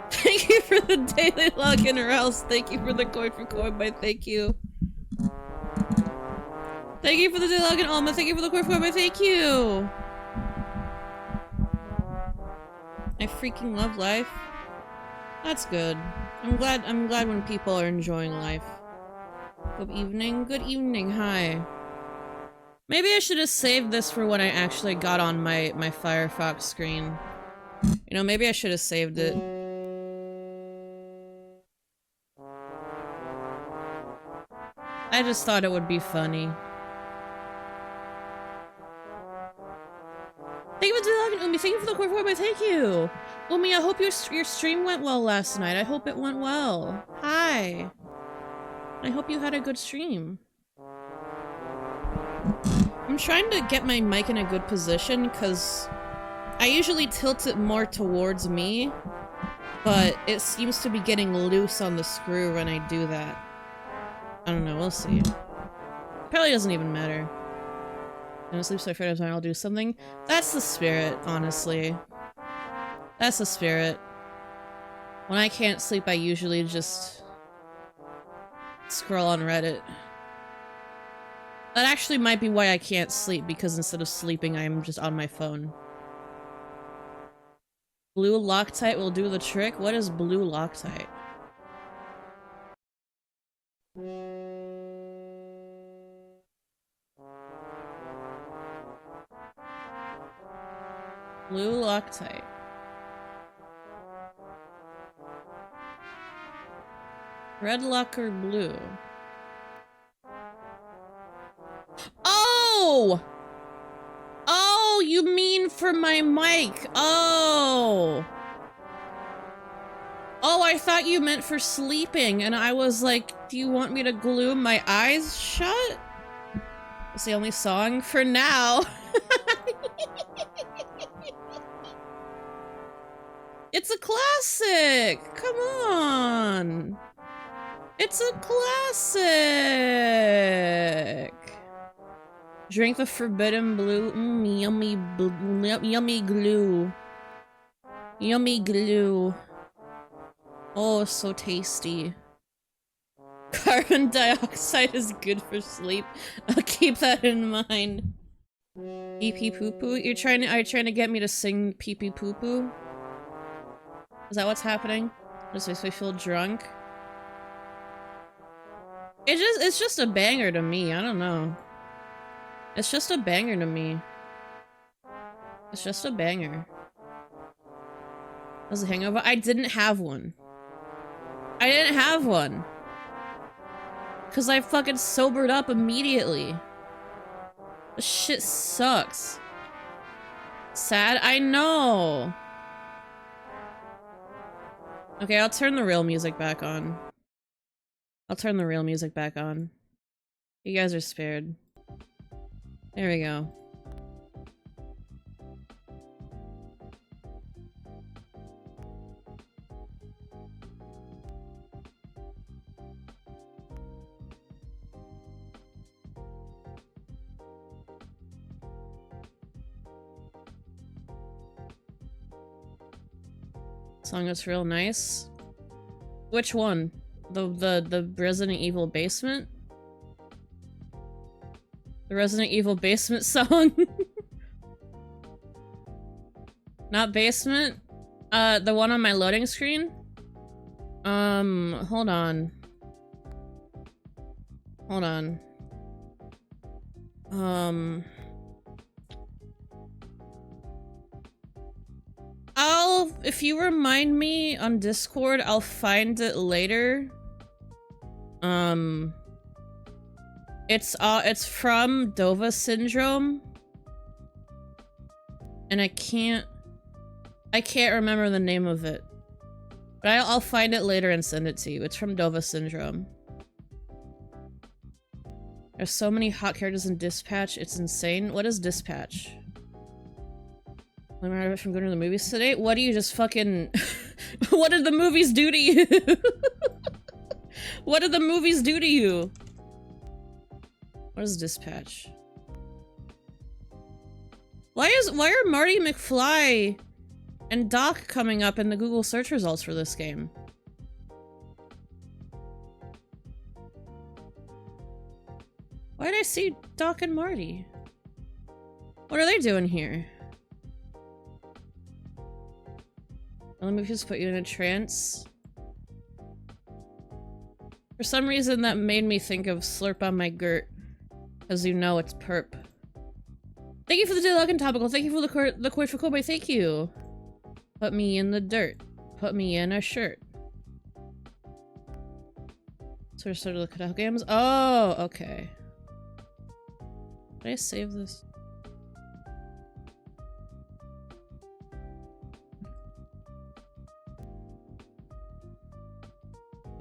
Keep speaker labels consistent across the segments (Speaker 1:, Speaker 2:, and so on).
Speaker 1: Thank you for the daily login, or else. Thank you for the coin for coin, my thank you. Thank you for the daily login, Alma. Thank you for the coin for coin, my thank you. I freaking love life. That's good. I'm glad when people are enjoying life. Good evening. Good evening. Hi. Maybe I should have saved this for when I actually got on my Firefox screen. You know, maybe I should have saved it. I just thought it would be funny. Thank you for the Umi. Thank you for the core forward. Thank you, Umi. I hope your stream went well last night. I hope it went well. Hi. I hope you had a good stream. I'm trying to get my mic in a good position because I usually tilt it more towards me, but it seems to be getting loose on the screw when I do that. I don't know, we'll see. Probably doesn't even matter. I'm gonna sleep so afraid of time I'll do something. That's the spirit, honestly. That's the spirit. When I can't sleep, I usually just scroll on Reddit. That actually might be why I can't sleep, because instead of sleeping, I'm just on my phone. Blue Loctite will do the trick? What is blue Loctite? Blue Loctite. Red lock or blue? Oh! Oh, you mean for my mic. Oh. Oh, I thought you meant for sleeping, and I was like, do you want me to glue my eyes shut? It's the only song for now. It's a classic! Come on! It's a classic! Drink the forbidden blue. Yummy yummy glue. Yummy glue. Oh, so tasty. Carbon dioxide is good for sleep. I'll keep that in mind. Pee pee poo poo? Are you trying to get me to sing pee pee poo poo? Is that what's happening? Just makes me feel drunk? It's just a banger to me, I don't know. It's just a banger to me. It's just a banger. Was a hangover? I didn't have one. I didn't have one. Cause I fucking sobered up immediately. This shit sucks. Sad? I know. Okay, I'll turn the real music back on. I'll turn the real music back on. You guys are spared. There we go. Song that's real nice. Which one? The Resident Evil basement? The Resident Evil basement song? Not basement? The one on my loading screen? Hold on. Hold on. If you remind me on Discord, I'll find it later. It's from Dova Syndrome. And I can't remember the name of it. But I'll find it later and send it to you. It's from Dova Syndrome. There's so many hot characters in Dispatch, it's insane. What is Dispatch? I'm from going to the movies today? What do you just fucking... What did the movies do to you? What did the movies do to you? What is Dispatch? Why are Marty McFly and Doc coming up in the Google search results for this game? Why did I see Doc and Marty? What are they doing here? Let me just put you in a trance. For some reason that made me think of Slurp on my Gert. As you know, it's perp. Thank you for the dialogue and topical. Thank you for the koi for Kobe. Thank you. Put me in the dirt. Put me in a shirt. Sort of look at games. Oh, okay. Did I save this?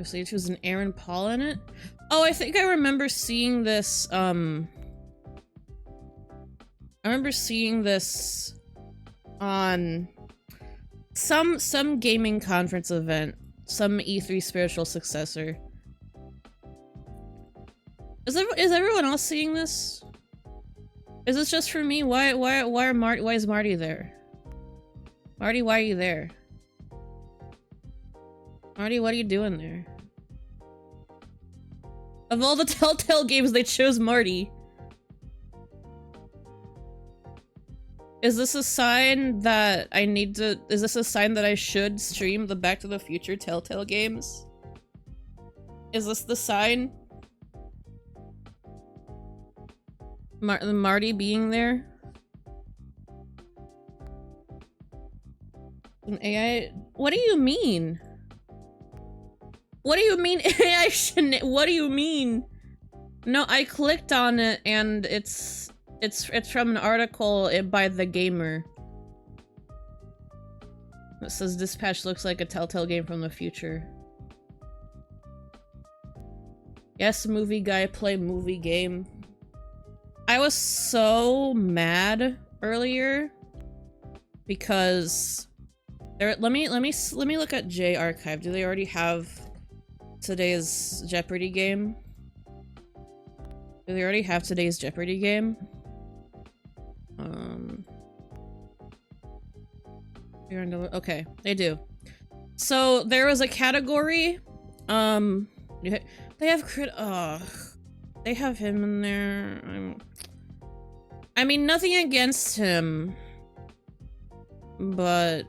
Speaker 1: So it was an Aaron Paul in it? Oh, I think I remember seeing this, I remember seeing this on some gaming conference event. Some E3 spiritual successor. Is everyone else seeing this? Is this just for me? Why is Marty there? Marty, why are you there? Marty, what are you doing there? Of all the Telltale games, they chose Marty. Is this a sign that I need to- is this a sign that I should stream the Back to the Future Telltale games? Is this the sign? Marty being there? An AI- what do you mean? What do you mean AI shouldn't- what do you mean? No, I clicked on it and it's from an article by The Gamer. It says Dispatch looks like a Telltale game from the future. Yes, movie guy, play movie game. I was so mad earlier because there- let me look at J Archive. Do they already have today's Jeopardy game? Do they already have today's Jeopardy game? Okay, they do. So there was a category. They have they have him in there. I mean, nothing against him, but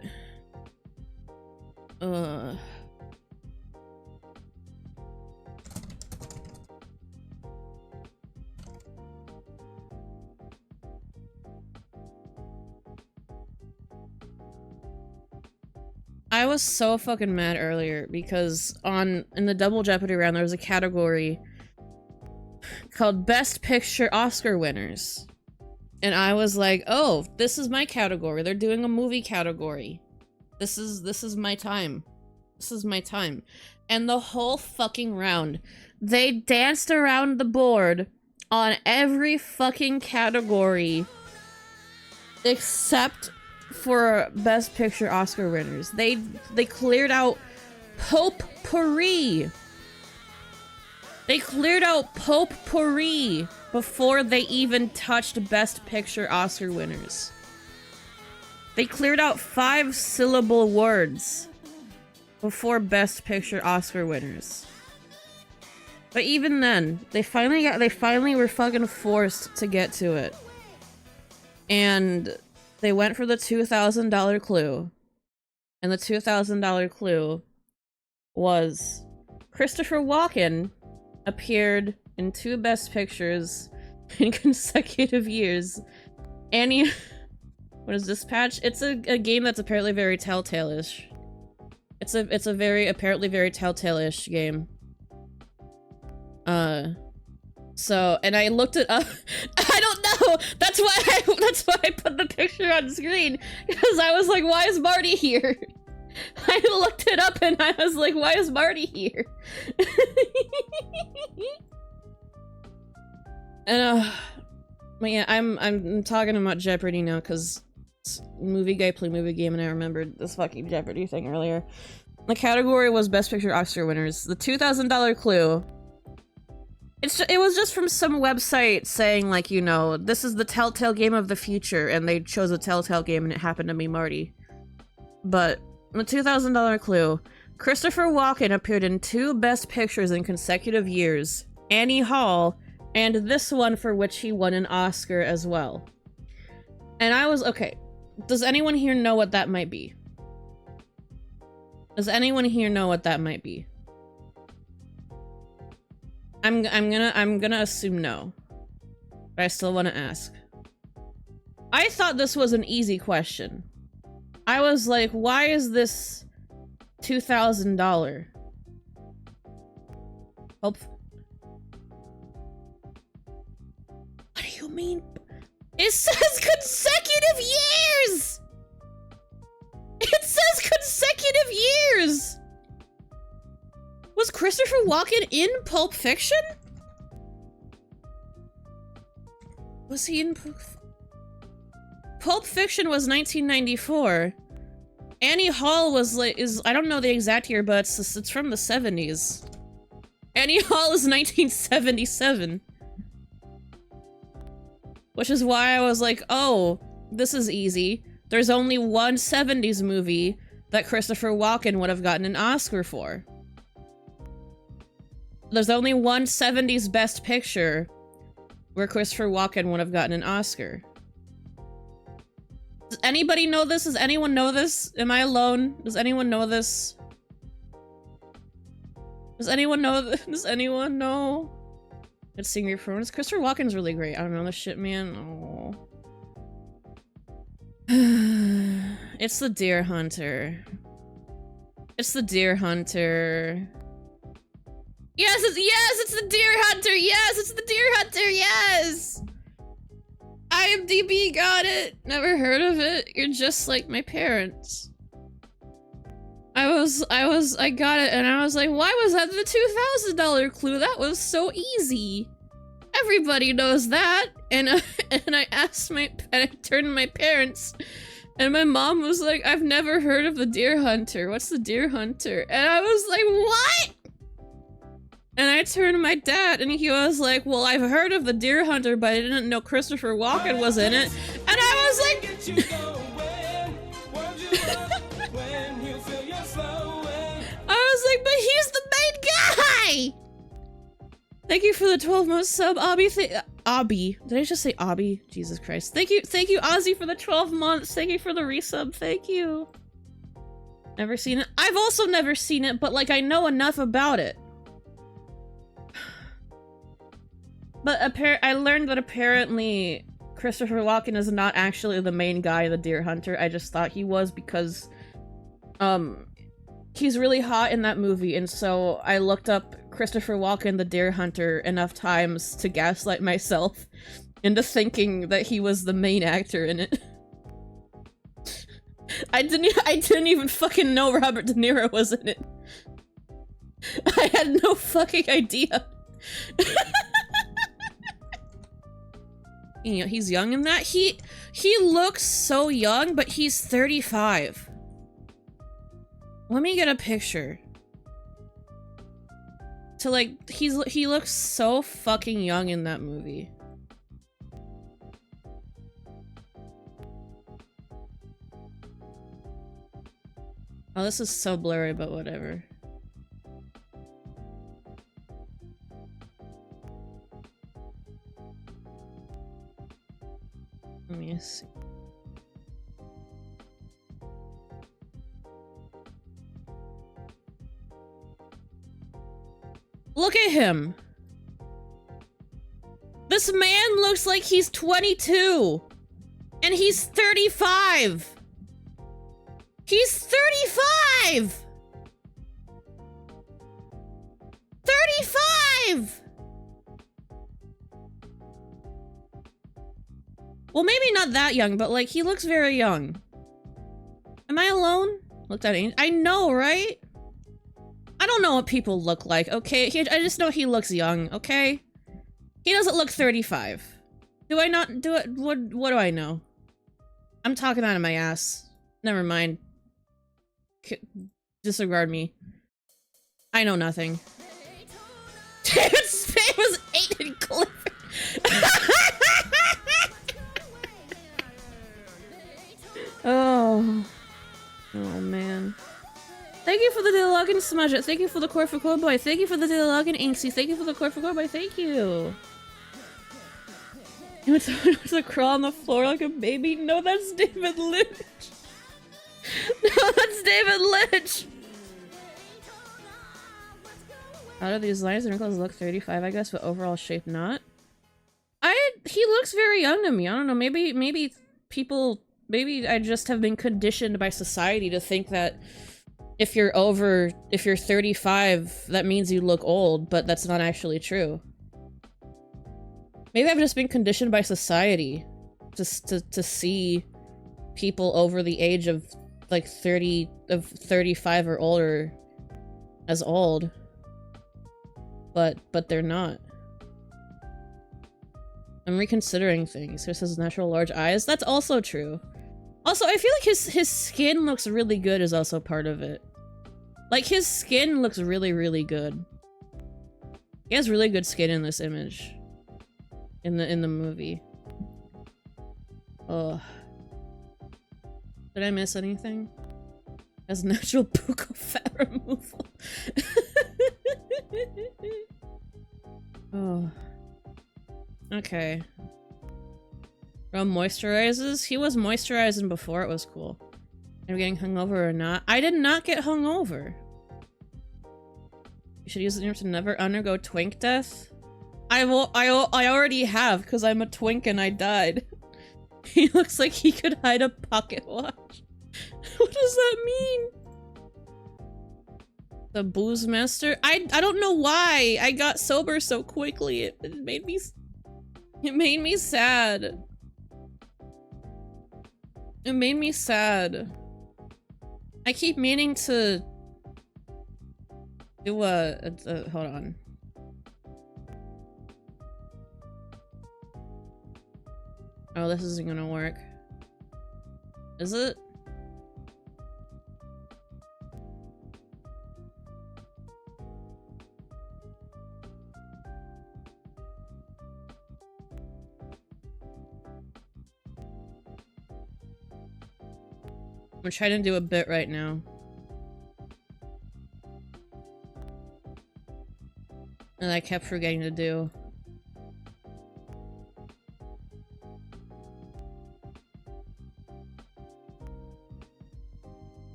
Speaker 1: I was so fucking mad earlier because in the Double Jeopardy round there was a category called Best Picture Oscar Winners. And I was like, oh, this is my category. They're doing a movie category. This is my time. This is my time. And the whole fucking round, they danced around the board on every fucking category except for Best Picture Oscar winners. They cleared out potpourri. They cleared out potpourri before they even touched Best Picture Oscar winners. They cleared out 5-syllable words before Best Picture Oscar winners. But even then, they finally were fucking forced to get to it. And they went for the $2,000 clue. And the $2,000 clue was Christopher Walken appeared in 2 Best Pictures in consecutive years. And he... What is Dispatch? It's a game that's apparently very Telltale-ish. It's a very, apparently very Telltale-ish game. So, and I looked it up. I don't know. That's why I put the picture on screen, because I was like, why is Marty here? I looked it up and I was like, why is Marty here? And but yeah, I'm talking about Jeopardy now because movie guy play movie game, and I remembered this fucking Jeopardy thing earlier. The category was Best Picture Oscar winners. The $2,000 clue. It was just from some website saying, like, you know, this is the Telltale game of the future, and they chose a Telltale game, and it happened to be Marty. But the $2,000 clue. Christopher Walken appeared in 2 Best Pictures in consecutive years. Annie Hall, and this one for which he won an Oscar as well. And I was, okay, does anyone here know what that might be? Does anyone here know what that might be? I'm gonna assume no. But I still want to ask. I thought this was an easy question. I was like, why is this $2,000? Hope. What do you mean? It says consecutive years! It says consecutive years! Was Christopher Walken in Pulp Fiction? Was he in Pulp Fiction was 1994. Annie Hall was like, I don't know the exact year, but it's from the 70s. Annie Hall is 1977. Which is why I was like, oh, this is easy. There's only one 70s movie that Christopher Walken would have gotten an Oscar for. There's only one 70s Best Picture where Christopher Walken would have gotten an Oscar. Does anybody know this? Does anyone know this? Am I alone? Does anyone know this? Does anyone know this? Does anyone know? It's seeing your performance. Christopher Walken's really great. I don't know this shit, man. Oh. It's the Deer Hunter. It's the Deer Hunter. Yes, it's the Deer Hunter. Yes, it's the Deer Hunter. Yes. IMDb got it. Never heard of it. You're just like my parents. I got it and I was like, why was that the $2,000 clue? That was so easy. Everybody knows that. And I turned to my parents and my mom was like, I've never heard of the Deer Hunter. What's the Deer Hunter? And I was like, what? And I turned to my dad and he was like, well, I've heard of the Deer Hunter, but I didn't know Christopher Walken was in it. And I was like, but he's the main guy! Thank you for the 12 month sub, Obby. Obby. Did I just say Obby? Jesus Christ. Thank you, Ozzy, for the 12 months. Thank you for the resub. Thank you. Never seen it. I've also never seen it, but like I know enough about it. But I learned that apparently Christopher Walken is not actually the main guy of the Deer Hunter. I just thought he was because, he's really hot in that movie, and so I looked up Christopher Walken, the Deer Hunter, enough times to gaslight myself into thinking that he was the main actor in it. I didn't even fucking know Robert De Niro was in it. I had no fucking idea. You know, he's young in that. He looks so young, but he's 35. Let me get a picture. To like, he looks so fucking young in that movie. Oh, this is so blurry, but whatever. Let me see. Look at him. This man looks like he's 22. And he's 35. He's 35! 35! Well, maybe not that young, but like, he looks very young. Am I alone? Looked at it. I know, right? I don't know what people look like, okay? I just know he looks young, okay? He doesn't look 35. Do I not do it? What do I know? I'm talking out of my ass. Never mind. Disregard me. I know nothing. David Spade was 8 in Clifford. Oh. Oh, man. Thank you for the Login Smudge. Thank you for the core for Core Boy. Thank you for the Login Inksy. Thank you for the core for Core Boy. Thank you. You want to crawl on the floor like a baby? No, that's David Lynch. No, that's David Lynch. Out of these lines and wrinkles look 35, I guess, but overall shape not. He looks very young to me. I don't know. Maybe people. Maybe I just have been conditioned by society to think that if you're 35, that means you look old, but that's not actually true. Maybe I've just been conditioned by society to see people over the age of like 35 or older as old. But they're not. I'm reconsidering things. Chris has natural large eyes. That's also true. Also, I feel like his skin looks really good is also part of it. Like, his skin looks really, really good. He has really good skin in this image. In the movie. Oh. Did I miss anything? Has natural buccal fat removal. Oh. Okay. Bro moisturizes? He was moisturizing before it was cool. Are getting hungover or not? I did not get hungover. You should use it to never undergo twink death. I already have, because I'm a twink and I died. He looks like he could hide a pocket watch. What does that mean? The booze master? I don't know why I got sober so quickly. It made me sad. It made me sad. I keep meaning to do hold on. Oh, this isn't gonna work. Is it? I'm trying to do a bit right now. And I kept forgetting to do.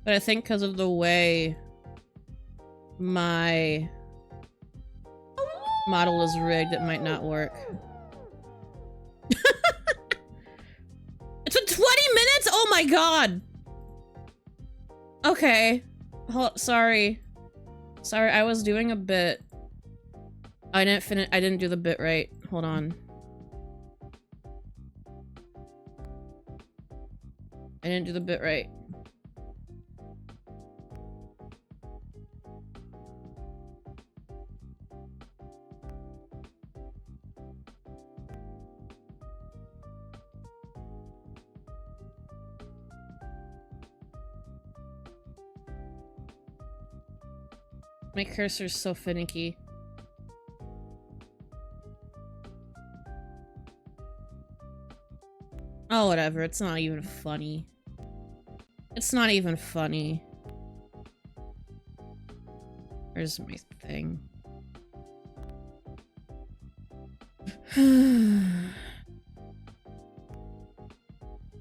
Speaker 1: But I think because of the way my model is rigged, it might not work. It's been 20 minutes? Oh my god! Okay. Sorry. Sorry, I was doing a bit. I didn't do the bit right. Hold on. I didn't do the bit right. My cursor's so finicky. Oh, whatever. It's not even funny. It's not even funny. Where's my thing?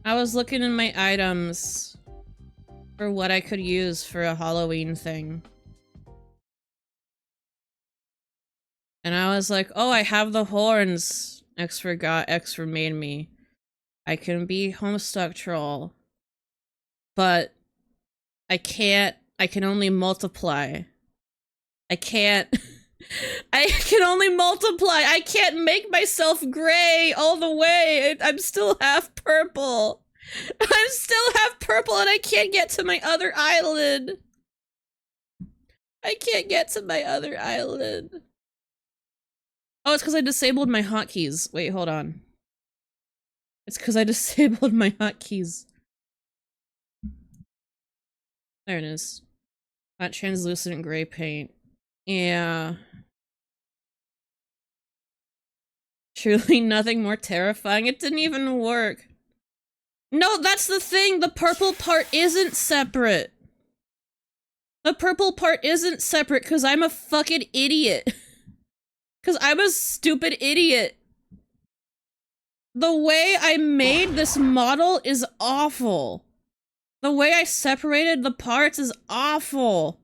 Speaker 1: I was looking in my items for what I could use for a Halloween thing. And I was like, oh, I have the horns. X forgot, X remained me. I can be Homestuck Troll. But I can't, I can only multiply. I can't I can only multiply. I can't make myself gray all the way. I'm still half purple. I'm still half purple and I can't get to my other island. I can't get to my other island. Oh, it's because I disabled my hotkeys. Wait, hold on. It's because I disabled my hotkeys. There it is. That translucent gray paint. Yeah. Truly nothing more terrifying. It didn't even work. No, that's the thing. The purple part isn't separate. The purple part isn't separate because I'm a fucking idiot. Because I'm a stupid idiot. The way I made this model is awful. The way I separated the parts is awful.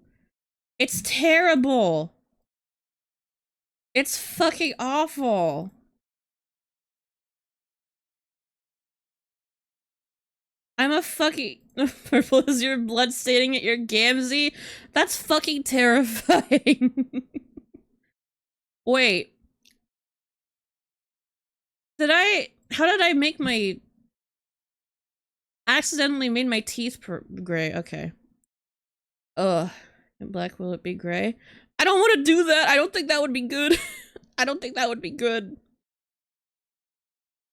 Speaker 1: It's terrible. It's fucking awful. I'm a fucking- Purple is your blood staining at your Gamzee? That's fucking terrifying. Wait. How did I make my- accidentally made my teeth gray, okay. Ugh. In black, will it be gray? I don't want to do that! I don't think that would be good. I don't think that would be good.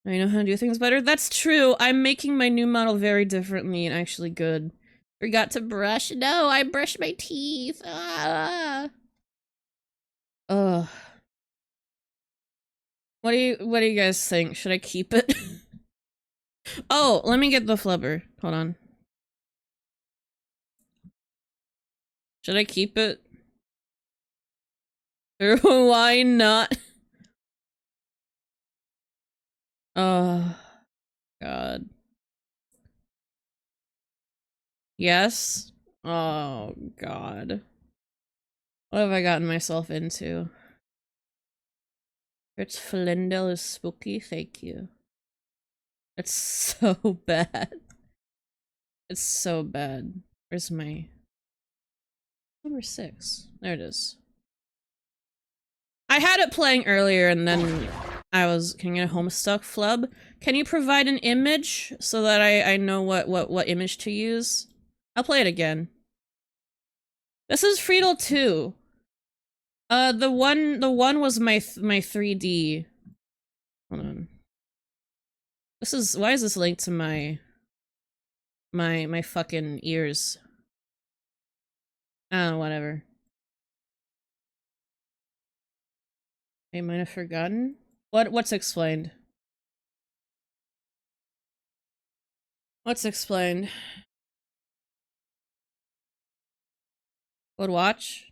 Speaker 1: I know how to do things better. That's true. I'm making my new model very differently and actually good. Forgot to brush. No, I brushed my teeth. Ah. Ugh. What do you guys think? Should I keep it? Oh, let me get the flubber. Hold on. Should I keep it? Why not? Oh, God. Yes? Oh, God. What have I gotten myself into? It's Flindel is spooky, thank you. It's so bad. It's so bad. Where's my... Number 6. There it is. I had it playing earlier and then I was- can I get a Homestuck flub? Can you provide an image so that I know what image to use? I'll play it again. This is Friedel 2. The one was my 3D. Hold on. This is- why is this linked to my fucking ears? Oh, whatever. I might have forgotten. What's explained? What's explained? Would watch?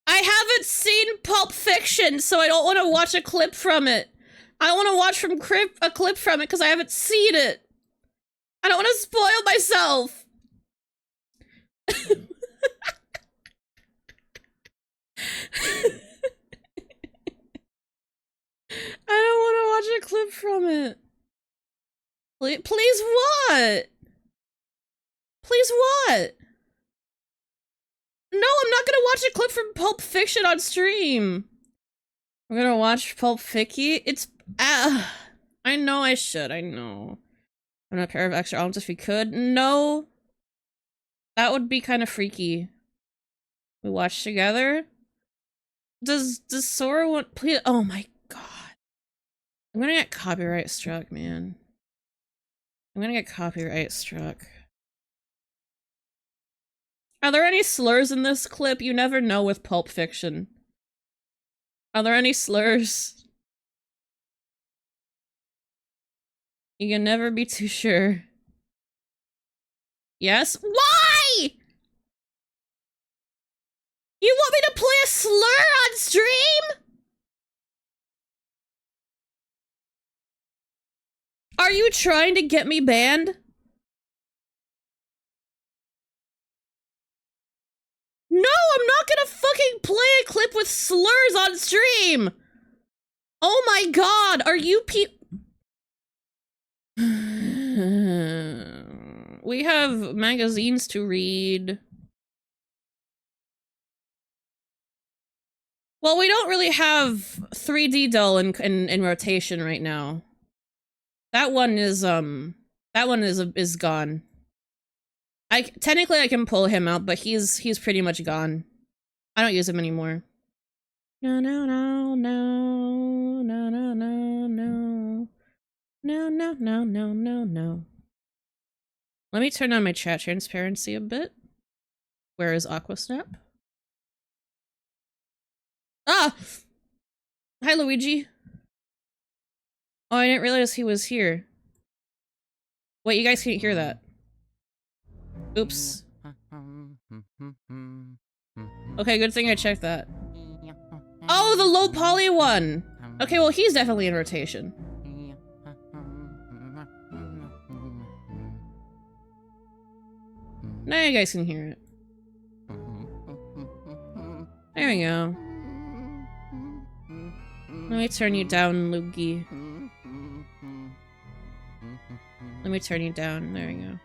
Speaker 1: I haven't seen Pulp Fiction, so I don't want to watch a clip from it. I want to watch a clip from it because I haven't seen it. I don't want to spoil myself. I don't want to watch a clip from it. Please what? Please what? No, I'm not gonna watch a clip from Pulp Fiction on stream. I'm gonna watch Pulp Ficky. It's- I know I should, I know. And a pair of extra arms if we could. No. That would be kind of freaky. We watch together? Does Sora want- please- oh my god. I'm gonna get copyright struck, man. I'm gonna get copyright struck. Are there any slurs in this clip? You never know with Pulp Fiction. Are there any slurs? You can never be too sure. Yes? Why?! You want me to play a slur on stream?! Are you trying to get me banned? No, I'm not gonna fucking play a clip with slurs on stream! Oh my god, are you We have magazines to read. Well, we don't really have 3D Dull in rotation right now. That one is gone. Technically I can pull him out, but he's pretty much gone. I don't use him anymore. No, no, no, no, no, no, no, no. No, no, no, no, no, no. Let me turn on my chat transparency a bit. Where is Aquasnap? Ah! Hi, Luigi. Oh, I didn't realize he was here. Wait, you guys can't hear that. Oops. Okay, good thing I checked that. Oh, the low poly one! Okay, well, he's definitely in rotation. Now you guys can hear it. There we go. Let me turn you down, Luigi. Let me turn you down. There we go.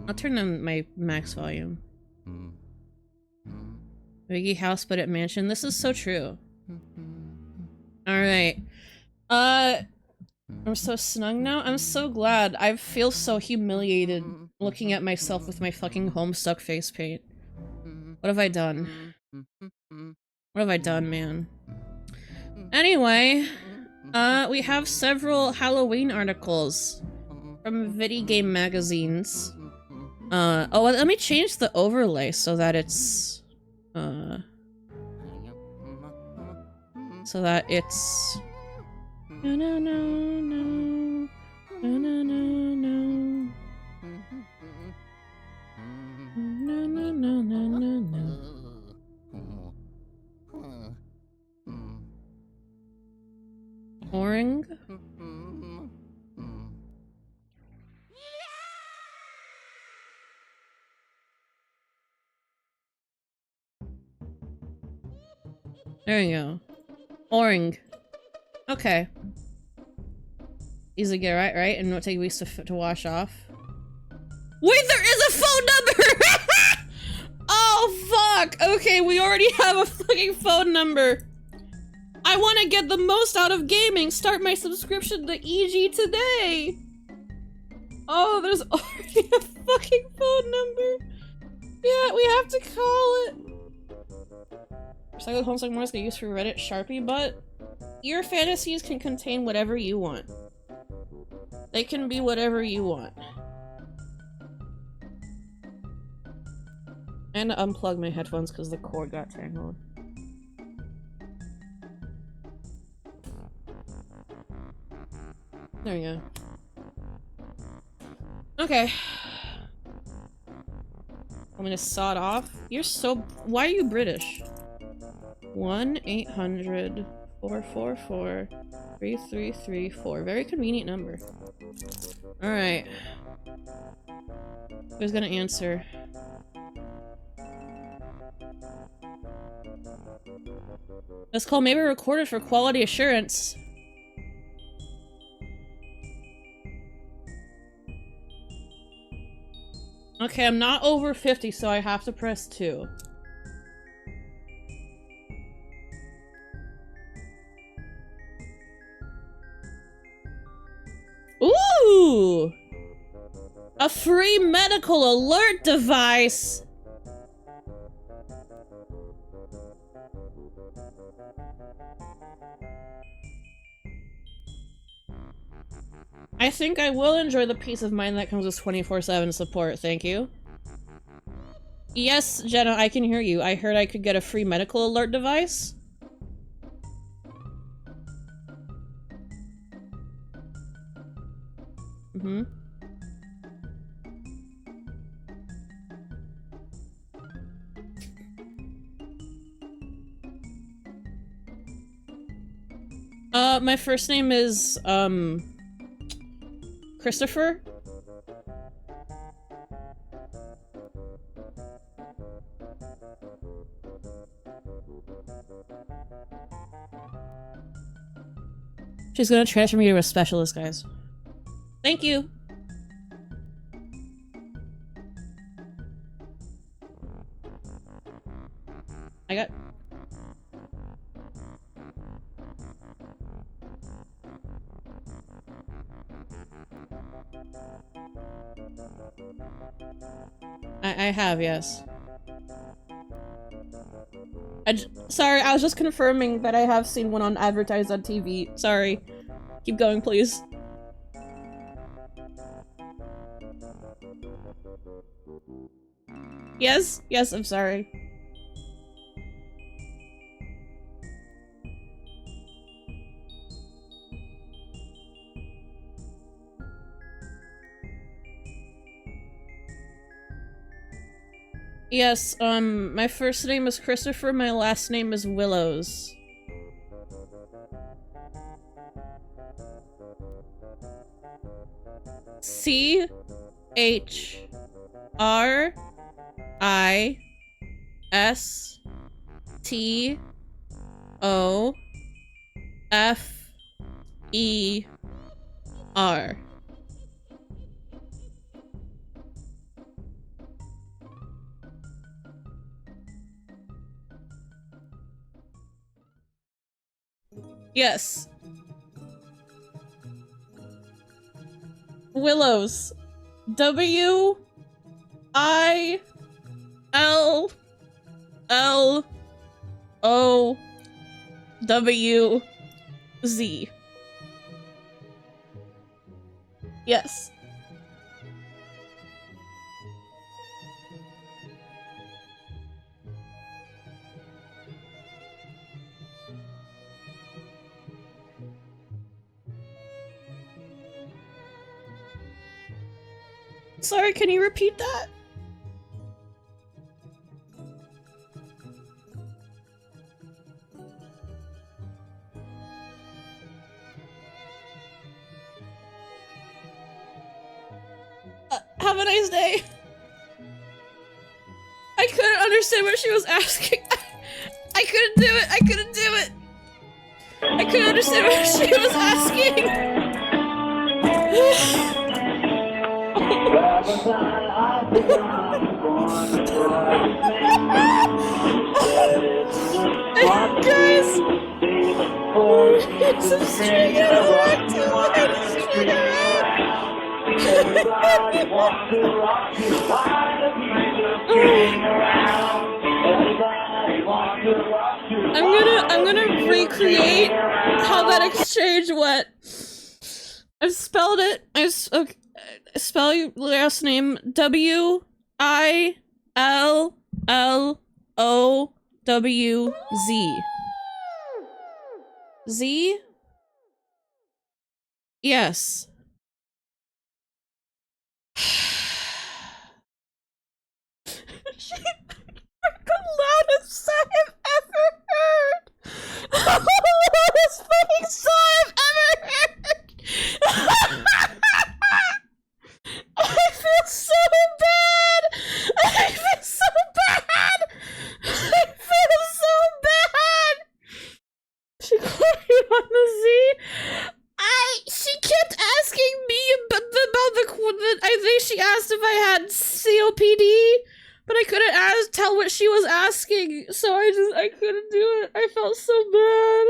Speaker 1: I'll turn on my max volume. Biggie house, but at mansion. This is so true. Alright. I'm so snug now. I'm so glad. I feel so humiliated looking at myself with my fucking Homestuck face paint. What have I done? What have I done, man? Anyway, we have several Halloween articles from video game magazines. Oh, let me change the overlay so that it's, no, no, no, no, no, no, no, no. No, no, no, no, no, no. Oring? There you go. Oring. Okay. Easy to get right, and it'll take weeks to wash off. Wait, there is a phone number! Oh, fuck! Okay, we already have a fucking phone number. I want to get the most out of gaming. Start my subscription to EG today. Oh, there's already a fucking phone number. Yeah, we have to call it. Recycled Homestuck Morris get used for Reddit Sharpie butt. Your fantasies can contain whatever you want. They can be whatever you want. And unplug my headphones because the cord got tangled. There we go. Okay. I'm gonna saw it off. You're so- why are you British? 1-800-444-3334. Very convenient number. Alright. Who's gonna answer? This call may be recorded for quality assurance. Okay, I'm not over 50, so I have to press 2. Ooh! A free medical alert device! I think I will enjoy the peace of mind that comes with 24/7 support, thank you. Yes, Jenna, I can hear you. I heard I could get a free medical alert device. Mm-hmm. My first name is, Christopher? She's gonna transfer me to a specialist, guys. Thank you! I got I have, yes. Sorry, I was just confirming that I have seen one advertised on TV. Sorry. Keep going, please. Yes? Yes, I'm sorry. Yes, my first name is Christopher, my last name is Willows. C-H-R-I-S-T-O-F-E-R. Yes. Willows. W-I-L-L-O-W-Z. Yes. Sorry, can you repeat that? Have a nice day. I couldn't understand what she was asking. I couldn't do it. I couldn't do it. I couldn't understand what she was asking. Guys! Some string out of work too wide to string around. I'm gonna recreate how that exchange went. I've spelled it. Okay, spell your last name W-I-L-L-O-W-Z. Z? Yes. The loudest sigh I've ever heard! The loudest fucking sigh I've ever heard! I feel so bad! I feel so bad! I feel so bad! She quoted on the Z. She kept asking me about the I think she asked if I had COPD, but I couldn't tell what she was asking, so I couldn't do it. I felt so bad.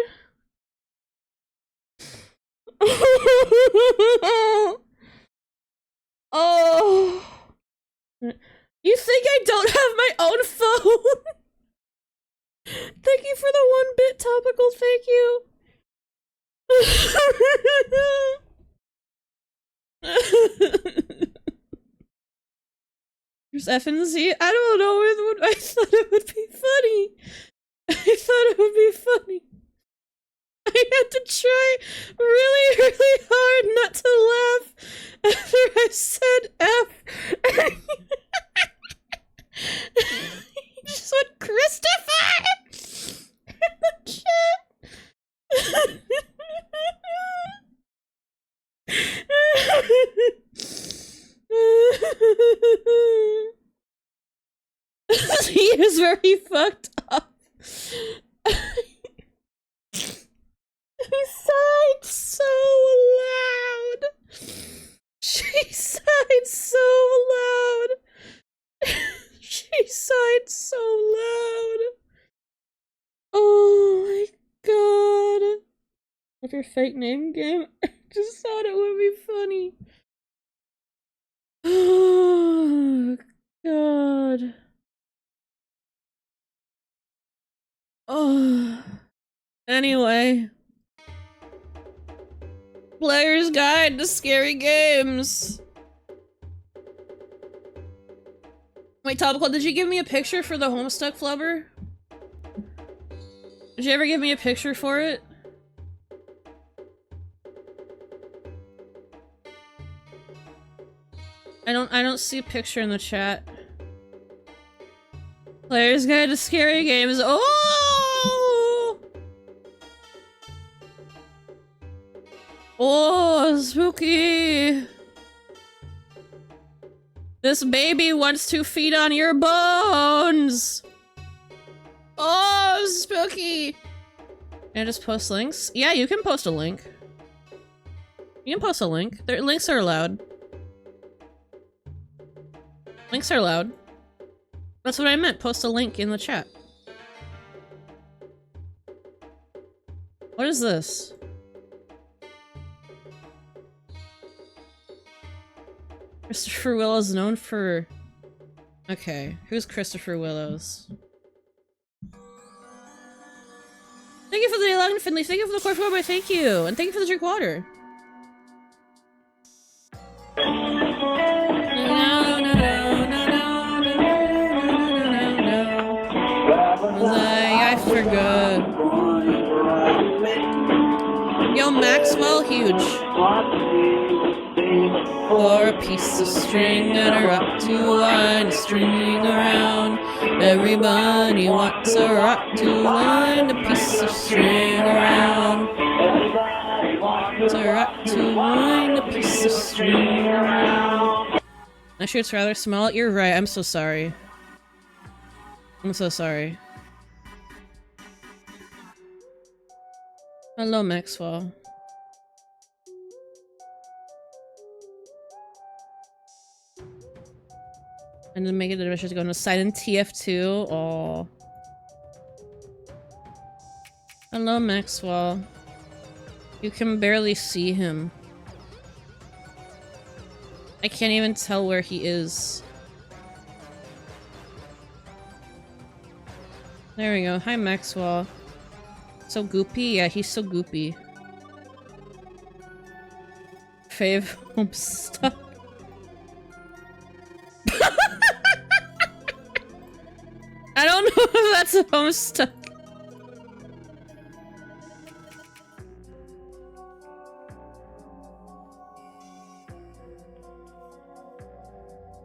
Speaker 1: Oh. You think I don't have my own phone? Thank you for the 1-bit topical, thank you. There's F and Z. I don't know. I thought it would be funny. I thought it would be funny. I had to try really, really hard not to laugh after I said F. You just went Christopher in the chat. He is very fucked up. He sighed so loud. She sighed so loud. She sighed so loud. Oh my god. With your fake name game, I just thought it would be funny. God. Oh. Anyway. Player's Guide to Scary Games. Wait, Topical, did you give me a picture for the Homestuck Flubber? Did you ever give me a picture for it? I don't see a picture in the chat. Player's Guide to Scary Games. Oh! Oh, spooky. This baby wants to feed on your bones. Oh, spooky. Can I just post links? Yeah, you can post a link. You can post a link. Links are allowed. Links are allowed. That's what I meant. Post a link in the chat. What is this? Christopher Willows known for... Okay, who's Christopher Willows? Thank you for the login, Finley. Thank you for the core boy. Thank you. And thank you for the drink water. I forgot. Yo, Maxwell, huge. For a piece of string and a rock to wind, stringing around. Everybody wants a rock to wind, a piece of string around. Wants a rock to wind, a piece of string around. Actually, it's rather small. You're right. I'm so sorry. I'm so sorry. Hello, Maxwell. And then make it adventure to go on a side in TF2. Oh. Hello, Maxwell. You can barely see him. I can't even tell where he is. There we go. Hi, Maxwell. So goopy? Yeah, he's so goopy. Fave Homestuck. I don't know if that's a Homestuck.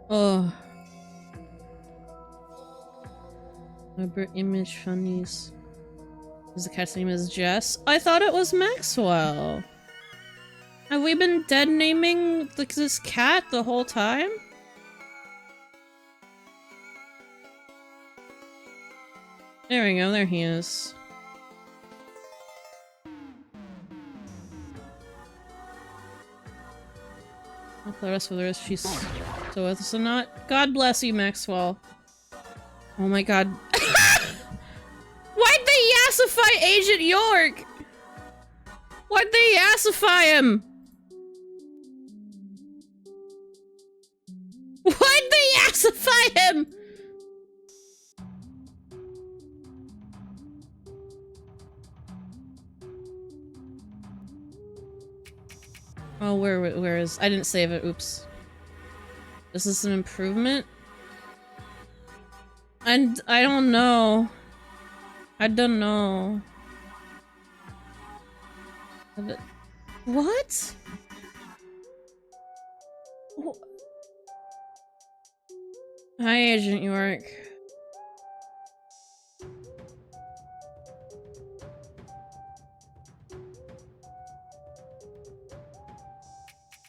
Speaker 1: Oh. Remember image funnies. The cat's name is Jess. I thought it was Maxwell. Have we been dead naming this cat the whole time? There we go, there he is. I'll put us whether she's so with us or not. God bless you, Maxwell. Oh my god. Why'd they yassify Agent York? Why'd they yassify him? Why'd they yassify him? Oh, where is... I didn't save it, oops. Is this an improvement? And I don't know. I don't know. What? Hi, Agent York.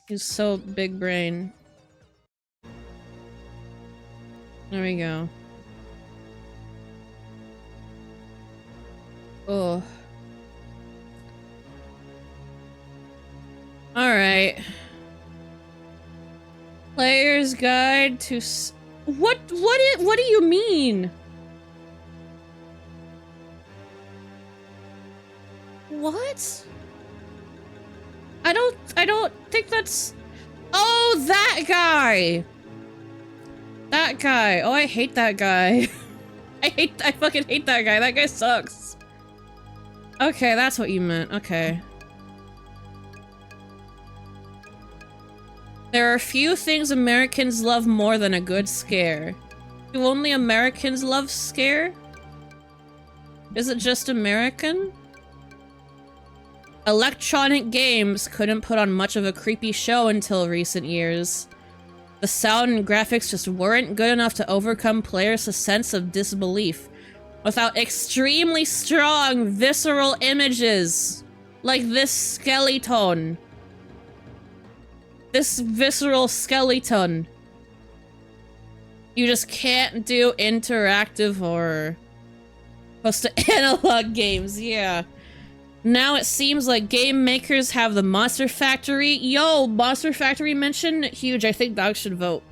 Speaker 1: He's so big brain. There we go. Oh. Alright. Player's Guide to what do you mean? What? I don't think that's... Oh, that guy! That guy. Oh, I hate that guy. I fucking hate that guy. That guy sucks. Okay, that's what you meant. Okay. There are few things Americans love more than a good scare. Do only Americans love scare? Is it just American? Electronic games couldn't put on much of a creepy show until recent years. The sound and graphics just weren't good enough to overcome players' sense of disbelief without extremely strong, visceral images like this skeleton. This visceral skeleton. You just can't do interactive horror. Opposed to analog games, yeah. Now it seems like game makers have the Monster Factory. Yo, Monster Factory mention? Huge, I think dogs should vote.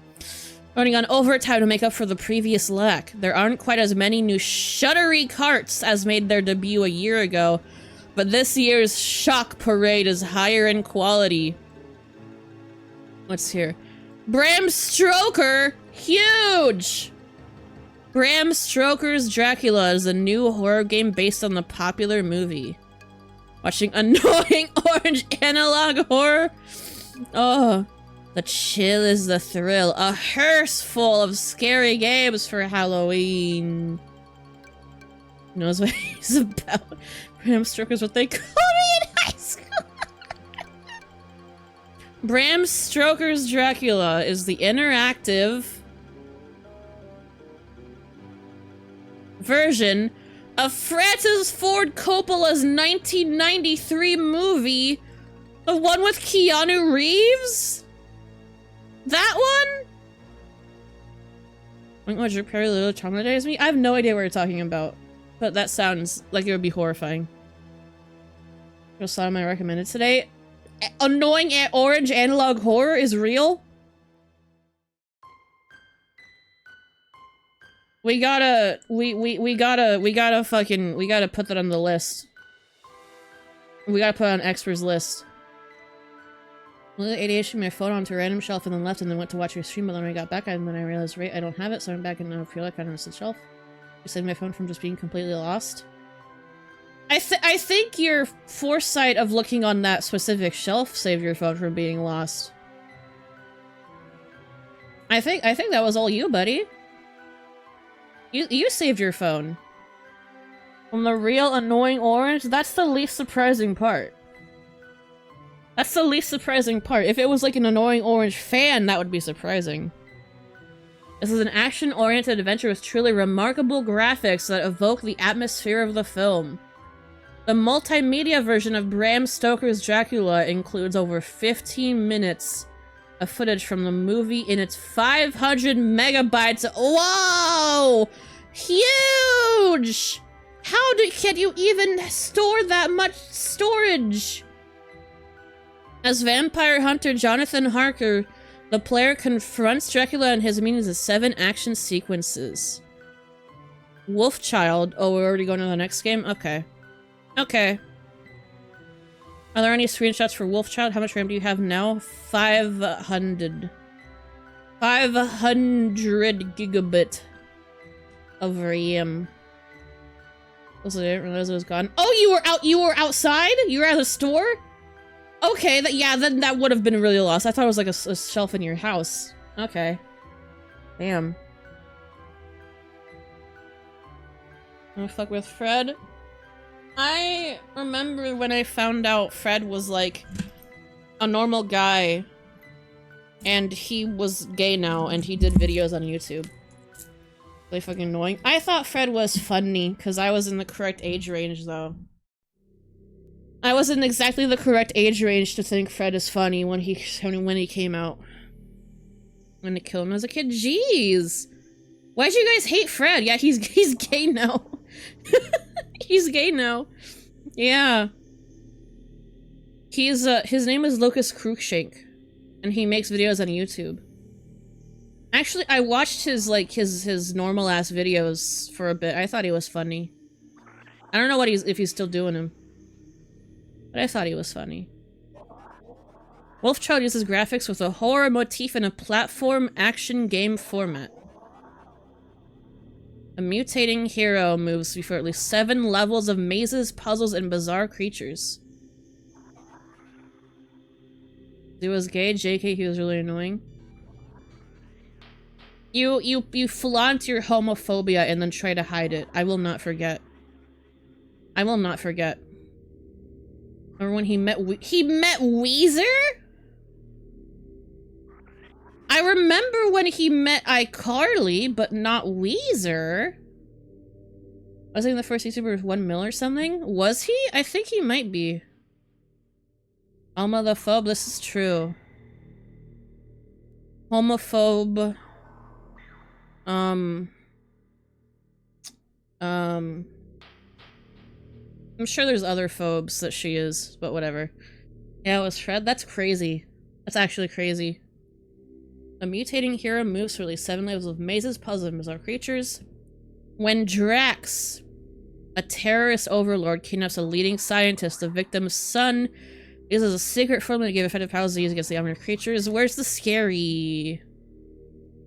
Speaker 1: Running on overtime to make up for the previous lack. There aren't quite as many new shuttery carts as made their debut a year ago, but this year's Shock Parade is higher in quality. What's here? Bram Stoker! Huge! Bram Stoker's Dracula is a new horror game based on the popular movie. Watching annoying orange analog horror? Oh, the chill is the thrill. A hearse full of scary games for Halloween. Who knows what he's about? Bram Stoker's what they call me in high school. Bram Stoker's Dracula is the interactive version of Francis Ford Coppola's 1993 movie, the one with Keanu Reeves? That one? What your Perry Little traumatized me? I have no idea what you're talking about, but that sounds like it would be horrifying. Just saw my recommended today. Annoying orange analog horror is real? We gotta put that on the list. We gotta put it on experts list. Well, the ADHD my phone onto a random shelf and then left and then went to watch your stream, but then when I got back and then I realized, right, I don't have it, so I'm back and I feel like I don't the shelf. You saved my phone from just being completely lost. I think your foresight of looking on that specific shelf saved your phone from being lost. I think that was all you, buddy. You saved your phone. From the real annoying orange, that's the least surprising part. That's the least surprising part. If it was like an annoying orange fan, that would be surprising. This is an action-oriented adventure with truly remarkable graphics that evoke the atmosphere of the film. The multimedia version of Bram Stoker's Dracula includes over 15 minutes of footage from the movie in its 500 megabytes. Whoa! Huge! Can you even store that much storage? As vampire hunter Jonathan Harker, the player confronts Dracula and his minions in 7 action sequences. Wolfchild. Oh, we're already going to the next game? Okay. Okay. Are there any screenshots for Wolfchild? How much RAM do you have now? 500. 500 gigabit of RAM. Also, I didn't realize it was gone. Oh, you were outside? You were at the store? Okay, then that would have been really lost. I thought it was like a shelf in your house. Okay. Damn. Wanna fuck with Fred? I remember when I found out Fred was like a normal guy and he was gay now and he did videos on YouTube. Really fucking annoying. I thought Fred was funny because I was in the correct age range though. I was in exactly the correct age range to think Fred is funny when he came out. I'm gonna kill him as a kid. Jeez! Why'd you guys hate Fred? Yeah, he's gay now. He's gay now. Yeah. He's his name is Lucas Cruikshank, and he makes videos on YouTube. Actually, I watched his normal ass videos for a bit. I thought he was funny. I don't know if he's still doing them. But I thought he was funny. Wolfchild uses graphics with a horror motif in a platform action game format. A mutating hero moves before at least 7 levels of mazes, puzzles, and bizarre creatures. He was gay, JK, he was really annoying. You flaunt your homophobia and then try to hide it. I will not forget. I will not forget. Remember when he met Weezer? I remember when he met iCarly, but not Weezer. Was he in the first YouTuber with 1 mil or something? Was he? I think he might be. Alma the phobe, this is true. Homophobe. I'm sure there's other phobes that she is, but whatever. Yeah, it was Fred. That's crazy. That's actually crazy. A mutating hero moves for at least 7 levels of mazes, puzzles, and bizarre creatures. When Drax, a terrorist overlord, kidnaps a leading scientist, the victim's son uses a secret formula to give effective powers to use against the armored creatures. Where's the scary?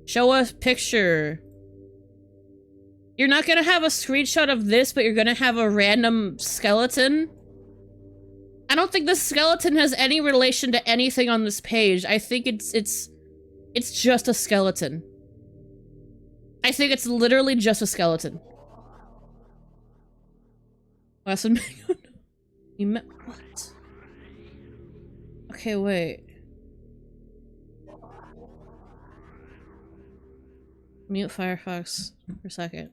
Speaker 1: Show us picture. You're not gonna have a screenshot of this, but you're gonna have a random skeleton? I don't think the skeleton has any relation to anything on this page. I think it's just a skeleton. I think it's literally just a skeleton. Lesson. You met what? Okay, wait. Mute Firefox for a second.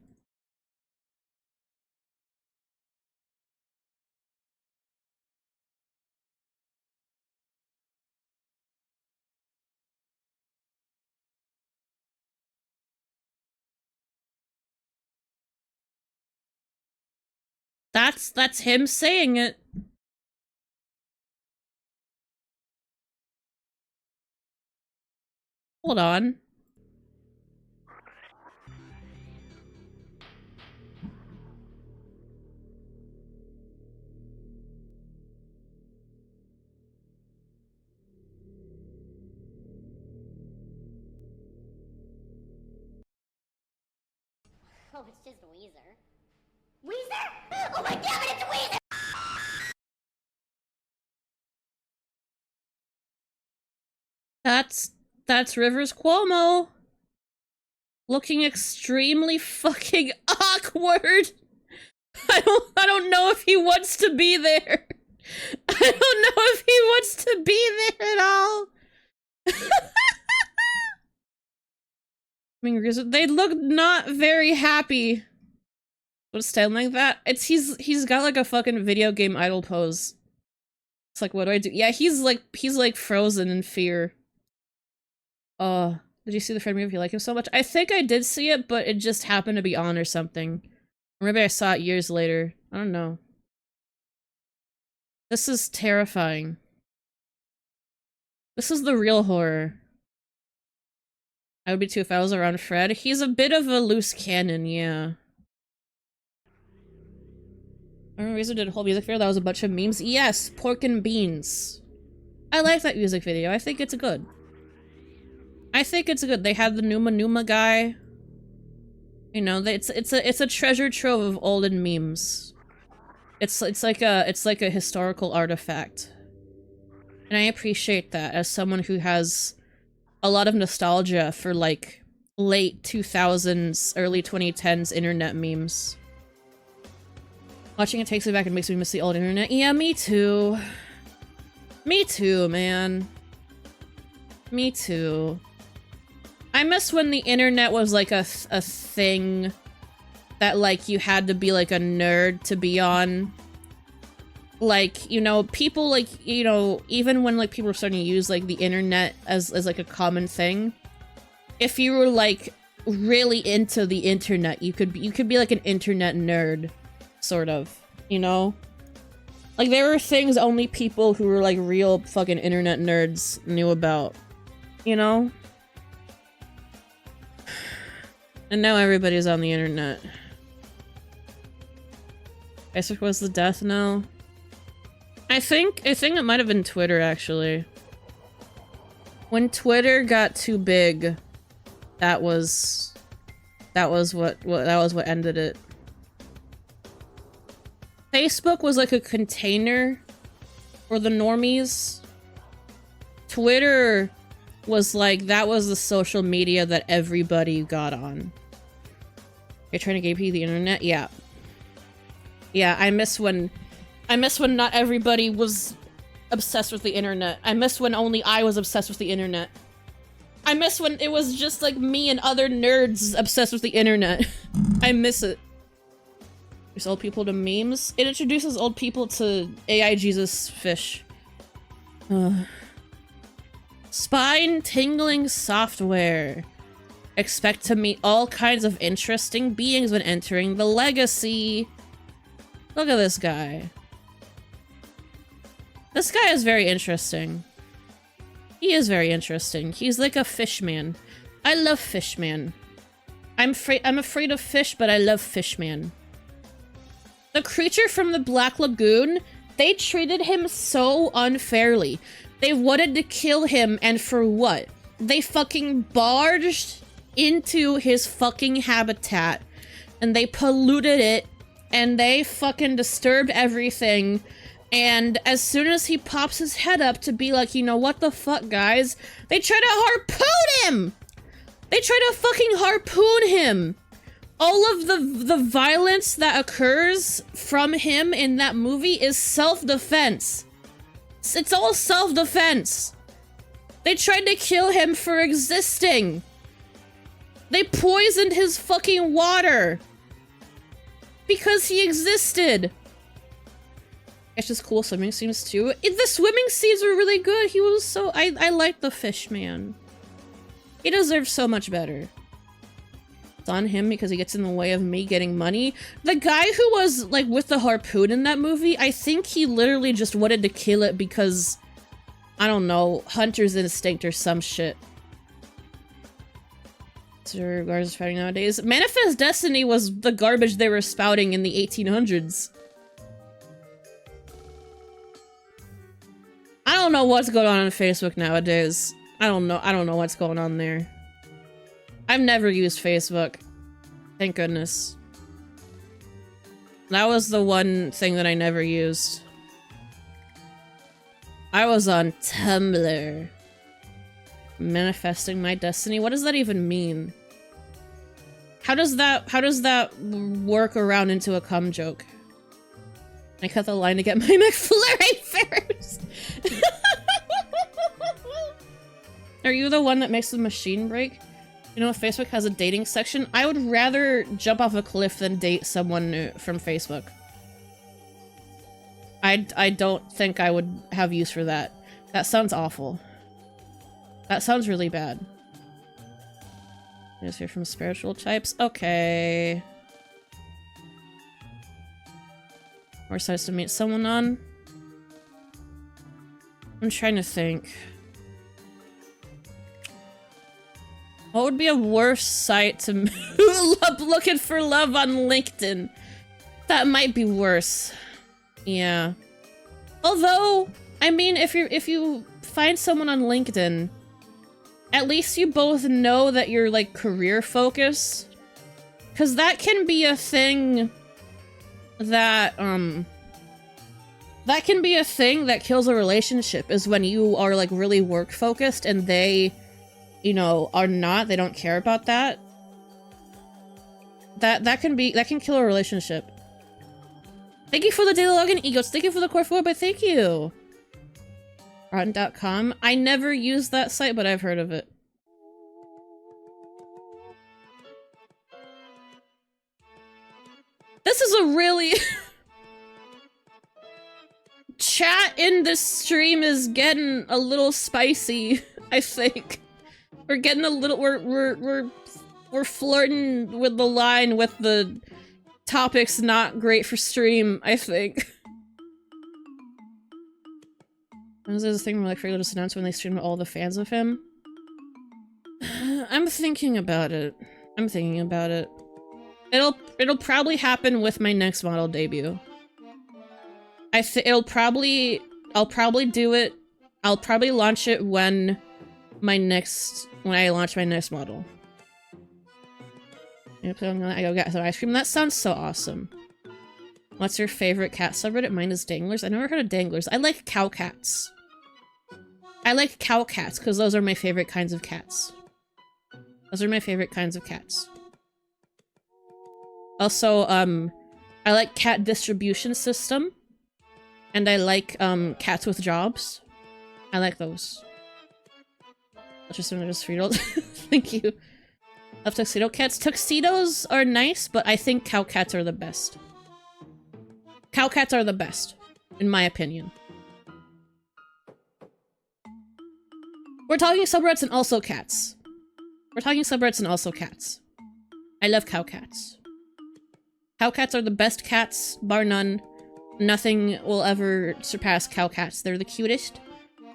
Speaker 1: That's him saying it. Hold on.
Speaker 2: Oh, it's just Weezer. Weezer? Oh my god, it's Weezer!
Speaker 1: That's Rivers Cuomo. Looking extremely fucking awkward. I don't know if he wants to be there. I don't know if he wants to be there at all. I mean, they look not very happy. What's standing like that? He's got like a fucking video game idol pose. It's like, what do I do? Yeah, he's like frozen in fear. Did you see the Fred movie? You like him so much? I think I did see it, but it just happened to be on or something. Or maybe I saw it years later. I don't know. This is terrifying. This is the real horror. I would be too if I was around Fred. He's a bit of a loose cannon, yeah. I remember Razor did a whole music video that was a bunch of memes. Yes, pork and beans. I like that music video. I think it's good. I think it's good. They had the Numa Numa guy. You know, it's a treasure trove of olden memes. It's like a historical artifact. And I appreciate that as someone who has a lot of nostalgia for like late 2000s, early 2010s internet memes. Watching it takes me back and makes me miss the old internet. Yeah, me too. Me too, man. Me too. I miss when the internet was like a thing that like you had to be like a nerd to be on. Like, you know, people like, you know, even when like people were starting to use like the internet as like a common thing, if you were like really into the internet, you could be like an internet nerd, sort of, you know? Like there were things only people who were like real fucking internet nerds knew about, you know? And now everybody's on the internet. Facebook was the death now. I think it might have been Twitter, actually. When Twitter got too big, that was That was what ended it. Facebook was like a container for the normies. Twitter was like, that was the social media that everybody got on. You're trying to gatekeep the internet? Yeah. Yeah, I miss when not everybody was obsessed with the internet. I miss when only I was obsessed with the internet. I miss when it was just like me and other nerds obsessed with the internet. I miss it. Introduce old people to memes. It introduces old people to AI Jesus fish. Spine-tingling software. Expect to meet all kinds of interesting beings when entering the legacy. Look at this guy. This guy is very interesting. He is very interesting. He's like a fish man. I love fish man. I'm afraid of fish, but I love fish man. The creature from the Black Lagoon, they treated him so unfairly. They wanted to kill him, and for what? They fucking barged into his fucking habitat, and they polluted it, and they fucking disturbed everything, and as soon as he pops his head up to be like, you know what the fuck, guys? They try to harpoon him! They try to fucking harpoon him! All of the violence that occurs from him in that movie is self-defense. It's all self-defense. They tried to kill him for existing. They poisoned his fucking water. Because he existed. It's just cool swimming scenes too. The swimming scenes were really good. He was so... I like the fish man. He deserves so much better. It's on him because he gets in the way of me getting money. The guy who was like with the harpoon in that movie, I think he literally just wanted to kill it because, I don't know, hunter's instinct or some shit. Sir, guards fighting nowadays. Manifest Destiny was the garbage they were spouting in the 1800s. I don't know what's going on Facebook nowadays. I don't know what's going on there. I've never used Facebook. Thank goodness. That was the one thing that I never used. I was on Tumblr. Manifesting my destiny? What does that even mean? How does that work around into a cum joke? I cut the line to get my McFlurry first! Are you the one that makes the machine break? You know, if Facebook has a dating section, I would rather jump off a cliff than date someone from Facebook. I don't think I would have use for that. That sounds awful. That sounds really bad. Just hear from spiritual types? Okay. More sites to meet someone on? I'm trying to think. What would be a worse site to looking for love on LinkedIn? That might be worse. Yeah. Although, I mean, if you find someone on LinkedIn, at least you both know that you're like career focused. 'Cause that can be a thing that can be a thing that kills a relationship, is when you are like really work focused and they, you know, are not, they don't care about that. That can kill a relationship. Thank you for the daily login, Egos. Thank you for the core 4, but thank you. Rotten.com. I never used that site, but I've heard of it. This is a really... Chat in this stream is getting a little spicy, I think. We're getting a little... We're flirting with the line with the topics not great for stream, I think. Is this thing where like Fredo just announced when they stream all the fans of him? I'm thinking about it. I'm thinking about it. It'll probably happen with my next model debut. I'll probably do it. I'll probably launch it when I launch my next model. I go get some ice cream. That sounds so awesome. What's your favorite cat subreddit? Mine is danglers. I never heard of danglers. I like cow cats. I like cow cats because those are my favorite kinds of cats. Those are my favorite kinds of cats. Also, I like cat distribution system. And I like, cats with jobs. I like those. That's just Friedel. Thank you. Love tuxedo cats. Tuxedos are nice, but I think cow cats are the best. Cow cats are the best, in my opinion. We're talking subreddits and also cats. We're talking subreddits and also cats. I love cow cats. Cow cats are the best cats, bar none. Nothing will ever surpass cow cats. They're the cutest.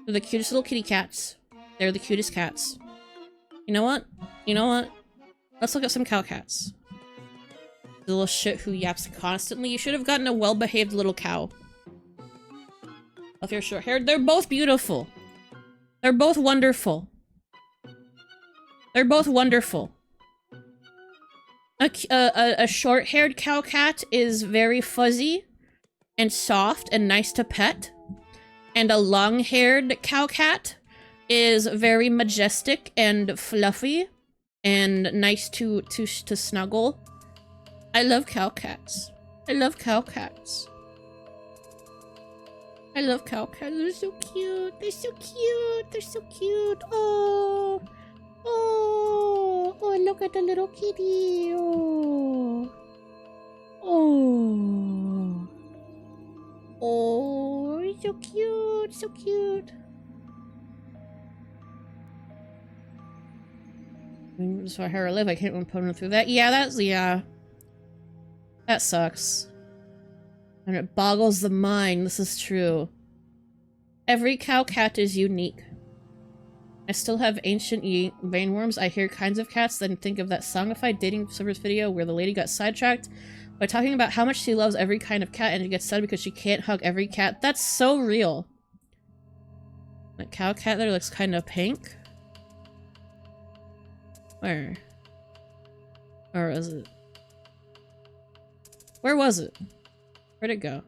Speaker 1: They're the cutest little kitty cats. They're the cutest cats. You know what? You know what? Let's look at some cow cats. The little shit who yaps constantly. You should have gotten a well-behaved little cow. If you're short-haired, they're both beautiful. They're both wonderful. They're both wonderful. A short-haired cow cat is very fuzzy and soft and nice to pet. And a long-haired cow cat is very majestic and fluffy and nice to snuggle. I love cow cats. I love cow cats. I love cow cats. They're so cute. They're so cute. They're so cute. Oh. Oh. Oh, look at the little kitty. Oh. Oh. Oh, he's so cute. So cute. So how I live, I can't put him through that. Yeah, yeah. That sucks. And it boggles the mind. This is true. Every cow cat is unique. I still have ancient vein-worms. I hear kinds of cats, then think of that songified dating service video where the lady got sidetracked by talking about how much she loves every kind of cat and she gets sad because she can't hug every cat. That's so real. That cow cat there looks kind of pink. Where? Where was it? Where was it? Where'd it go?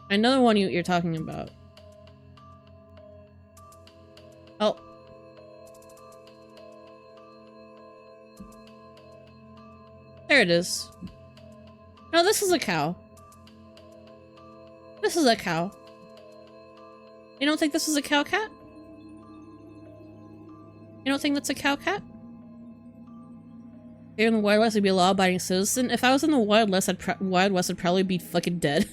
Speaker 1: I know the one you're talking about. Oh. There it is. No, this is a cow. This is a cow. You don't think this is a cow cat? You don't think that's a cow cat? If you're in the Wild West, I'd be a law-abiding citizen. If I was in the Wild West, I'd probably be fucking dead.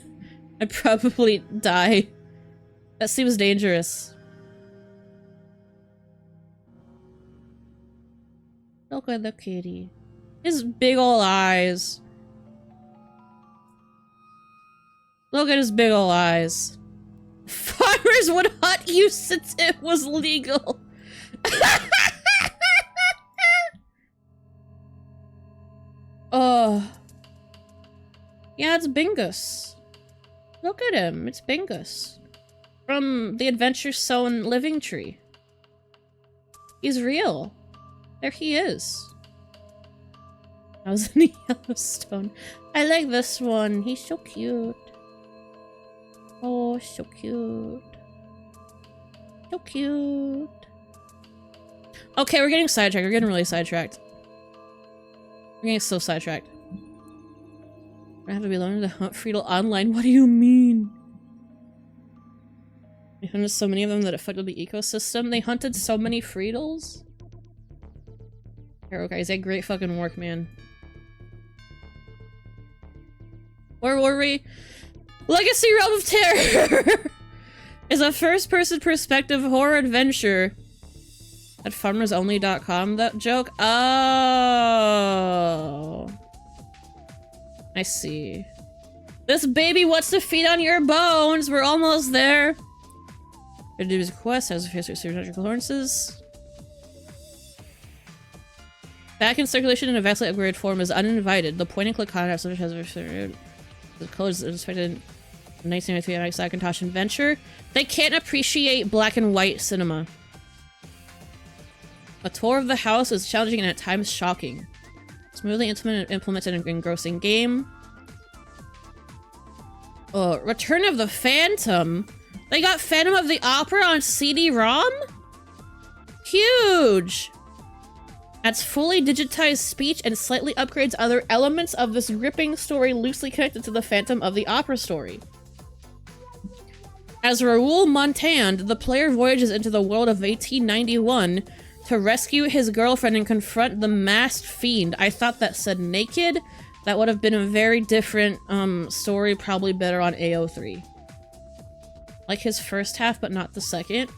Speaker 1: I'd probably die. That seems dangerous. Look at the kitty. His big ol' eyes. Look at his big ol' eyes. Farmers would hunt you since it was legal. Oh. Yeah, it's Bingus. Look at him. It's Bingus. From the Adventure Sown Living Tree. He's real. There he is. I was in Yellowstone. I like this one. He's so cute. Oh, so cute. So cute. Okay, we're getting sidetracked. We're getting really sidetracked. We're getting so sidetracked. I have to be learning to hunt Friedel online. What do you mean? They hunted so many of them that it affected the ecosystem. They hunted so many Friedels? Hero guys, that great fucking work, man. Where were we? Legacy Realm of Terror is a first-person perspective horror adventure at farmersonly.com. That joke? Oh. I see. This baby wants to feed on your bones. We're almost there. There's a quest, has a face of supernatural occurrences. Back in circulation in a vastly upgraded form is uninvited. The point and click content such has the colors expected in 1993 Macintosh Adventure. They can't appreciate black and white cinema. A tour of the house is challenging and at times shocking. Smoothly implemented and engrossing game. Oh, Return of the Phantom. They got Phantom of the Opera on CD-ROM? Huge! Adds fully digitized speech and slightly upgrades other elements of this gripping story loosely connected to the Phantom of the Opera story. As Raoul Montand, the player voyages into the world of 1891 to rescue his girlfriend and confront the masked fiend. I thought that said naked. That would have been a very different story, probably better on AO3. Like his first half, but not the second.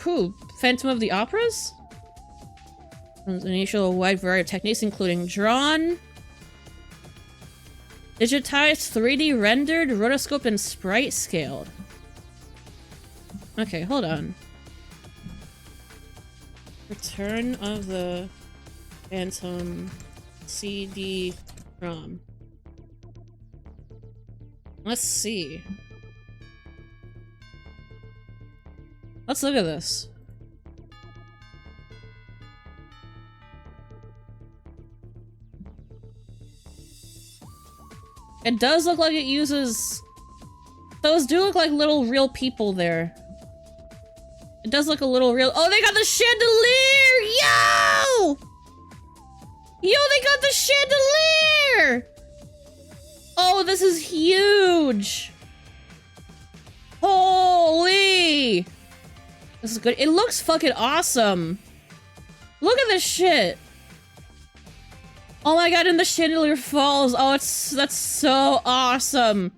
Speaker 1: Who? Phantom of the Operas? Initial a wide variety of techniques, including drawn, digitized, 3D rendered, rotoscoped, and sprite scaled. Okay, hold on. Return of the Phantom CD-ROM. Let's see. Let's look at this. It does look like it uses... Those do look like little real people there. It does look a little real- Oh, they got the chandelier! Yo! Yo, they got the chandelier! Oh, this is huge! Holy! This is good. It looks fucking awesome. Look at this shit. Oh my god, and the chandelier falls. Oh, that's so awesome.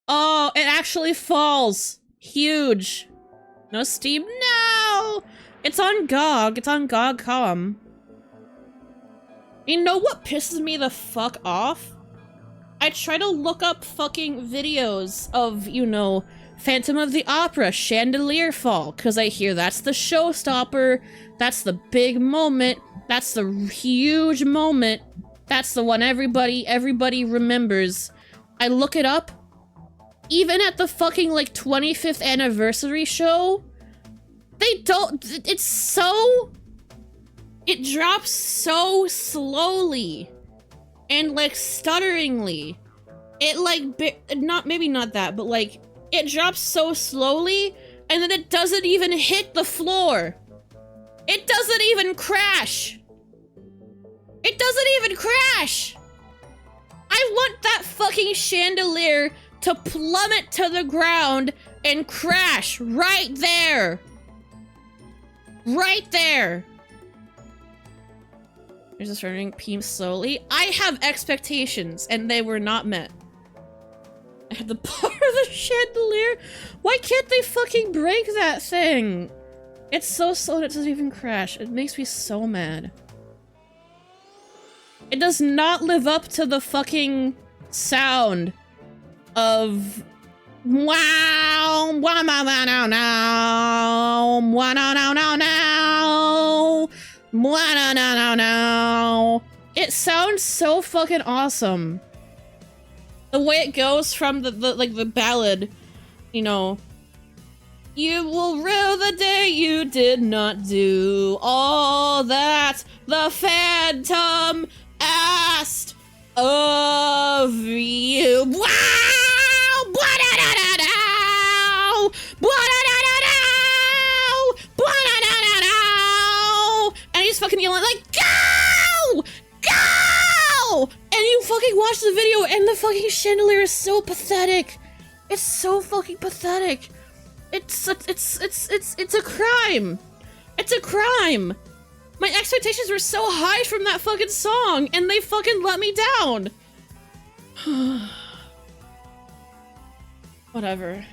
Speaker 1: Oh, it actually falls. Huge. No Steam? No! It's on GOG. It's on GOG.com. You know what pisses me the fuck off? I try to look up fucking videos of, you know, Phantom of the Opera, chandelier fall, because I hear that's the showstopper, that's the big moment, that's the huge moment, that's the one everybody remembers. I look it up, even at the fucking, like, 25th anniversary show, they don't, it's so, it drops so slowly, and, like, stutteringly. It, like, maybe not that, but, like, it drops so slowly, and then it doesn't even hit the floor. It doesn't even crash. It doesn't even crash. I want that fucking chandelier to plummet to the ground and crash right there. Right there. There's a starting peem slowly. I have expectations, and they were not met. I had to borrow the chandelier? Why can't they fucking break that thing? It's so slow that it doesn't even crash. It makes me so mad. It does not live up to the fucking sound of wow, wow, now, now, now, wow, now, now, now, now, wow, now, now, now, now. It sounds so fucking awesome. The way it goes from the ballad, you know, you will rue the day you did not do all that the Phantom asked of you. Wow! Bwa-da-da-da-dow! Bwa-da-da-da-dow! Bwa-da-da-da-dow! And he's fucking yelling like, go! Go! And you fucking watch the video and the fucking chandelier is so pathetic. It's so fucking pathetic. It's a crime. It's a crime. My expectations were so high from that fucking song, and they fucking let me down. Whatever.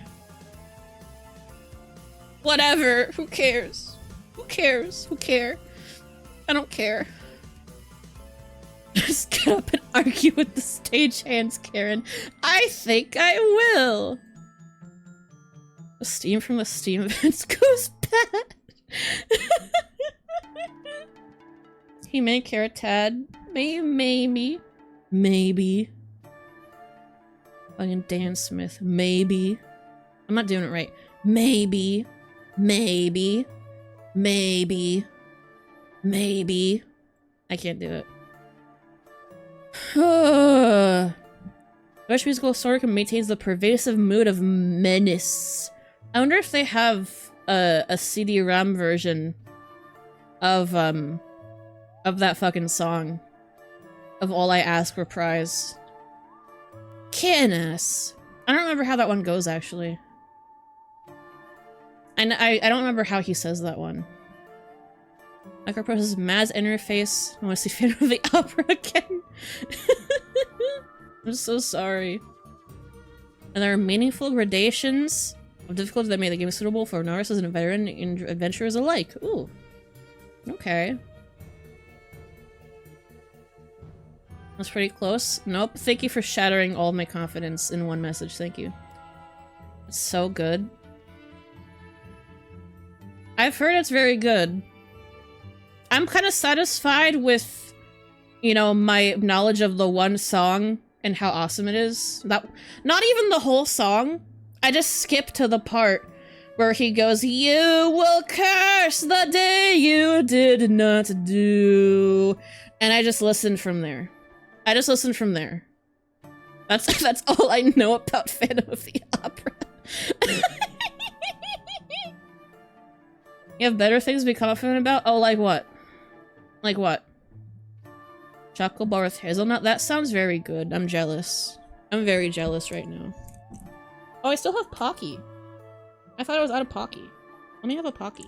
Speaker 1: Whatever. Who cares? Who cares? Who care? I don't care. Just get up and argue with the stagehands, Karen. I think I will. The steam from the steam events goes bad. He may care a tad. Maybe. Fucking Dan Smith. Maybe. I'm not doing it right. Maybe. I can't do it. Which musical sort maintains the pervasive mood of menace? I wonder if they have a CD-ROM version of that fucking song. Of All I Ask Reprise. Canis. I don't remember how that one goes, actually. And I don't remember how he says that one. Microprocessor Maz interface. I want to see Phantom of the Opera again. I'm so sorry. And there are meaningful gradations of difficulty that made the game suitable for novices and veteran adventurers alike. Ooh. Okay. That's pretty close. Nope. Thank you for shattering all of my confidence in one message. Thank you. It's so good. I've heard it's very good. I'm kind of satisfied with, you know, my knowledge of the one song and how awesome it is. Not even the whole song. I just skip to the part where he goes, "You will curse the day you did not do." And I just listened from there. That's all I know about Phantom of the Opera. You have better things to be confident about? Oh, like what? Like what? Chocolate bar with hazelnut? That sounds very good. I'm jealous. I'm very jealous right now. Oh, I still have Pocky. I thought I was out of Pocky. Let me have a Pocky.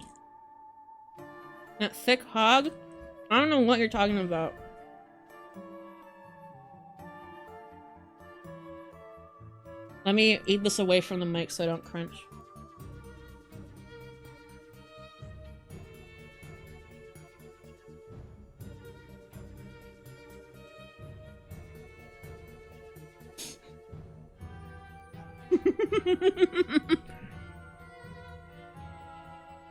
Speaker 1: That thick hog? I don't know what you're talking about. Let me eat this away from the mic so I don't crunch.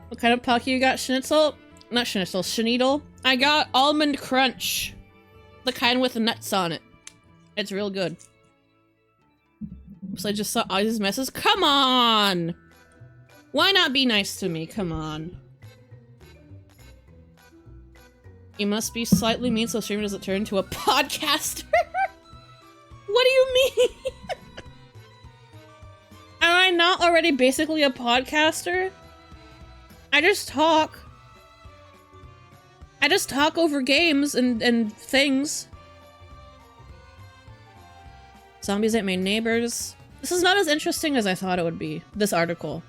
Speaker 1: What kind of Pocky you got, Schnitzel? Not Schnitzel, Schneedle. I got Almond Crunch. The kind with nuts on it. It's real good. So I just saw all these messes. Come on! Why not be nice to me? Come on. You must be slightly mean so streamer doesn't turn into a podcaster. What do you mean? Am I not already basically a podcaster? I just talk. I just talk over games and things. Zombies ate my neighbors. This is not as interesting as I thought it would be, this article.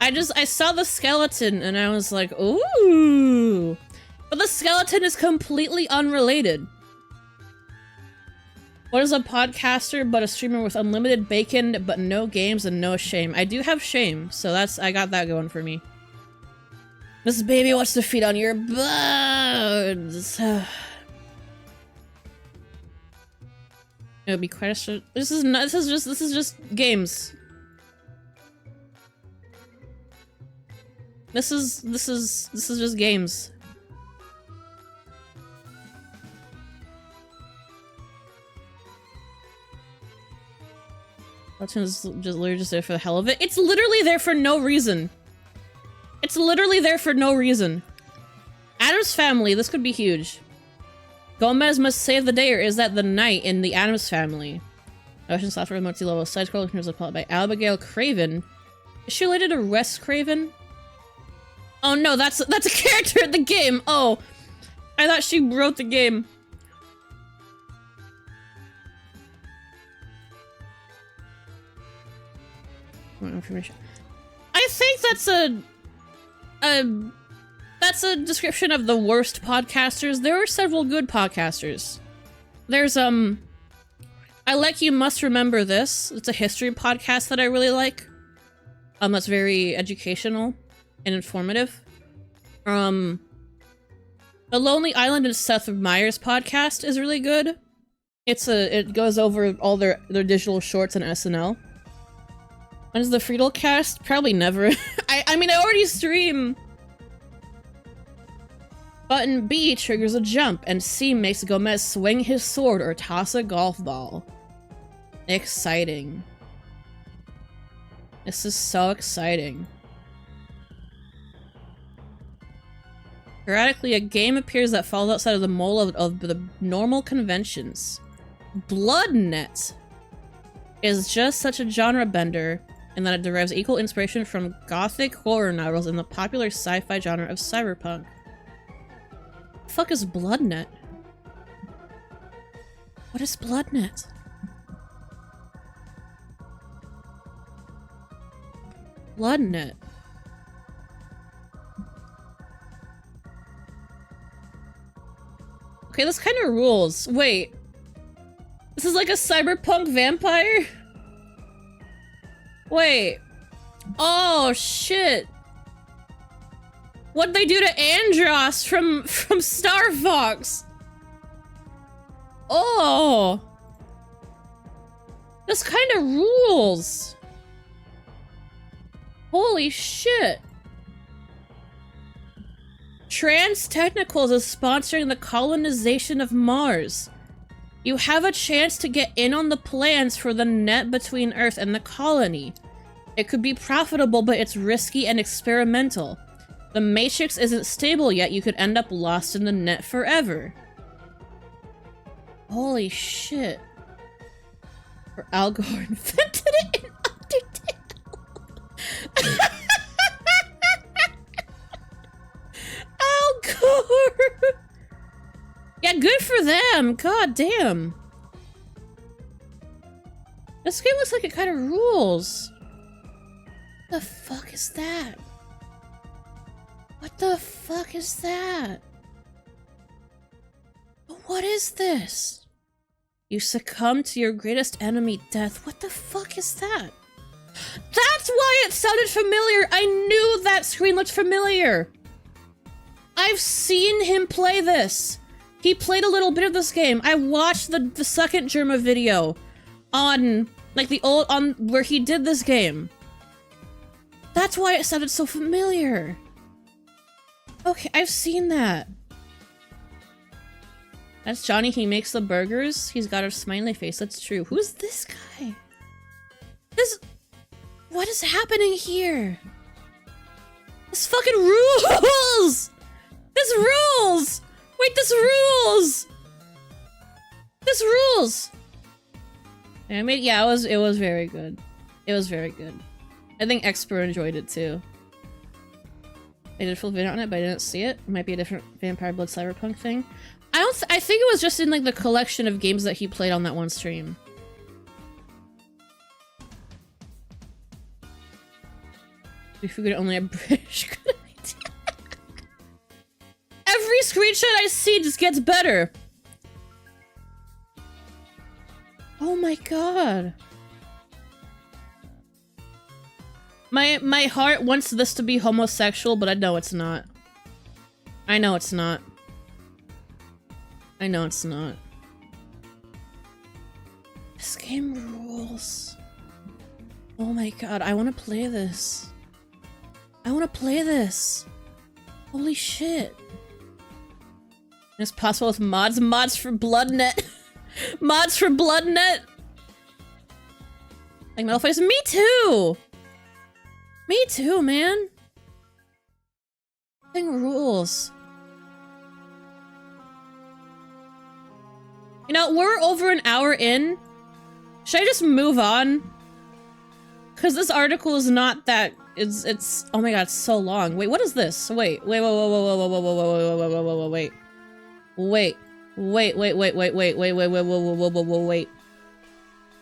Speaker 1: I saw the skeleton and I was like, ooh. But the skeleton is completely unrelated. What is a podcaster but a streamer with unlimited bacon but no games and no shame? I do have shame, so I got that going for me. This baby wants to feed on your buds. It would be quite a this is just games. This is just games. That's literally just there for the hell of it. It's literally there for no reason. It's literally there for no reason. Addams Family, this could be huge. Gomez must save the day, or is that the night in the Addams Family? Ocean software multi-level side-scroller was plot by Abigail Craven. Is she related to Wes Craven? Oh no, that's a character in the game. Oh, I thought she wrote the game. More information. I think that's a description of the worst podcasters. There are several good podcasters. There's I like You Must Remember This. It's a history podcast that I really like. That's very educational and informative. The Lonely Island and Seth Meyers podcast is really good. It goes over all their digital shorts on SNL. When's the Friedel cast? Probably never. I mean, I already stream. Button B triggers a jump, and C makes Gomez swing his sword or toss a golf ball. Exciting. This is so exciting. Periodically, a game appears that falls outside of the mold of the normal conventions. Bloodnet is just such a genre bender in that it derives equal inspiration from gothic horror novels and the popular sci-fi genre of cyberpunk. The fuck is Bloodnet? What is Bloodnet? Bloodnet. Okay, this kind of rules. Wait. This is like a cyberpunk vampire? Wait. Oh, shit. What'd they do to Andros from Star Fox? Oh. This kind of rules. Holy shit. Trans Technicals is sponsoring the colonization of Mars. You have a chance to get in on the plans for the net between Earth and the colony. It could be profitable, but it's risky and experimental. The Matrix isn't stable yet. You could end up lost in the net forever. Holy shit. Or Al Gore invented it in Undertale. Al Gore! Yeah, good for them! God damn. This game looks like it kind of rules. What the fuck is that? What the fuck is that? What is this? You succumb to your greatest enemy, death. What the fuck is that? That's why it sounded familiar! I knew that screen looked familiar! I've seen him play this! He played a little bit of this game. I watched the second Germa video on, like, the old, on where he did this game. That's why it sounded so familiar. Okay, I've seen that. That's Johnny, he makes the burgers. He's got a smiley face, that's true. Who's this guy? What is happening here? This fucking rules! This rules! Wait, this rules! This rules! I mean, yeah, it was very good. It was very good. I think Expert enjoyed it too. I did a full video on it, but I didn't see it. It might be a different Vampire Blood Cyberpunk thing. I think it was just in like the collection of games that he played on that one stream. We figured only a British good idea. Every screenshot I see just gets better. Oh my god. My heart wants this to be homosexual, but I know it's not. I know it's not. I know it's not. This game rules. Oh my god, I want to play this. I want to play this. Holy shit. It's possible with mods. Mods for Bloodnet. Mods for Bloodnet. Like Metal Face. Me too. Me too, man. Thing rules. You know, we're over an hour in. Should I just move on? Because this article is not that. It's. Oh my god, it's so long. Wait, what is this? Wait, wait, whoa, whoa, whoa, whoa, whoa, whoa, whoa, whoa, whoa, whoa, whoa, whoa, wait. Wait. Wait, wait, wait, wait, wait, wait, wait, wait, whoa, whoa, whoa, whoa, whoa, wait.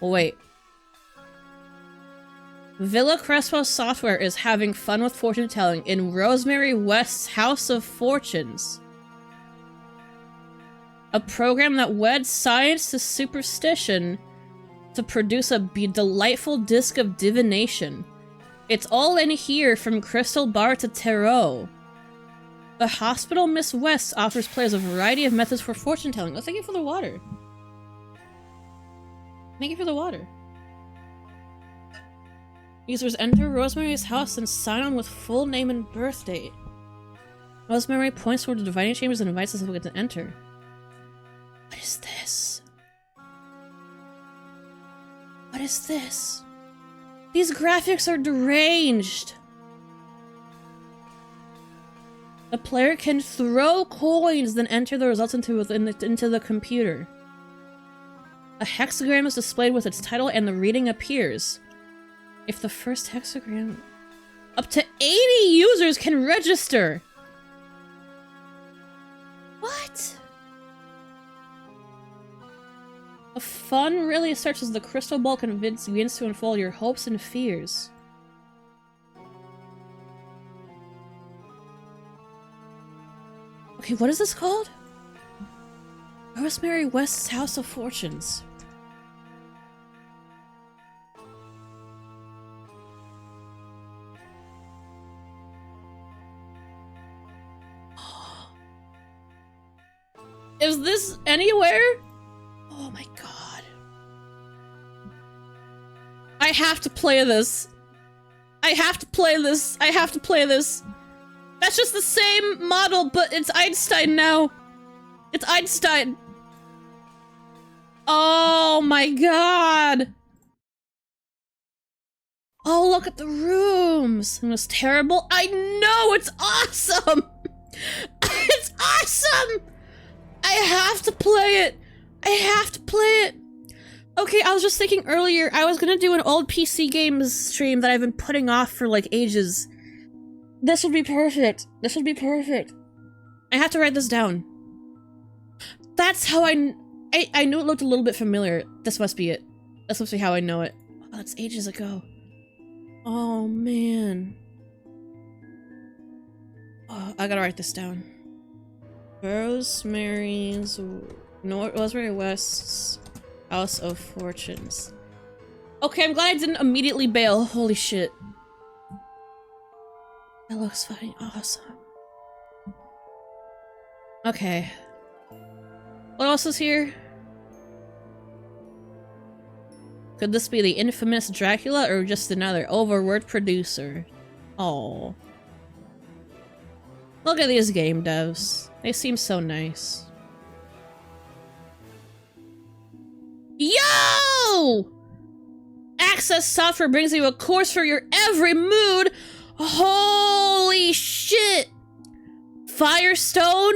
Speaker 1: Wait. Villa Crespo Software is having fun with fortune telling in Rosemary West's House of Fortunes. A program that weds science to superstition to produce a delightful disc of divination. It's all in here from crystal bar to tarot. The Hospital Miss West offers players a variety of methods for fortune telling. Oh, thank you for the water. Thank you for the water. Users enter Rosemary's house and sign on with full name and birth date. Rosemary points toward the divining chambers and invites us to enter. What is this? What is this? These graphics are deranged. The player can throw coins, then enter the results into the computer. A hexagram is displayed with its title and the reading appears. If the first hexagram... Up to 80 users can register! What? The fun really starts as the crystal ball begins to unfold your hopes and fears. Okay, what is this called? Rosemary West's House of Fortunes. Is this anywhere? Oh my god. I have to play this. I have to play this. I have to play this. That's just the same model, but it's Einstein now. It's Einstein. Oh my god. Oh, look at the rooms. It was terrible. I know, it's awesome. It's awesome. I have to play it. I have to play it. Okay, I was just thinking earlier, I was gonna do an old PC games stream that I've been putting off for like ages. This would be perfect. This would be perfect. I have to write this down. That's how I knew it looked a little bit familiar. This must be it. This must be how I know it. Oh, that's ages ago. Oh, man. Oh, I gotta write this down. Rosemary West's House of Fortunes. Okay, I'm glad I didn't immediately bail. Holy shit. That looks fucking awesome. Okay. What else is here? Could this be the infamous Dracula or just another overworked producer? Oh. Look at these game devs. They seem so nice. Yo! Access software brings you a course for your every mood. Holy shit! Firestone?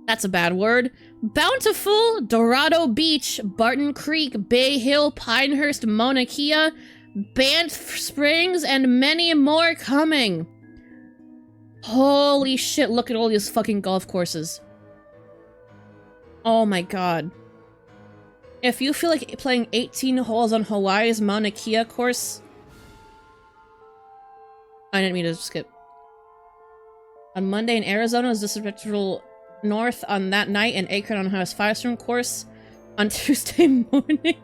Speaker 1: That's a bad word. Bountiful, Dorado Beach, Barton Creek, Bay Hill, Pinehurst, Mauna Kea, Banff Springs, and many more coming. Holy shit, look at all these fucking golf courses. Oh my god. If you feel like playing 18 holes on Hawaii's Mauna Kea course... I didn't mean to skip. On Monday in Arizona is disrespectful north on that night, and Akron on Ohio's Firestone course on Tuesday morning.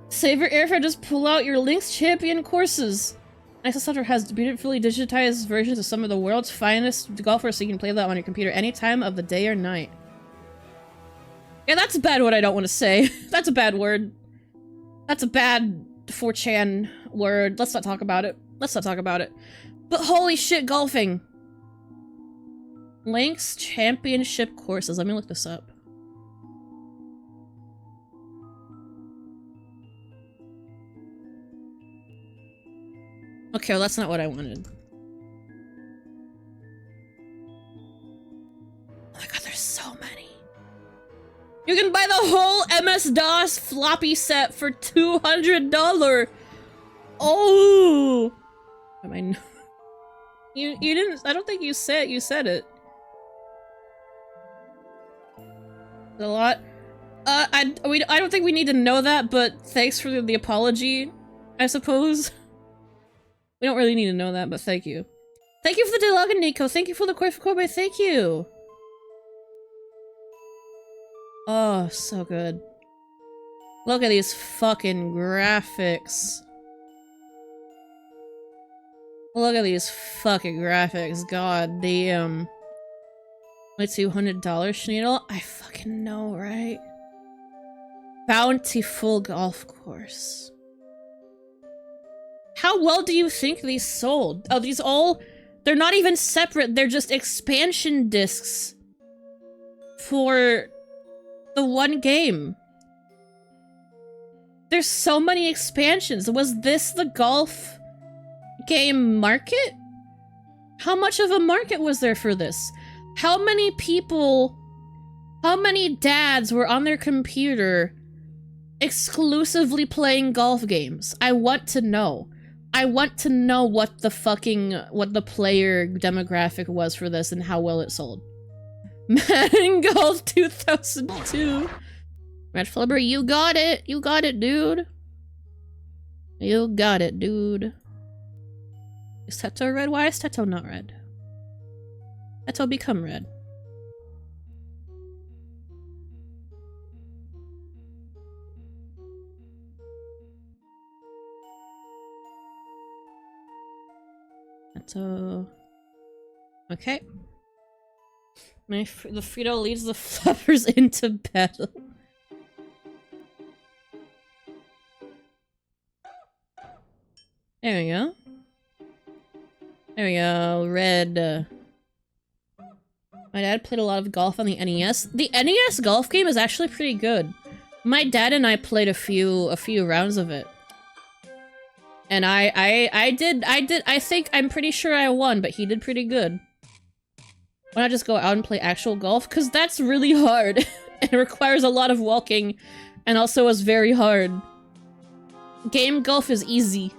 Speaker 1: Save your airfare, just pull out your Lynx Champion courses. Access Software has beautifully digitized versions of some of the world's finest golfers, so you can play that on your computer any time of the day or night. Yeah, that's a bad word I don't want to say. That's a bad word. That's a bad 4chan word. Let's not talk about it. Let's not talk about it. But holy shit, golfing. Lynx Championship courses. Let me look this up. Okay, well, that's not what I wanted. Oh my god, there's so many. You can buy the whole MS-DOS floppy set for $200. Oh! Am I? You didn't. I don't think you said it. A lot. I don't think we need to know that, but thanks for the apology, I suppose. We don't really need to know that, but thank you. Thank you for the dialogue, Nico. Thank you for the Koi for Kobe. Thank you. Oh, so good. Look at these fucking graphics. Look at these fucking graphics. God damn. Only $200, Schneedle? I fucking know, right? Bountiful golf course. How well do you think these sold? Oh, these all... They're not even separate, they're just expansion discs for the one game. There's so many expansions. Was this the golf game market? How much of a market was there for this? How many people, how many dads were on their computer exclusively playing golf games? I want to know. I want to know what the player demographic was for this and how well it sold. Madden Golf 2002. Red Flubber, you got it. You got it, dude. You got it, dude. Is Teto red? Why is Teto not red? Teto become red. Teto. Okay. The Frito leads the Flubbers into battle. There we go. There we go. Red. My dad played a lot of golf on the NES. The NES golf game is actually pretty good. My dad and I played a few rounds of it. And I'm pretty sure I won, but he did pretty good. Why not just go out and play actual golf? Because that's really hard. It requires a lot of walking, and also is very hard. Game golf is easy.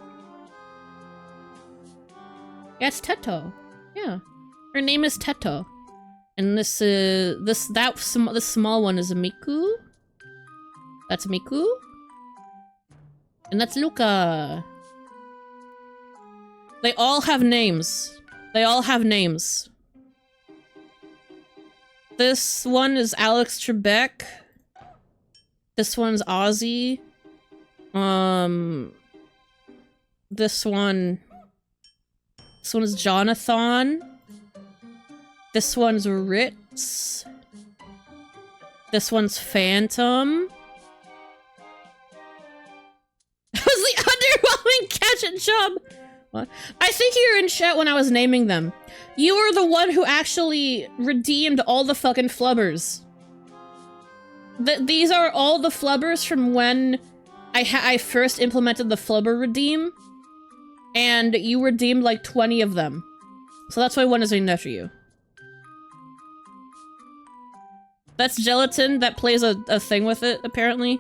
Speaker 1: Yeah, it's Teto. Yeah. Her name is Teto. And this small one is Miku. That's Miku. And that's Luca. They all have names. They all have names. This one is Alex Trebek. This one's Ozzy. This one is Jonathan. This one's Ritz. This one's Phantom. That was the underwhelming catch and chub. What? I think you were in chat when I was naming them. You were the one who actually redeemed all the fucking flubbers. These are all the flubbers from when I first implemented the flubber redeem. And you redeemed like 20 of them. So that's why one is named after you. That's Gelatin that plays a thing with it, apparently.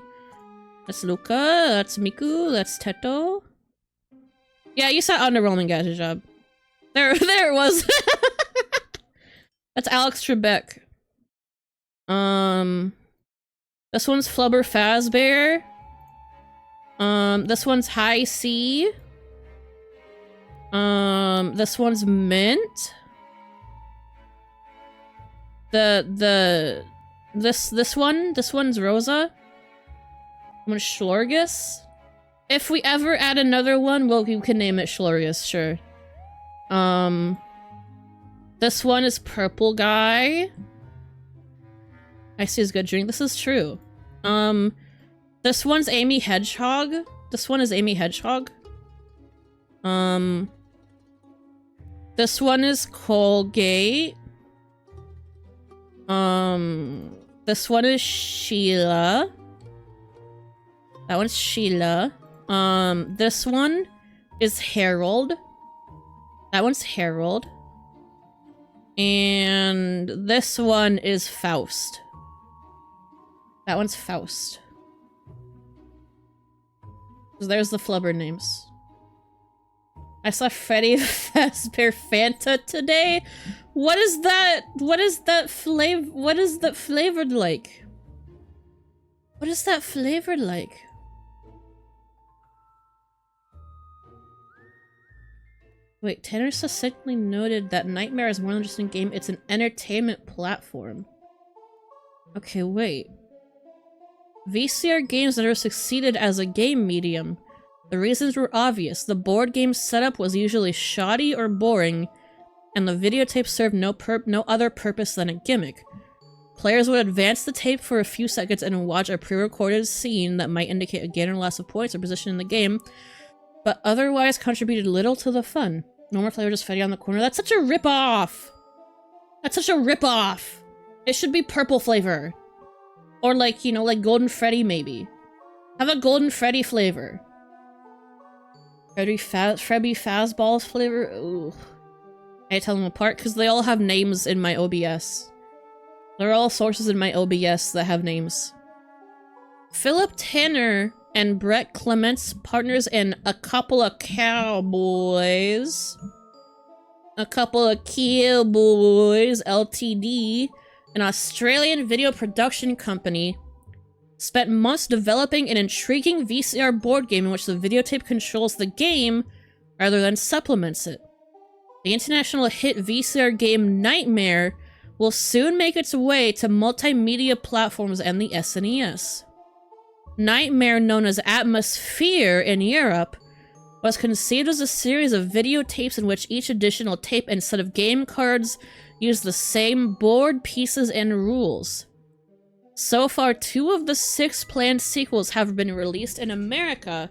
Speaker 1: That's Luca, that's Miku, that's Teto. Yeah, you saw underwhelming gadget job. There it was. That's Alex Trebek. This one's Flubber Fazbear. This one's High C. This one's Mint. This one's Rosa. I'm gonna Schlorgus. If we ever add another one, well, you can name it Schlorius, sure. This one is Purple Guy. I see his good drink. This is true. This one's Amy Hedgehog. This one is Amy Hedgehog. This one is Colgate. This one is Sheila. That one's Sheila. This one is Harold. That one's Harold. And this one is Faust. That one's Faust. So there's the flubber names. I saw Freddy Fazbear Fanta today. What is that? What is that flavor? What is that flavored like? What is that flavored like? Wait, Tanner succinctly noted that Nightmare is more than just a game, it's an entertainment platform. Okay, wait. VCR games never succeeded as a game medium. The reasons were obvious. The board game setup was usually shoddy or boring, and the videotape served no other purpose than a gimmick. Players would advance the tape for a few seconds and watch a pre-recorded scene that might indicate a gain or loss of points or position in the game, but otherwise contributed little to the fun. Normal flavor just Freddy on the corner. That's such a rip-off! That's such a rip-off! It should be purple flavor. Or like, you know, like Golden Freddy maybe. Have a Golden Freddy flavor. Freddy Fazballs flavor? Ooh. I tell them apart because they all have names in my OBS. There are all sources in my OBS that have names. Philip Tanner and Brett Clements, partners in A Couple of Cowboys. A Couple of Cowboys, Ltd, an Australian video production company, spent months developing an intriguing VCR board game in which the videotape controls the game rather than supplements it. The international hit VCR game Nightmare will soon make its way to multimedia platforms and the SNES. Nightmare, known as Atmosphere in Europe, was conceived as a series of videotapes in which each additional tape and set of game cards use the same board pieces and rules. So far, 2 of the 6 planned sequels have been released in America,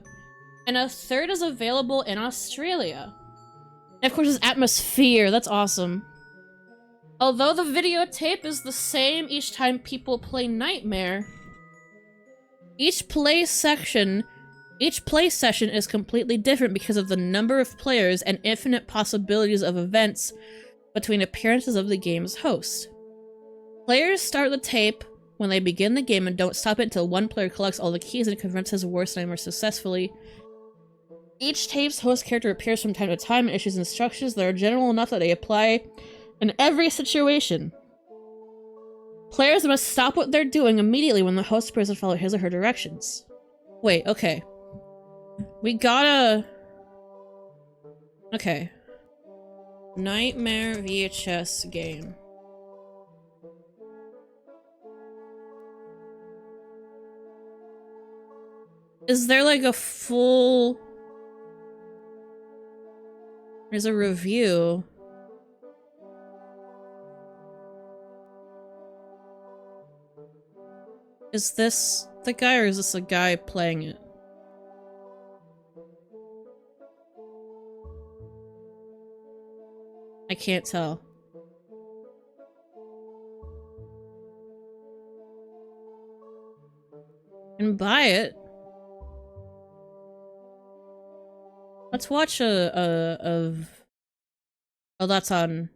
Speaker 1: and a 3rd is available in Australia. And of course, it's Atmosphere. That's awesome. Although the videotape is the same each time people play Nightmare, each play session is completely different because of the number of players and infinite possibilities of events between appearances of the game's host. Players start the tape when they begin the game and don't stop it until one player collects all the keys and confronts his worst nightmare successfully. Each tape's host character appears from time to time and issues instructions that are general enough that they apply in every situation. Players must stop what they're doing immediately when the host appears and follow his or her directions. Wait, okay. We gotta... Okay. Nightmare VHS game. Is there like a full... There's a review. Is this the guy or is this a guy playing it? I can't tell. And buy it. Let's watch oh, that's on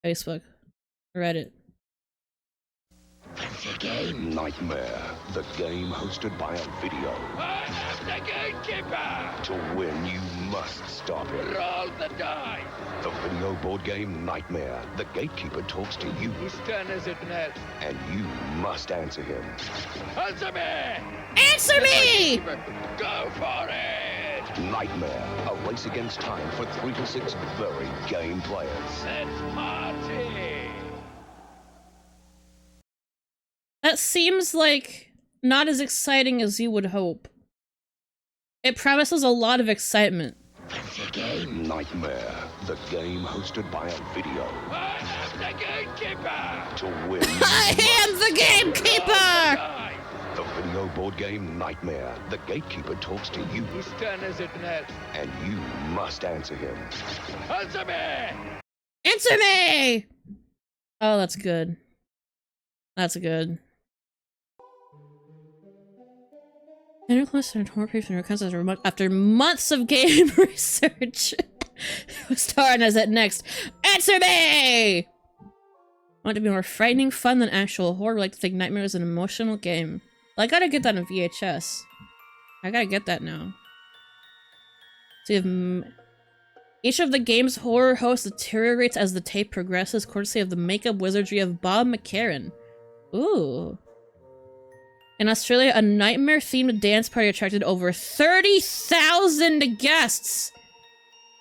Speaker 1: Facebook, Reddit.
Speaker 3: The game Nightmare, the game hosted by a video.
Speaker 4: I'm the gatekeeper!
Speaker 3: To win, you must stop it.
Speaker 4: Roll the die!
Speaker 3: The video board game Nightmare, the gatekeeper talks to you,
Speaker 4: Whose turn is it next?
Speaker 3: and you must answer him.
Speaker 4: Answer me!
Speaker 1: Answer me!
Speaker 4: Go for it!
Speaker 3: Nightmare, a race against time for 3 to 6 very game players.
Speaker 4: Let's party!
Speaker 1: That seems like not as exciting as you would hope. It promises a lot of excitement.
Speaker 3: The game Nightmare, the game hosted by a video.
Speaker 4: I'm the gatekeeper!
Speaker 3: To win,
Speaker 1: I am the gamekeeper!
Speaker 4: Die!
Speaker 3: the video board game Nightmare, the gatekeeper talks to you,
Speaker 4: Whose turn is it next?
Speaker 3: and you must answer him.
Speaker 4: Answer me!
Speaker 1: Answer me! Oh, that's good. That's good. After months of game research. Whose turn is it next? Answer me! Want it to be more frightening fun than actual horror? Like to think Nightmare is an emotional game. Well, I gotta get that on VHS. I gotta get that now. So you have each of the game's horror hosts deteriorates as the tape progresses, courtesy of the makeup wizardry of Bob McCarran. Ooh. In Australia, a Nightmare-themed dance party attracted over 30,000 guests.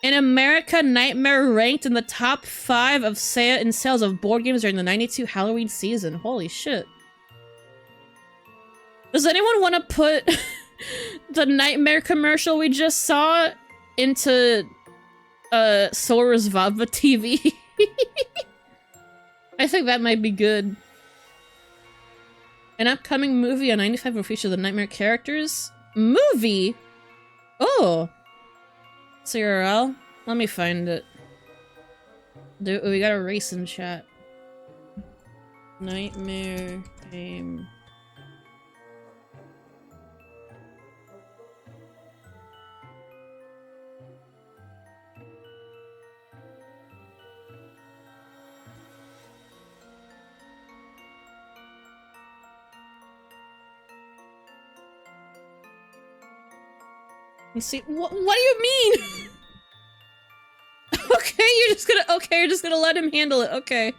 Speaker 1: In America, Nightmare ranked in the top 5 of in sales of board games during the '92 Halloween season. Holy shit. Does anyone want to put the Nightmare commercial we just saw into Sora's Vava TV? I think that might be good. An upcoming movie on 95 will feature the Nightmare characters. Movie? Oh. CRL? Let me find it. We got a race in chat. Nightmare game. Let's see. What do you mean? Okay, you're just gonna let him handle it. Okay.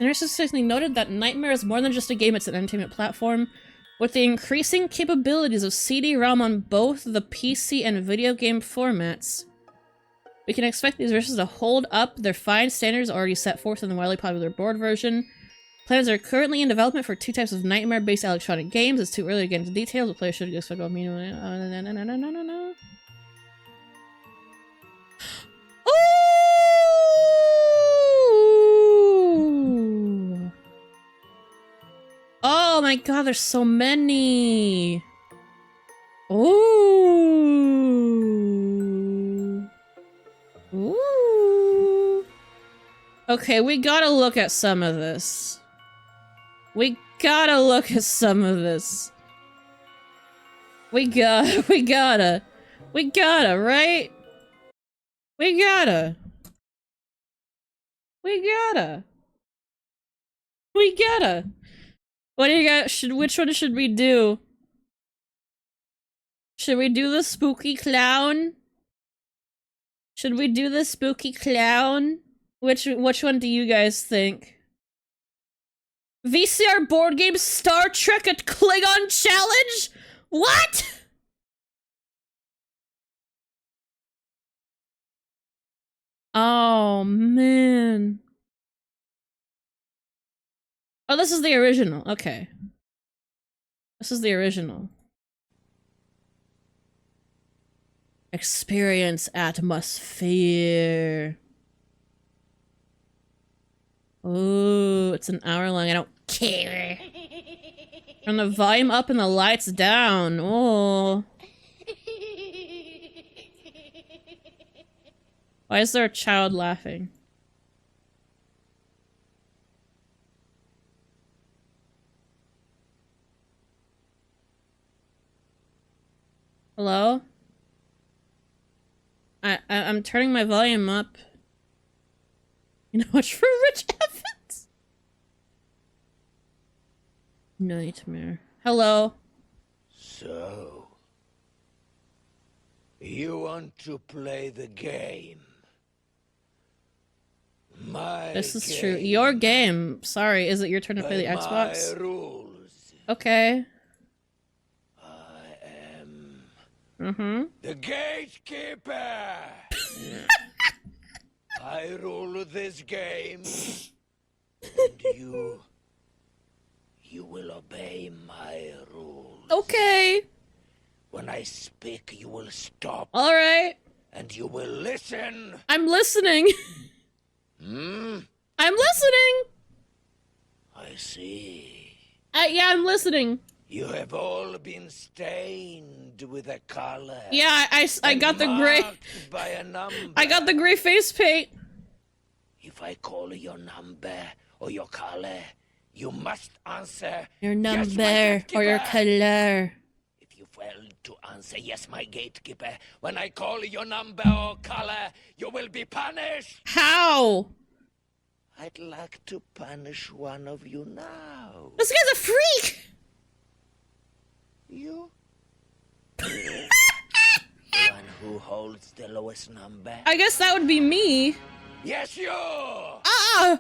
Speaker 1: Interestingly noted that Nightmare is more than just a game, it's an entertainment platform. With the increasing capabilities of CD-ROM on both the PC and video game formats, we can expect these versions to hold up their fine standards already set forth in the widely popular board version. Plans are currently in development for 2 types of Nightmare-based electronic games. It's too early to get into details, but players should expect no. Ooh! Oh my god, there's so many! Ooh! Ooh! Okay, we gotta look at some of this. We gotta look at some of this. We gotta, right? We gotta. What do you got? Which one should we do? Should we do the spooky clown? Should we do the spooky clown? Which one do you guys think? VCR board game Star Trek a Klingon challenge? What? Oh, man. Oh, this is the original. Okay. This is the original. Experience atmosphere. Ooh, it's an hour long. I don't care. Turn the volume up and the lights down. Oh. Why is there a child laughing? Hello? I'm turning my volume up. You know what's for Rich Evans? Nightmare. Hello?
Speaker 4: So, you want to play the game? My
Speaker 1: This is
Speaker 4: game.
Speaker 1: true. Your game. Sorry, is it your turn to play the Xbox?
Speaker 4: My rules.
Speaker 1: Okay.
Speaker 4: I am
Speaker 1: Mm-hmm.
Speaker 4: the gatekeeper. I rule this game, and you will obey my rules.
Speaker 1: Okay.
Speaker 4: When I speak, you will stop,
Speaker 1: All right.
Speaker 4: and you will listen.
Speaker 1: I'm listening.
Speaker 4: Hmm?
Speaker 1: I'm listening.
Speaker 4: I see.
Speaker 1: Yeah, I'm listening.
Speaker 4: You have all been stained with a color.
Speaker 1: Yeah, I got the gray.
Speaker 4: marked by a number.
Speaker 1: I got the gray face paint.
Speaker 4: If I call your number or your color, you must answer.
Speaker 1: Your
Speaker 4: "Yes, my
Speaker 1: number or your
Speaker 4: gatekeeper."
Speaker 1: color.
Speaker 4: If you fail to answer yes, my gatekeeper, when I call your number or color, you will be punished.
Speaker 1: How?
Speaker 4: I'd like to punish one of you now.
Speaker 1: This guy's a freak.
Speaker 4: You? The one who holds the lowest number?
Speaker 1: I guess that would be me.
Speaker 4: Yes, you!
Speaker 1: Ah!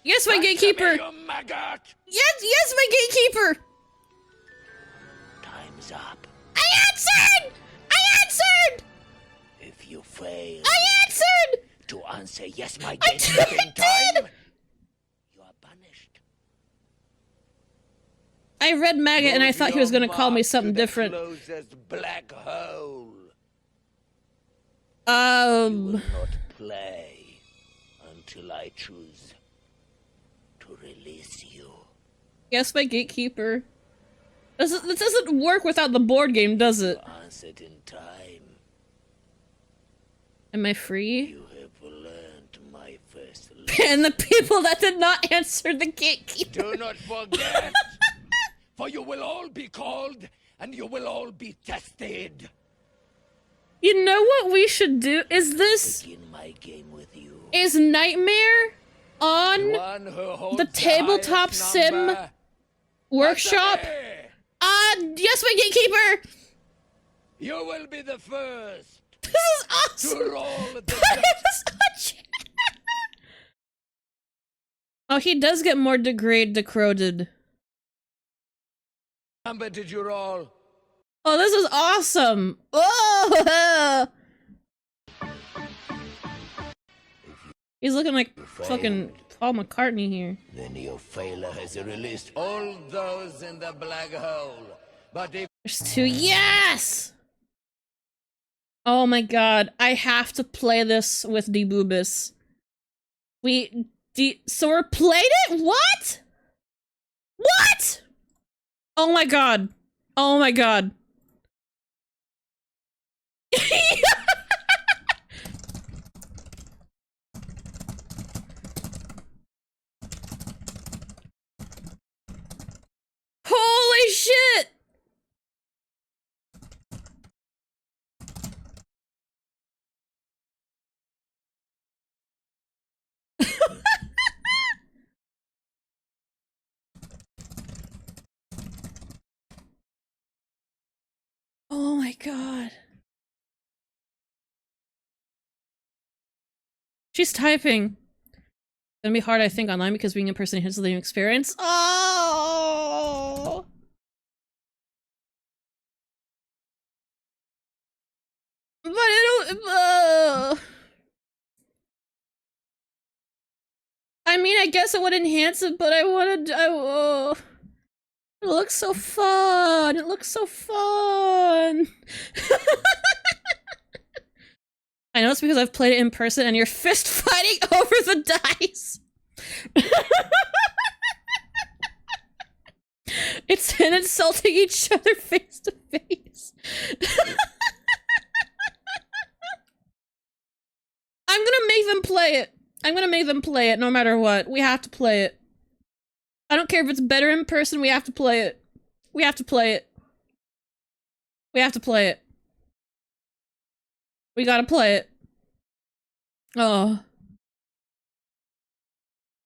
Speaker 1: Yes, my
Speaker 4: Answer me,
Speaker 1: gatekeeper.
Speaker 4: you maggot!
Speaker 1: Yes, my gatekeeper.
Speaker 4: Time's up.
Speaker 1: I answered.
Speaker 4: If you fail
Speaker 1: I answered.
Speaker 4: to answer yes, my
Speaker 1: I
Speaker 4: gatekeeper in time, you are punished.
Speaker 1: I read maggot and I
Speaker 4: Move
Speaker 1: thought he was
Speaker 4: your
Speaker 1: gonna call me
Speaker 4: mark
Speaker 1: something
Speaker 4: to the
Speaker 1: different.
Speaker 4: Closest black hole. You will not play until I choose to release you.
Speaker 1: Yes, my gatekeeper. This doesn't work without the board game, does it?
Speaker 4: Answered in time.
Speaker 1: Am I free?
Speaker 4: You have learned my first lesson.
Speaker 1: And the people that did not answer the gatekeeper.
Speaker 4: Do not forget, for you will all be called and you will all be tested.
Speaker 1: You know what we should do? Is this
Speaker 4: Begin my game with you.
Speaker 1: is Nightmare on
Speaker 4: One who holds
Speaker 1: the tabletop
Speaker 4: highest
Speaker 1: sim
Speaker 4: number.
Speaker 1: workshop?
Speaker 4: Answer me!
Speaker 1: I Yes, my gatekeeper!
Speaker 4: You will be the first
Speaker 1: This is awesome!
Speaker 4: to roll the
Speaker 1: Such- Oh, he does get more decroded.
Speaker 4: number did you roll?
Speaker 1: Oh, this is awesome! Oh! He's looking like fucking Paul McCartney here.
Speaker 4: The Neophala has released all those in the black hole. But if
Speaker 1: There's two. Yes! Oh my god, I have to play this with Debubis. So we're played it? What? What? Oh my god. Oh my god. Holy shit! Oh my god. She's typing. It's gonna be hard, I think, online because being in person enhances the experience. Oh! But I don't. I mean, I guess it would enhance it, but I wanted. It looks so fun. It looks so fun. I know it's because I've played it in person and you're fist fighting over the dice. It's in insulting each other face to face. I'm gonna make them play it. I'm gonna make them play it no matter what. We have to play it. I don't care if it's better in person, we have to play it. We have to play it. We have to play it. We gotta play it. Oh.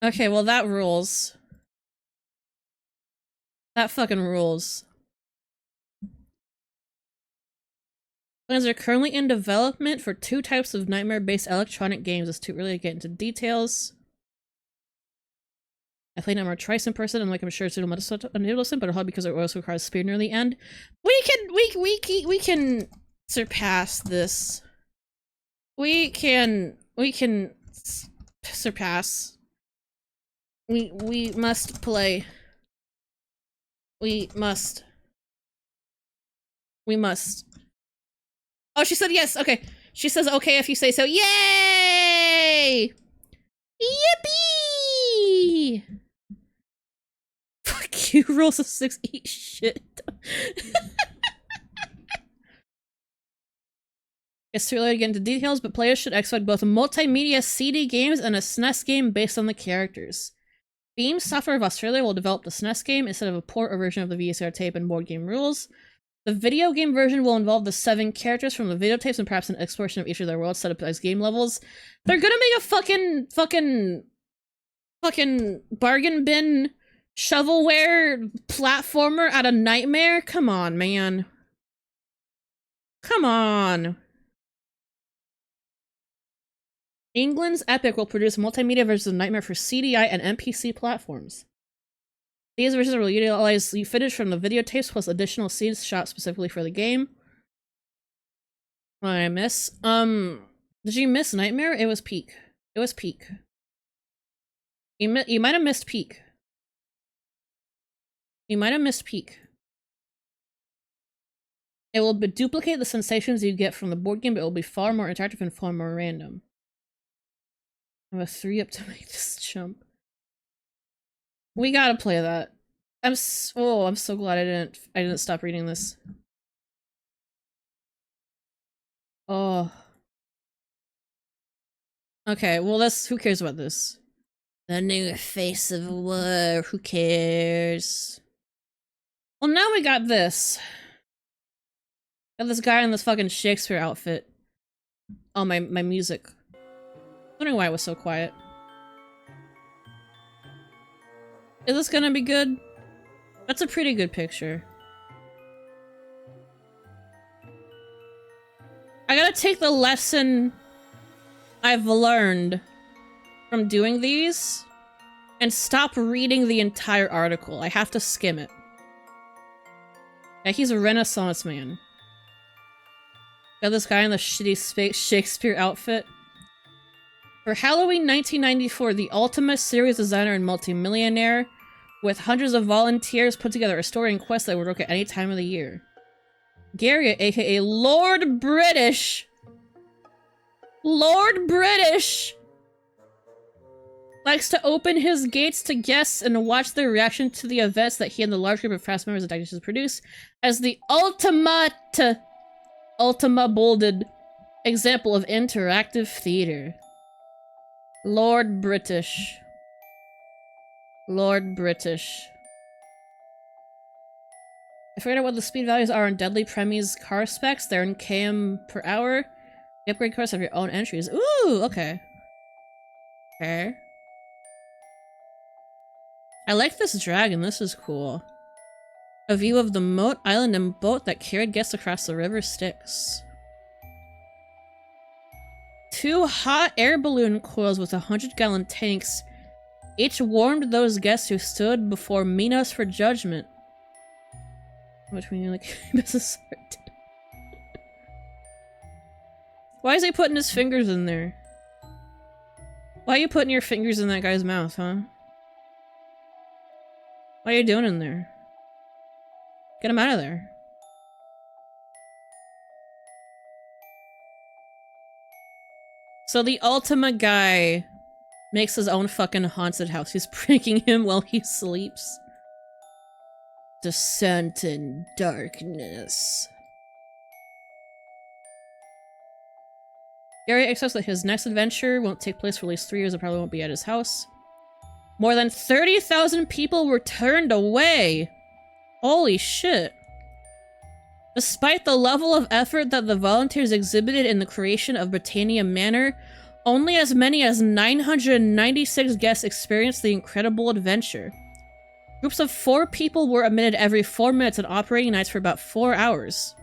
Speaker 1: Okay, well that rules. That fucking rules. Plans are currently in development for 2 types of nightmare-based electronic games. It's too early to get into details. I played Nightmare twice in person, and like I'm sure it's medicine, but hard because it also requires speed near the end. We can surpass this. We can surpass. We must play. We must. Oh, she said yes. Okay. She says okay if you say so. Yay! Yippee! Fuck you, rolls of 6, eat shit. It's too early to get into details, but players should expect both multimedia CD games and a SNES game based on the characters. Beam Software of Australia will develop the SNES game instead of a port or version of the VCR tape and board game rules. The video game version will involve the 7 characters from the videotapes and perhaps an exploration of each of their worlds set up as game levels. They're gonna make a fucking bargain bin shovelware platformer out of Nightmare? Come on, man. Come on. England's Epic will produce multimedia versions of Nightmare for CDI and NPC platforms. These versions will utilize the footage from the videotapes plus additional scenes shot specifically for the game. What did I miss? Did you miss Nightmare? It was peak. It was peak. You might have missed peak. You might have missed peak. It will duplicate the sensations you get from the board game, but it will be far more interactive and far more random. I have a 3 up to make this jump. We gotta play that. I'm so glad I didn't stop reading this. Oh. Okay, well who cares about this? The new face of war, who cares? Well, now we got this. Got this guy in this fucking Shakespeare outfit. Oh, my music. I don't know why it was so quiet. Is this gonna be good? That's a pretty good picture. take the lesson I've learned from doing these and stop reading the entire article. I have to skim it. Yeah, he's a Renaissance man. Got this guy in the shitty Shakespeare outfit. For Halloween 1994, the Ultima series designer and multimillionaire, with hundreds of volunteers, put together a story and quest that would work at any time of the year. Gary, aka Lord British, likes to open his gates to guests and watch their reaction to the events that he and the large group of cast members and technicians produce as the ultima bolded example of interactive theater. Lord British. I figured out what the speed values are on Deadly Premi's car specs. They're in km per hour. The upgrade cars have your own entries. Ooh, okay. Okay. I like this dragon. This is cool. A view of the moat, island, and boat that carried guests across the river Styx. 2 hot air balloon coils with 100-gallon tanks each warmed those guests who stood before Minos for judgment. Which we like business art. Why is he putting his fingers in there? Why are you putting your fingers in that guy's mouth, huh? What are you doing in there? Get him out of there. So the Ultima guy makes his own fucking haunted house. He's pranking him while he sleeps. Descent in darkness. Gary accepts that his next adventure won't take place for at least 3 years and probably won't be at his house. More than 30,000 people were turned away! Holy shit. Despite the level of effort that the volunteers exhibited in the creation of Britannia Manor, only as many as 996 guests experienced the incredible adventure. Groups of 4 people were admitted every 4 minutes on operating nights for about 4 hours.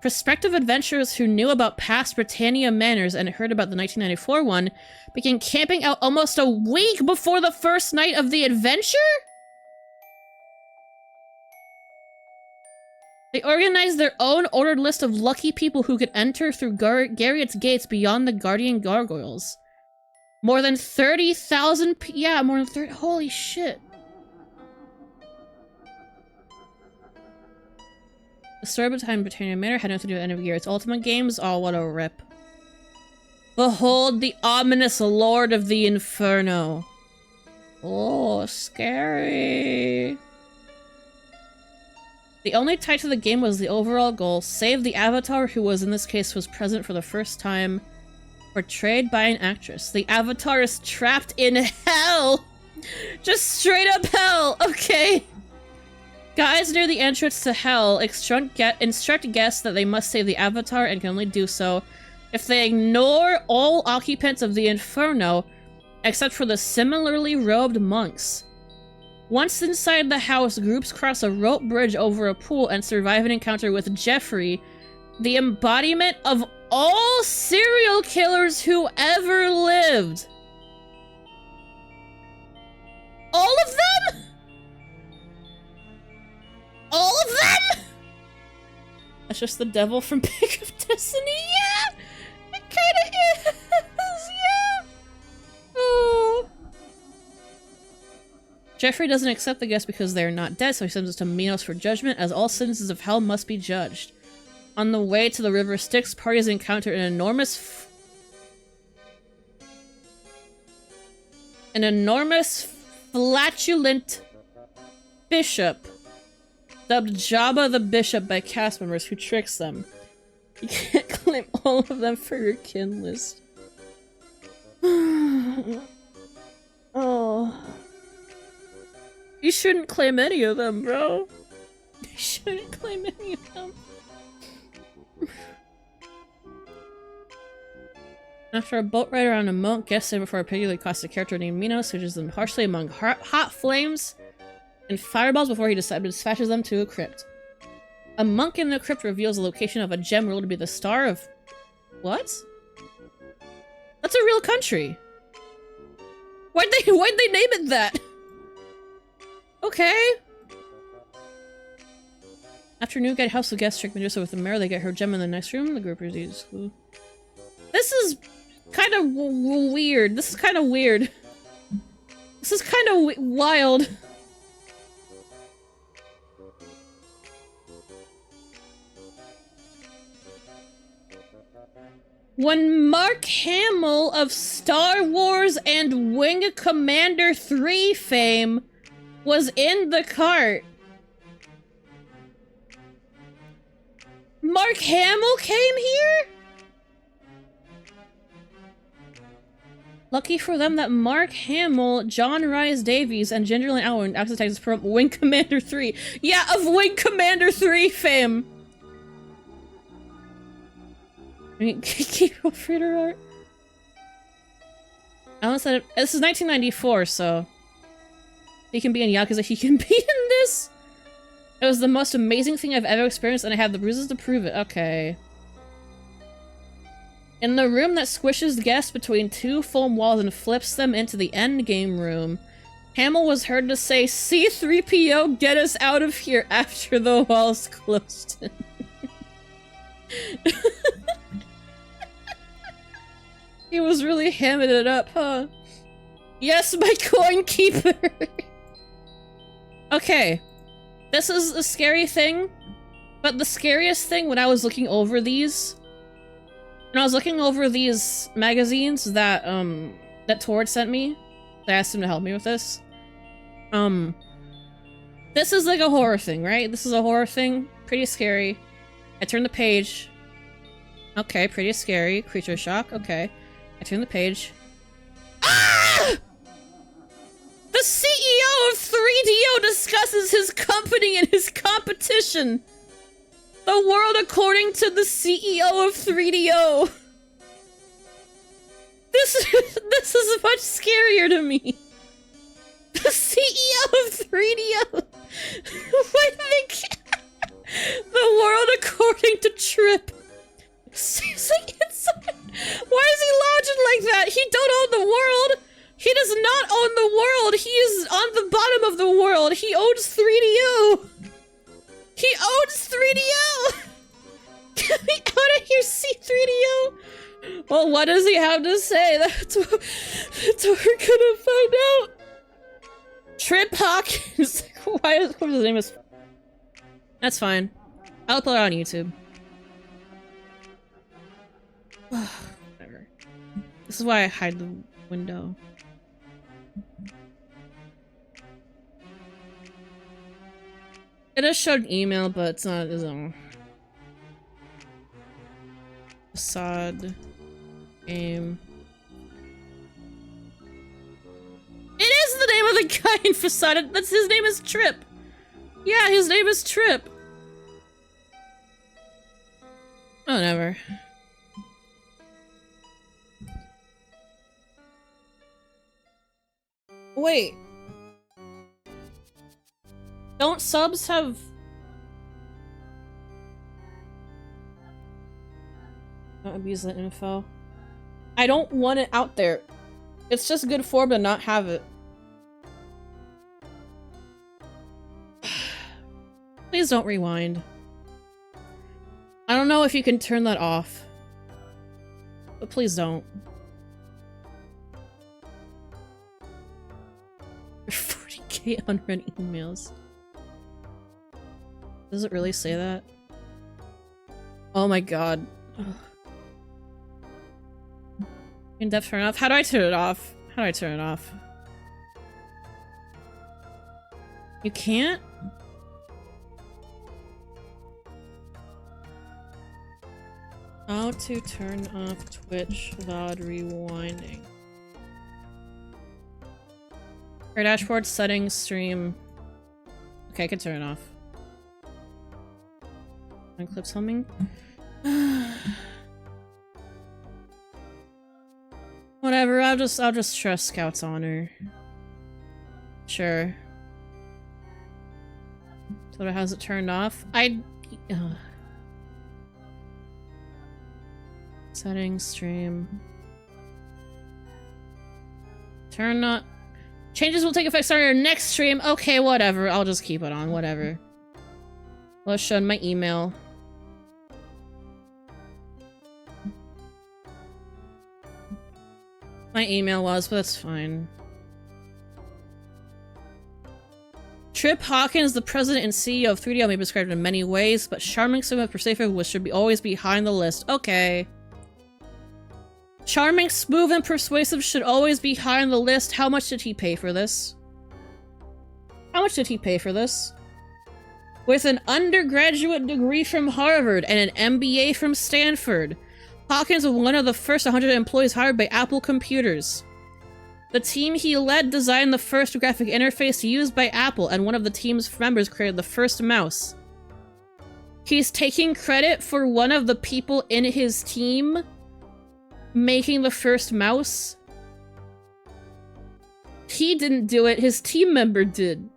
Speaker 1: Prospective adventurers who knew about past Britannia Manors and heard about the 1994 one began camping out almost a week before the first night of the adventure? They organized their own ordered list of lucky people who could enter through Garriott's gates beyond the Guardian Gargoyles. More than 30,000 yeah, more than 30- holy shit. The story behind Britannia Manor had nothing to do with the end of Garrett's Ultimate Games. Oh, what a rip. Behold the ominous Lord of the Inferno. Oh, scary. The only tie to the game was the overall goal: save the Avatar, who in this case was present for the first time, portrayed by an actress. The Avatar is trapped in hell! Just straight up hell, okay? Guys near the entrance to hell instruct guests that they must save the Avatar and can only do so if they ignore all occupants of the Inferno, except for the similarly robed monks. Once inside the house, groups cross a rope bridge over a pool and survive an encounter with Jeffrey, the embodiment of all serial killers who ever lived. All of them? All of them? That's just the devil from Pick of Destiny, yeah! It kinda is, yeah! Oh. Jeffrey doesn't accept the guests because they are not dead, so he sends us to Minos for judgment, as all citizens of hell must be judged. On the way to the river Styx, parties encounter an enormous flatulent bishop, dubbed Jabba the Bishop by cast members, who tricks them. You can't claim all of them for your kin list. Oh. You shouldn't claim any of them, bro. You shouldn't claim any of them. After a boat ride around a moat, guests stand before a particularly caustic character named Minos, who judges them harshly among hot flames and fireballs before he dispatches them to a crypt. A monk in the crypt reveals the location of a gem ruled to be the star of What? That's a real country. Why'd they name it that? Okay. After new guide helps the guest trick Medusa with the mirror, they get her gem in the next room. The group receives clue. This is kind of weird. This is kind of weird. This is kind of wild. When Mark Hamill of Star Wars and Wing Commander 3 fame was in the cart. Mark Hamill came here? Lucky for them that Mark Hamill, John Rhys Davies, and Gingerland Allen access from Wing Commander 3. Yeah, of Wing Commander 3 fame. I mean, keep Fritter art. Alan said this is 1994, so he can be in Yakuza, he can be in this. It was the most amazing thing I've ever experienced, and I have the bruises to prove it. Okay. In the room that squishes guests between two foam walls and flips them into the endgame room, Hamill was heard to say, "C-3PO, get us out of here," after the walls closed in. He was really hamming it up, huh? Yes, my coin keeper! Okay. This is a scary thing, but the scariest thing when I was looking over these... When I was looking over these magazines that, that Tord sent me, I asked him to help me with this. This is like a horror thing, right? This is a horror thing. Pretty scary. I turn the page. Okay, pretty scary. Creature shock. Okay. I turn the page. Ah! The CEO of 3DO discusses his company and his competition. The world according to the CEO of 3DO. This is much scarier to me. The CEO of 3DO. What the world according to Trip. Seriously, why is he lounging like that? He don't own the world. He does not own the world. He is on the bottom of the world. He owns 3DO. He owns 3DO. Get me out of here, C3DO. Well, what does he have to say? That's what we're gonna find out. Trip Hawkins. Why is what his name is? That's fine. I'll upload it on YouTube. Whatever. This is why I hide the window. It just showed an email, but it's not his own. Facade. Game. It is the name of the guy in Facade. That's his name is Trip. Yeah, his name is Trip. Whatever. Wait. Don't subs have... Don't abuse that info. I don't want it out there. It's just good form to not have it. Please don't rewind. I don't know if you can turn that off. But please don't. 40k unread emails. Does it really say that? Oh my god. Ugh. In depth turn off? How do I turn it off? How do I turn it off? You can't? How to turn off Twitch VOD rewinding. Your dashboard settings stream. Okay, I can turn it off. Clips humming. Whatever, I'll just trust Scout's honor. Sure. So it has it turned off. Settings, stream. Turn on. Changes will take effect starting our next stream. Okay, whatever. I'll just keep it on. Whatever. Let's show my email. My email was, but that's fine. Trip Hawkins, the president and CEO of 3DO, may be described in many ways, but charming, smooth, persuasive should always be high on the list. Okay. Charming, smooth, and persuasive should always be high on the list. How much did he pay for this? How much did he pay for this? With an undergraduate degree from Harvard and an MBA from Stanford, Hawkins was one of the first 100 employees hired by Apple Computers. The team he led designed the first graphic interface used by Apple, and one of the team's members created the first mouse. He's taking credit for one of the people in his team making the first mouse. He didn't do it, his team member did.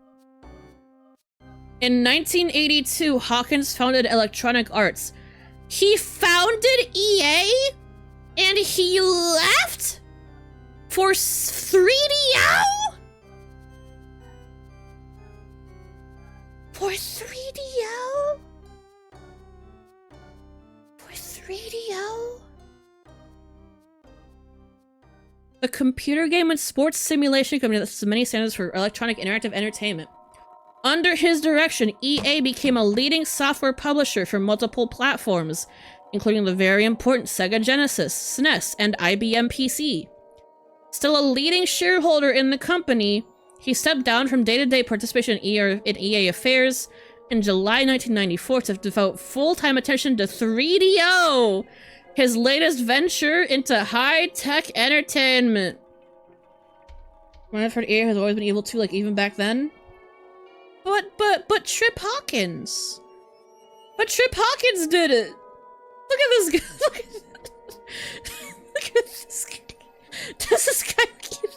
Speaker 1: In 1982, Hawkins founded Electronic Arts. He founded EA? And he left? For 3DO? For 3DO? For 3DO? The computer game and sports simulation company that sets many standards for electronic interactive entertainment. Under his direction, EA became a leading software publisher for multiple platforms, including the very important Sega Genesis, SNES, and IBM PC. Still a leading shareholder in the company, he stepped down from day-to-day participation in EA affairs in July 1994 to devote full-time attention to 3DO, his latest venture into high-tech entertainment. I've heard EA has always been able to, like, even back then. But Trip Hawkins. But Trip Hawkins did it. Look at this guy. Look at this guy. Does this guy keep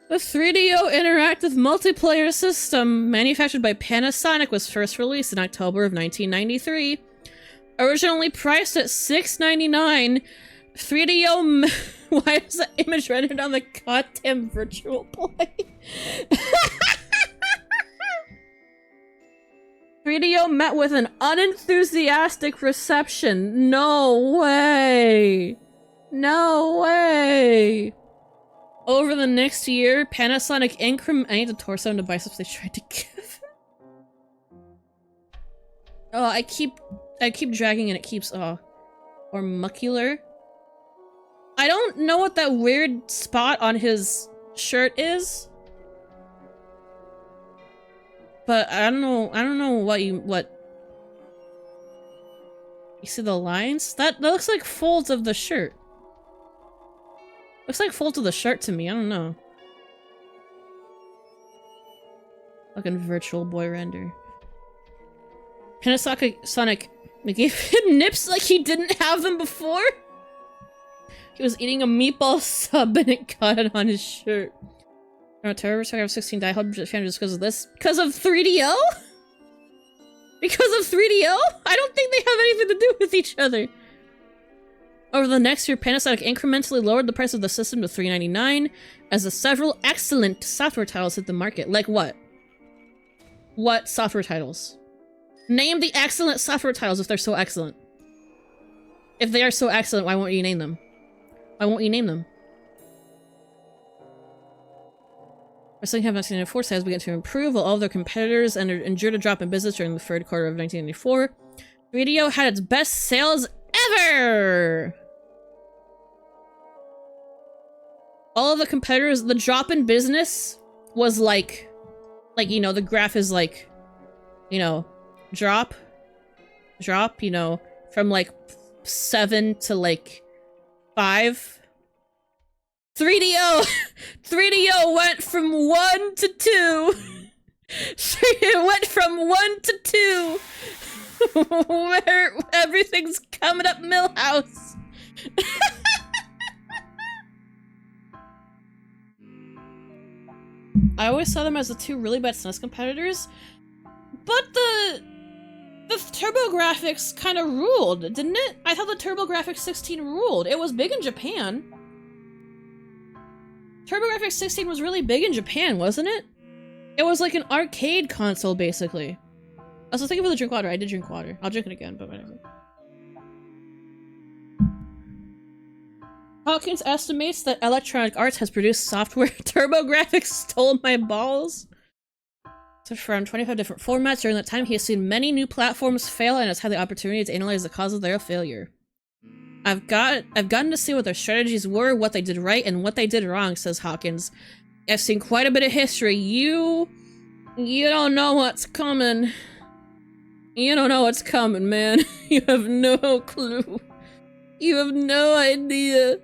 Speaker 1: The 3DO interactive multiplayer system, manufactured by Panasonic, was first released in October of 1993. Originally priced at $6.99, 3DO. Why is that image rendered on the goddamn virtual play? 3DO met with an unenthusiastic reception. No way. No way. Over the next year, Panasonic I need to torso and the biceps they tried to give. Oh, I keep dragging and it keeps, or mucular. I don't know what that weird spot on his shirt is. But I don't know what you see the lines? That looks like folds of the shirt. Looks like folds of the shirt to me, I don't know. Fucking virtual boy render. Panasonic gave him nips like he didn't have them before? He was eating a meatball sub and it caught it on his shirt. Terrorist, I have 16 diehard fans just because of this. Because of 3DO? Because of 3DO? I don't think they have anything to do with each other. Over the next year, Panasonic incrementally lowered the price of the system to $3.99 as the several excellent software titles hit the market. Like what? What software titles? Name the excellent software titles if they're so excellent. If they are so excellent, why won't you name them? Why won't you name them? Wrestling Have 1994 has begun to improve while all of their competitors endured a drop in business during the third quarter of 1994. 3DO had its best sales ever! All of the competitors, the drop in business was like, you know, the graph is like, you know, drop, you know, from like 7 to like 5. 3DO went from 1 to 2. It went from 1 to 2. Where everything's coming up Millhouse. I always saw them as the two really bad SNES competitors, but the TurboGrafx kind of ruled, didn't it? I thought the TurboGrafx 16 ruled. It was big in Japan. TurboGrafx 16 was really big in Japan, wasn't it? It was like an arcade console, basically. I was thinking of the drink water. I did drink water. I'll drink it again, but whatever. Hawkins estimates that Electronic Arts has produced software. TurboGrafx stole my balls. So from 25 different formats. During that time, he has seen many new platforms fail and has had the opportunity to analyze the cause of their failure. I've gotten to see what their strategies were, what they did right, and what they did wrong, says Hawkins. I've seen quite a bit of history. You don't know what's coming. You don't know what's coming, man. You have no clue. You have no idea.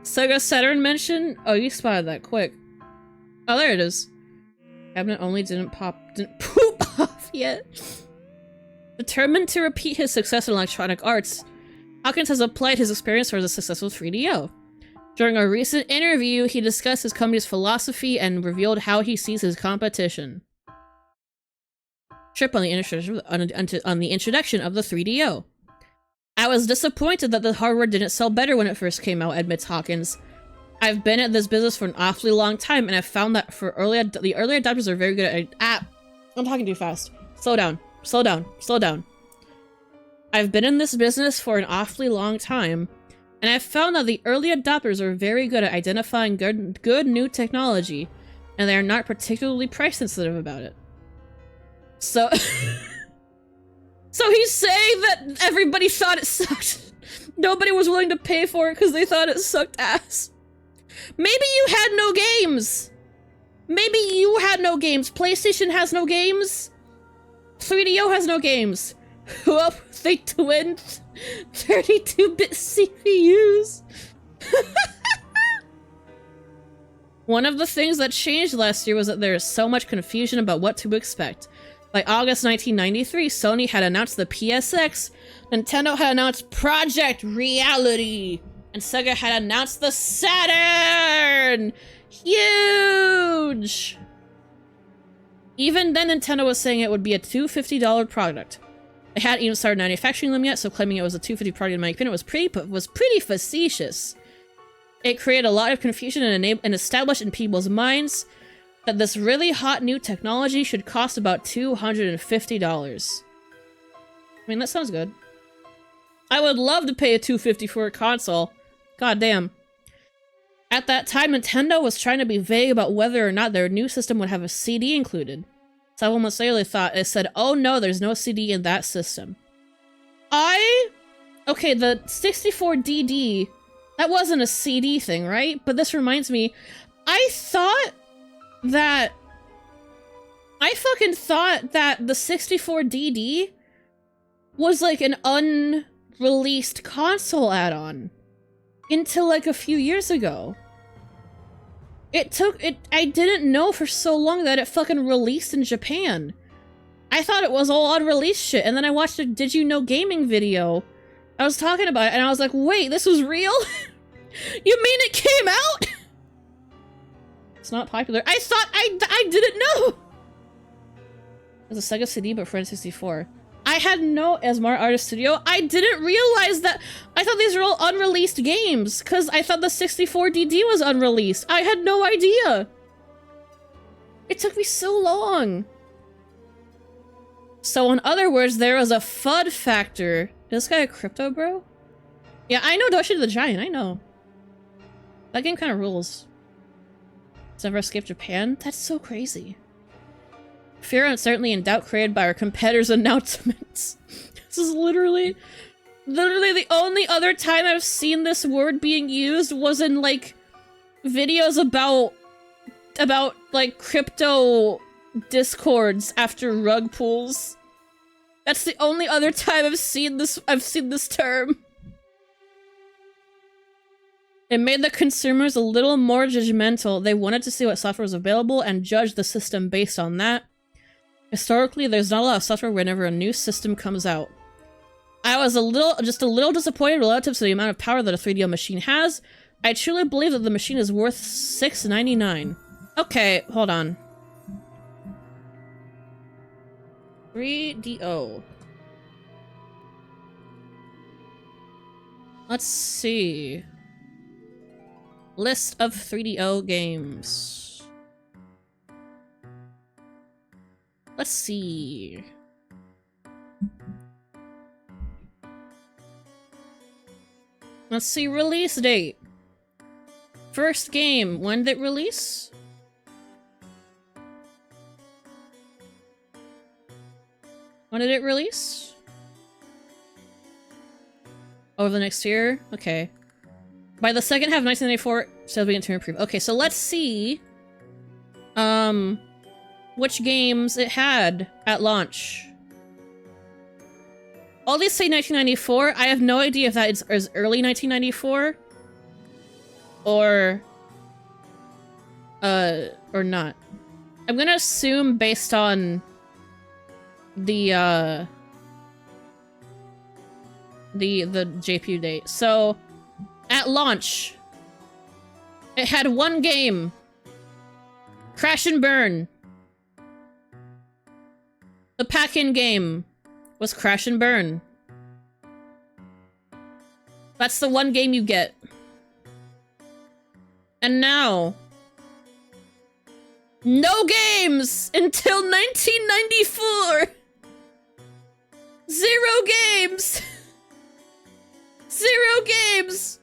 Speaker 1: Sega Saturn mention? Oh, you spotted that quick. Oh, there it is. Cabinet only didn't poop off yet. Determined to repeat his success in Electronic Arts, Hawkins has applied his experience towards the successful 3DO. During a recent interview, he discussed his company's philosophy and revealed how he sees his competition. Trip on the introduction of the 3DO. I was disappointed that the hardware didn't sell better when it first came out, admits Hawkins. I've been at this business for an awfully long time, and I've found that the early adopters are very good at I'm talking too fast. Slow down. Slow down. Slow down. I've been in this business for an awfully long time, and I've found that the early adopters are very good at identifying good new technology, and they are not particularly price sensitive about it. So... So he's saying that everybody thought it sucked. Nobody was willing to pay for it because they thought it sucked ass. Maybe you had no games. Maybe you had no games. PlayStation has no games. 3DO has no games. Well, they twinned 32-bit CPUs. One of the things that changed last year was that there is so much confusion about what to expect. By August 1993, Sony had announced the PSX, Nintendo had announced Project Reality, and Sega had announced the Saturn! Huge! Even then, Nintendo was saying it would be a $250 product. They hadn't even started manufacturing them yet, so claiming it was a $250 product, in my opinion, was pretty facetious. It created a lot of confusion and established in people's minds that this really hot new technology should cost about $250. I mean, that sounds good. I would love to pay a $250 for a console. God damn. At that time, Nintendo was trying to be vague about whether or not their new system would have a CD included. Several months later, they said, oh no, there's no CD in that system. Okay, the 64DD, that wasn't a CD thing, right? But this reminds me, I fucking thought that the 64DD was like an unreleased console add-on until like a few years ago. I didn't know for so long that it fucking released in Japan. I thought it was all unreleased shit, and then I watched a Did You Know Gaming video. I was talking about it, and I was like, wait, this was real? You mean it came out? It's not popular. I thought I didn't know! It was a Sega CD, but for N64. I had no Asmar Artist Studio. I didn't realize that. I thought these were all unreleased games, because I thought the 64DD was unreleased. I had no idea. It took me so long. So in other words, there was a FUD factor. Is this guy a crypto bro? Yeah, I know Doshi the Giant, I know. That game kind of rules. It's never escaped Japan? That's so crazy. Fear, uncertainty, and doubt created by our competitors' announcements. This is literally the only other time I've seen this word being used was in, like, videos about like, crypto discords after rug pulls. That's the only other time I've seen this term. It made the consumers a little more judgmental. They wanted to see what software was available and judge the system based on that. Historically, there's not a lot of software whenever a new system comes out. I was just a little disappointed relative to the amount of power that a 3DO machine has. I truly believe that the machine is worth $6.99. Okay, hold on. 3DO. Let's see. List of 3DO games. Let's see. Let's see release date. First game, when did it release? When did it release? Over the next year? Okay. By the second half of 1994, sales began to improve. Okay, so let's see which games it had at launch. All these say 1994. I have no idea if that is early 1994 or not. I'm gonna assume based on the JPU date. So at launch, it had one game. Crash and Burn. The pack-in game was Crash and Burn. That's the one game you get. And now, no games until 1994. 0 games. 0 games.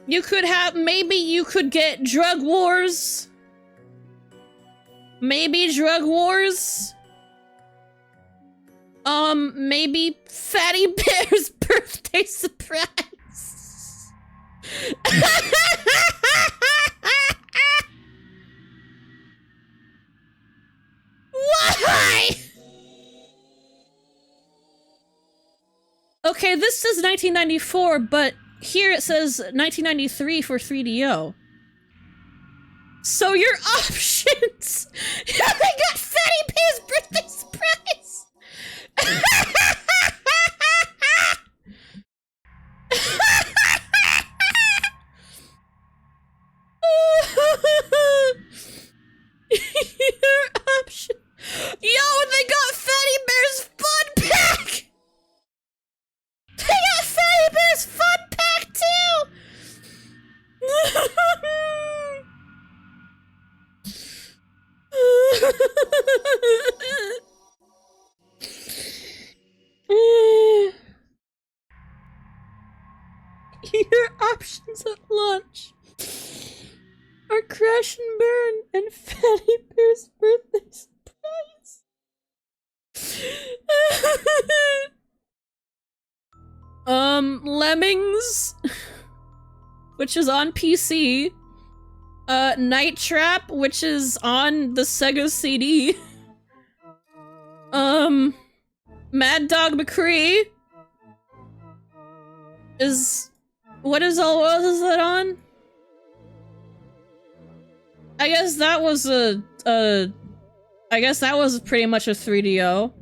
Speaker 1: You could have, maybe you could get Drug Wars. Maybe Drug Wars. Maybe Fatty Bear's Birthday Surprise. Why? Okay, this says 1994, but here it says 1993 for 3DO. So your options! They got Fatty Bear's Birthday Surprise! Your option. Yo, they got Fatty Bear's Fun Pack! They got Fatty Bear's Fun Pack too! Your options at launch are Crash and Burn and Fatty Bear's Birthday Surprise. Lemmings, which is on PC. Night Trap, which is on the Sega CD. Mad Dog McCree is... what is that on? I guess that was I guess that was pretty much a 3DO.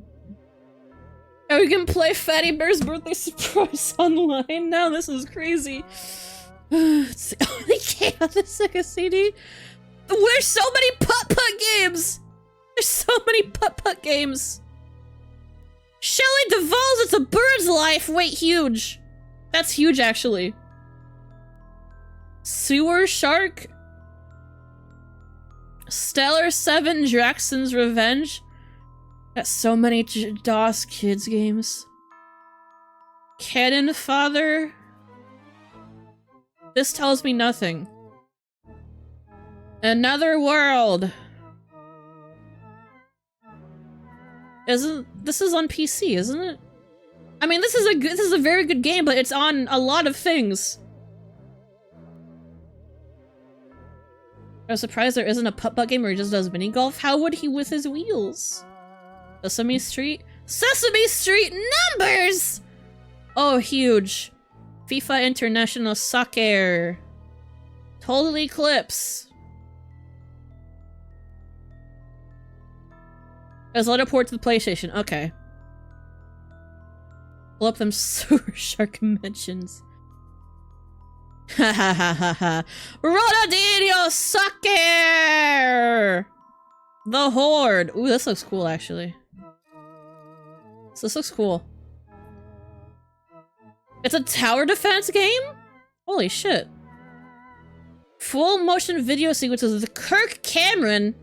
Speaker 1: Oh, we can play Fatty Bear's Birthday Surprise online now? This is crazy. It's the only game on the Sega CD. There's so many putt-putt games! There's so many putt-putt games! Shelley Duvall's It's a Bird's Life! Wait, huge! That's huge, actually. Sewer Shark? Stellar 7 Draxon's Revenge? That's so many DOS kids games. Cannon Father? This tells me nothing. Another World. This is on PC, isn't it? I mean, this is a very good game, but it's on a lot of things. I'm surprised there isn't a putt-putt game where he just does mini golf. How would he with his wheels? Sesame Street? Sesame Street numbers! Oh, huge. FIFA International Soccer. Total Eclipse. There's a lot of port to the PlayStation. Okay. Pull up them Sewer Shark mentions. Ha ha ha ha ha. Ronaldinho Soccer! The Horde. Ooh, this looks cool, actually. This looks cool. It's a tower defense game? Holy shit. Full motion video sequences of the Kirk Cameron.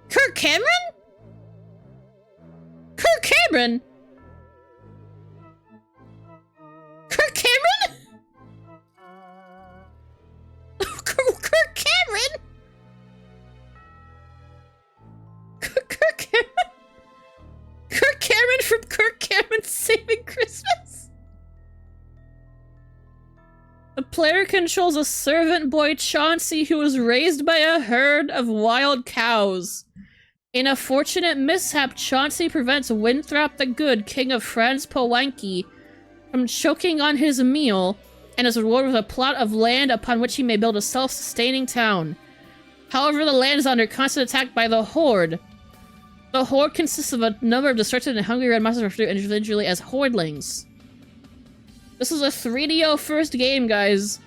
Speaker 1: Kirk Cameron? Kirk Cameron? Kirk Cameron? Kirk Cameron? Kirk Cameron? Kirk Cameron from Kirk Cameron Saving Christmas? The player controls a servant boy, Chauncey, who was raised by a herd of wild cows. In a fortunate mishap, Chauncey prevents Winthrop the Good, king of Franz Polanki, from choking on his meal, and is rewarded with a plot of land upon which he may build a self-sustaining town. However, the land is under constant attack by the Horde. The Horde consists of a number of destructive and hungry red monsters referred to individually as Hordelings. This is a 3DO first game, guys.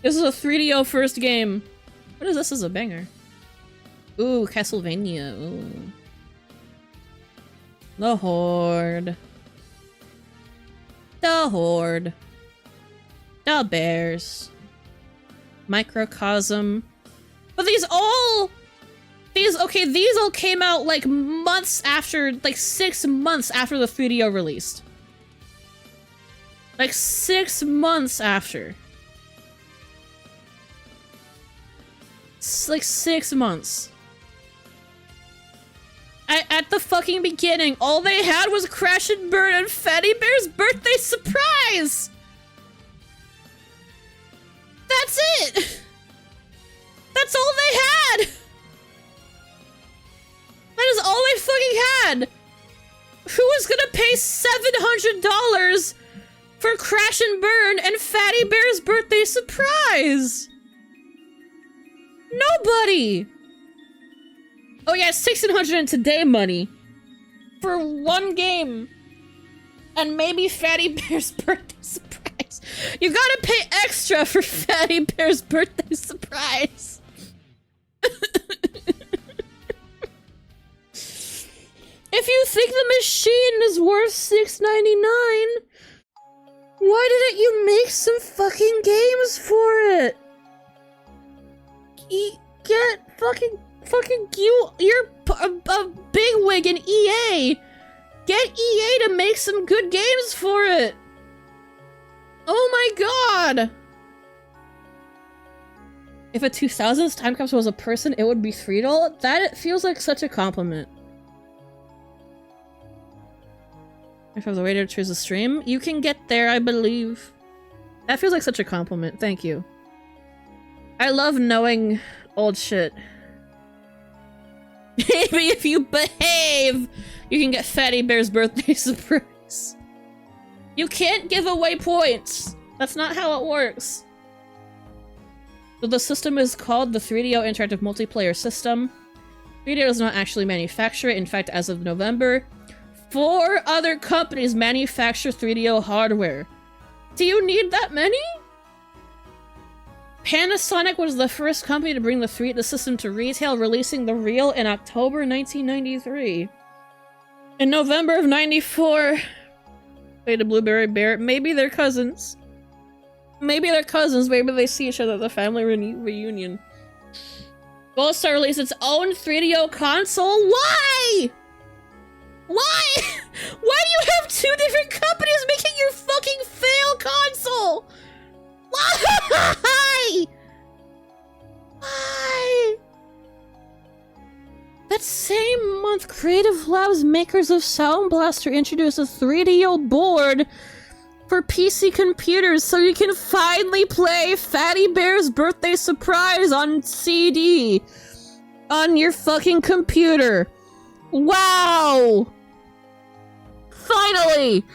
Speaker 1: This is a 3DO first game. What is this? This is a banger. Ooh, Castlevania. Ooh. The Horde. The Horde. The Bears. Microcosm. But these all came out like months after, like 6 months after the 3DO released. Like 6 months after. It's like 6 months. At the fucking beginning, all they had was Crash and Burn and Fatty Bear's birthday surprise! That's it! That's all they had! That is all they fucking had! Who was gonna pay $700 for Crash and Burn and Fatty Bear's birthday surprise? Nobody! Oh yeah, $1,600 in today money for one game, and maybe Fatty Bear's birthday surprise. You gotta pay extra for Fatty Bear's birthday surprise. If you think the machine is worth $6.99, why didn't you make some fucking games for it? Get you're a bigwig in EA. Get EA to make some good games for it. Oh my god. If a 2000s time capsule was a person, it would be $3. That feels like such a compliment. If I was a waiter to choose a stream, you can get there, I believe. That feels like such a compliment. Thank you. I love knowing old shit. Maybe if you behave, you can get Fatty Bear's birthday surprise. You can't give away points. That's not how it works. So the system is called the 3DO Interactive Multiplayer System. 3DO does not actually manufacture it. In fact, as of November, 4 other companies manufacture 3DO hardware. Do you need that many? Panasonic was the first company to bring the system to retail, releasing the Real in October 1993. In November of 94, played a Blueberry Bear. Maybe they're cousins. Maybe they're cousins. Maybe they see each other at the family reunion. Gold Star released its own 3DO console. Why? Why? Why do you have 2 different companies making your fucking fail console? Why? Why? That same month, Creative Labs, makers of Sound Blaster, introduced a 3DO board for PC computers so you can finally play Fatty Bear's birthday surprise on CD on your fucking computer. Wow! Finally!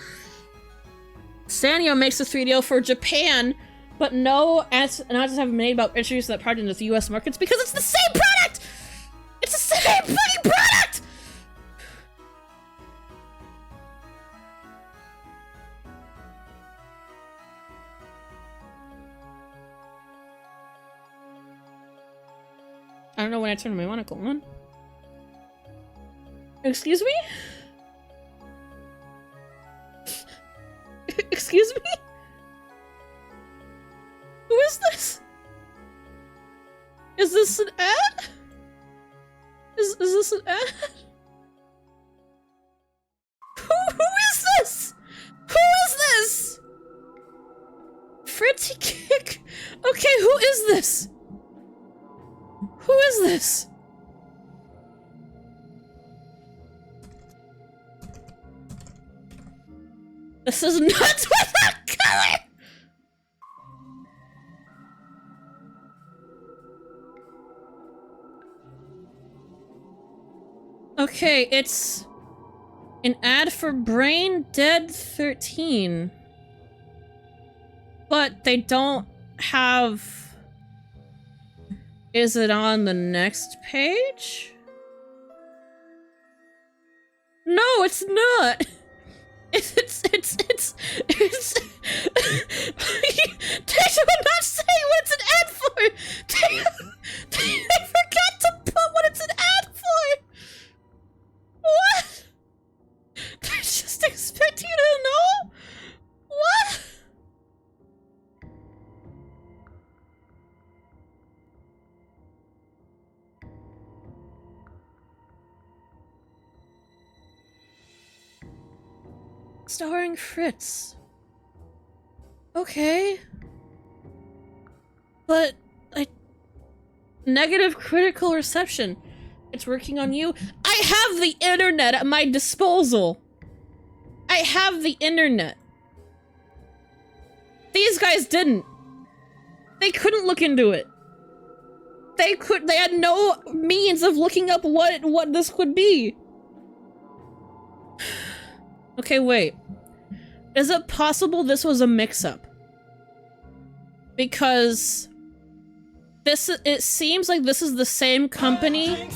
Speaker 1: Sanyo makes a 3DO for Japan, but no announcements have been made about introducing that product into the US markets because it's the same product! It's the same fucking product! I don't know when I turned my monocle on. Excuse me? Excuse me? Who is this? Is this an ad? Is this an ad? Who is this? Who is this? Fritzy Kick? Okay, who is this? Who is this? This is nuts with that color! Okay, it's an ad for Brain Dead 13. But they don't have... Is it on the next page? No, it's not! It's They do not say what it's an ad for! They forgot to put what it's an ad for! What? They just expect you to know? What? Starring Fritz. Okay. But, negative critical reception. It's working on you. I have the internet at my disposal. I have the internet. These guys didn't. They couldn't look into it. They had no means of looking up what this could be. Okay, wait. Is it possible this was a mix-up? Because it seems like this is the same company.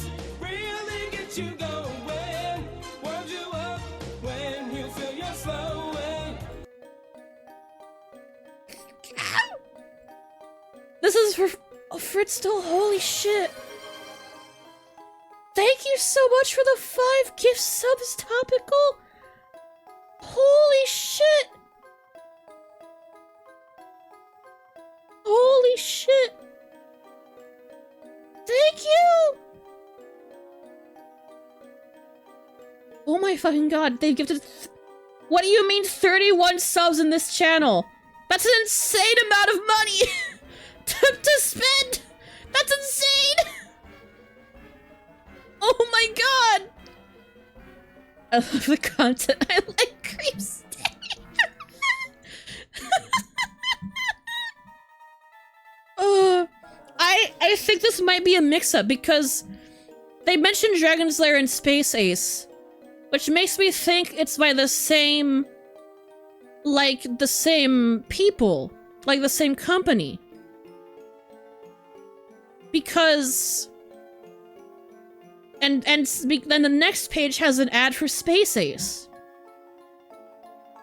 Speaker 1: This is for Fritz still. Holy shit. Thank you so much for the 5 gift subs, Topical. Holy shit! Holy shit! Thank you! Oh my fucking god, they gifted what do you mean 31 subs in this channel? That's an insane amount of money to spend! That's insane! Oh my god! I love the content. I like creeps. I think this might be a mix-up because they mentioned Dragon's Lair and Space Ace, which makes me think it's by the same, like, the same people, like the same company. Because... And then the next page has an ad for Space Ace.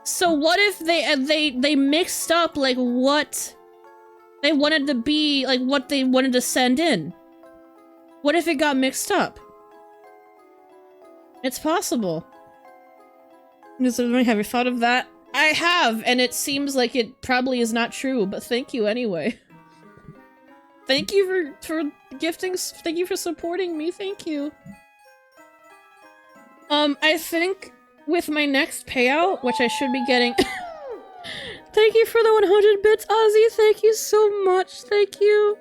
Speaker 1: So what if they mixed up like what they wanted to be, like what they wanted to send in? What if it got mixed up? It's possible. Have you thought of that? I have, and it seems like it probably is not true, but thank you anyway. Thank you for gifting, thank you for supporting me, thank you. I think with my next payout, which I should be getting- Thank you for the 100 bits, Ozzy, thank you so much, thank you.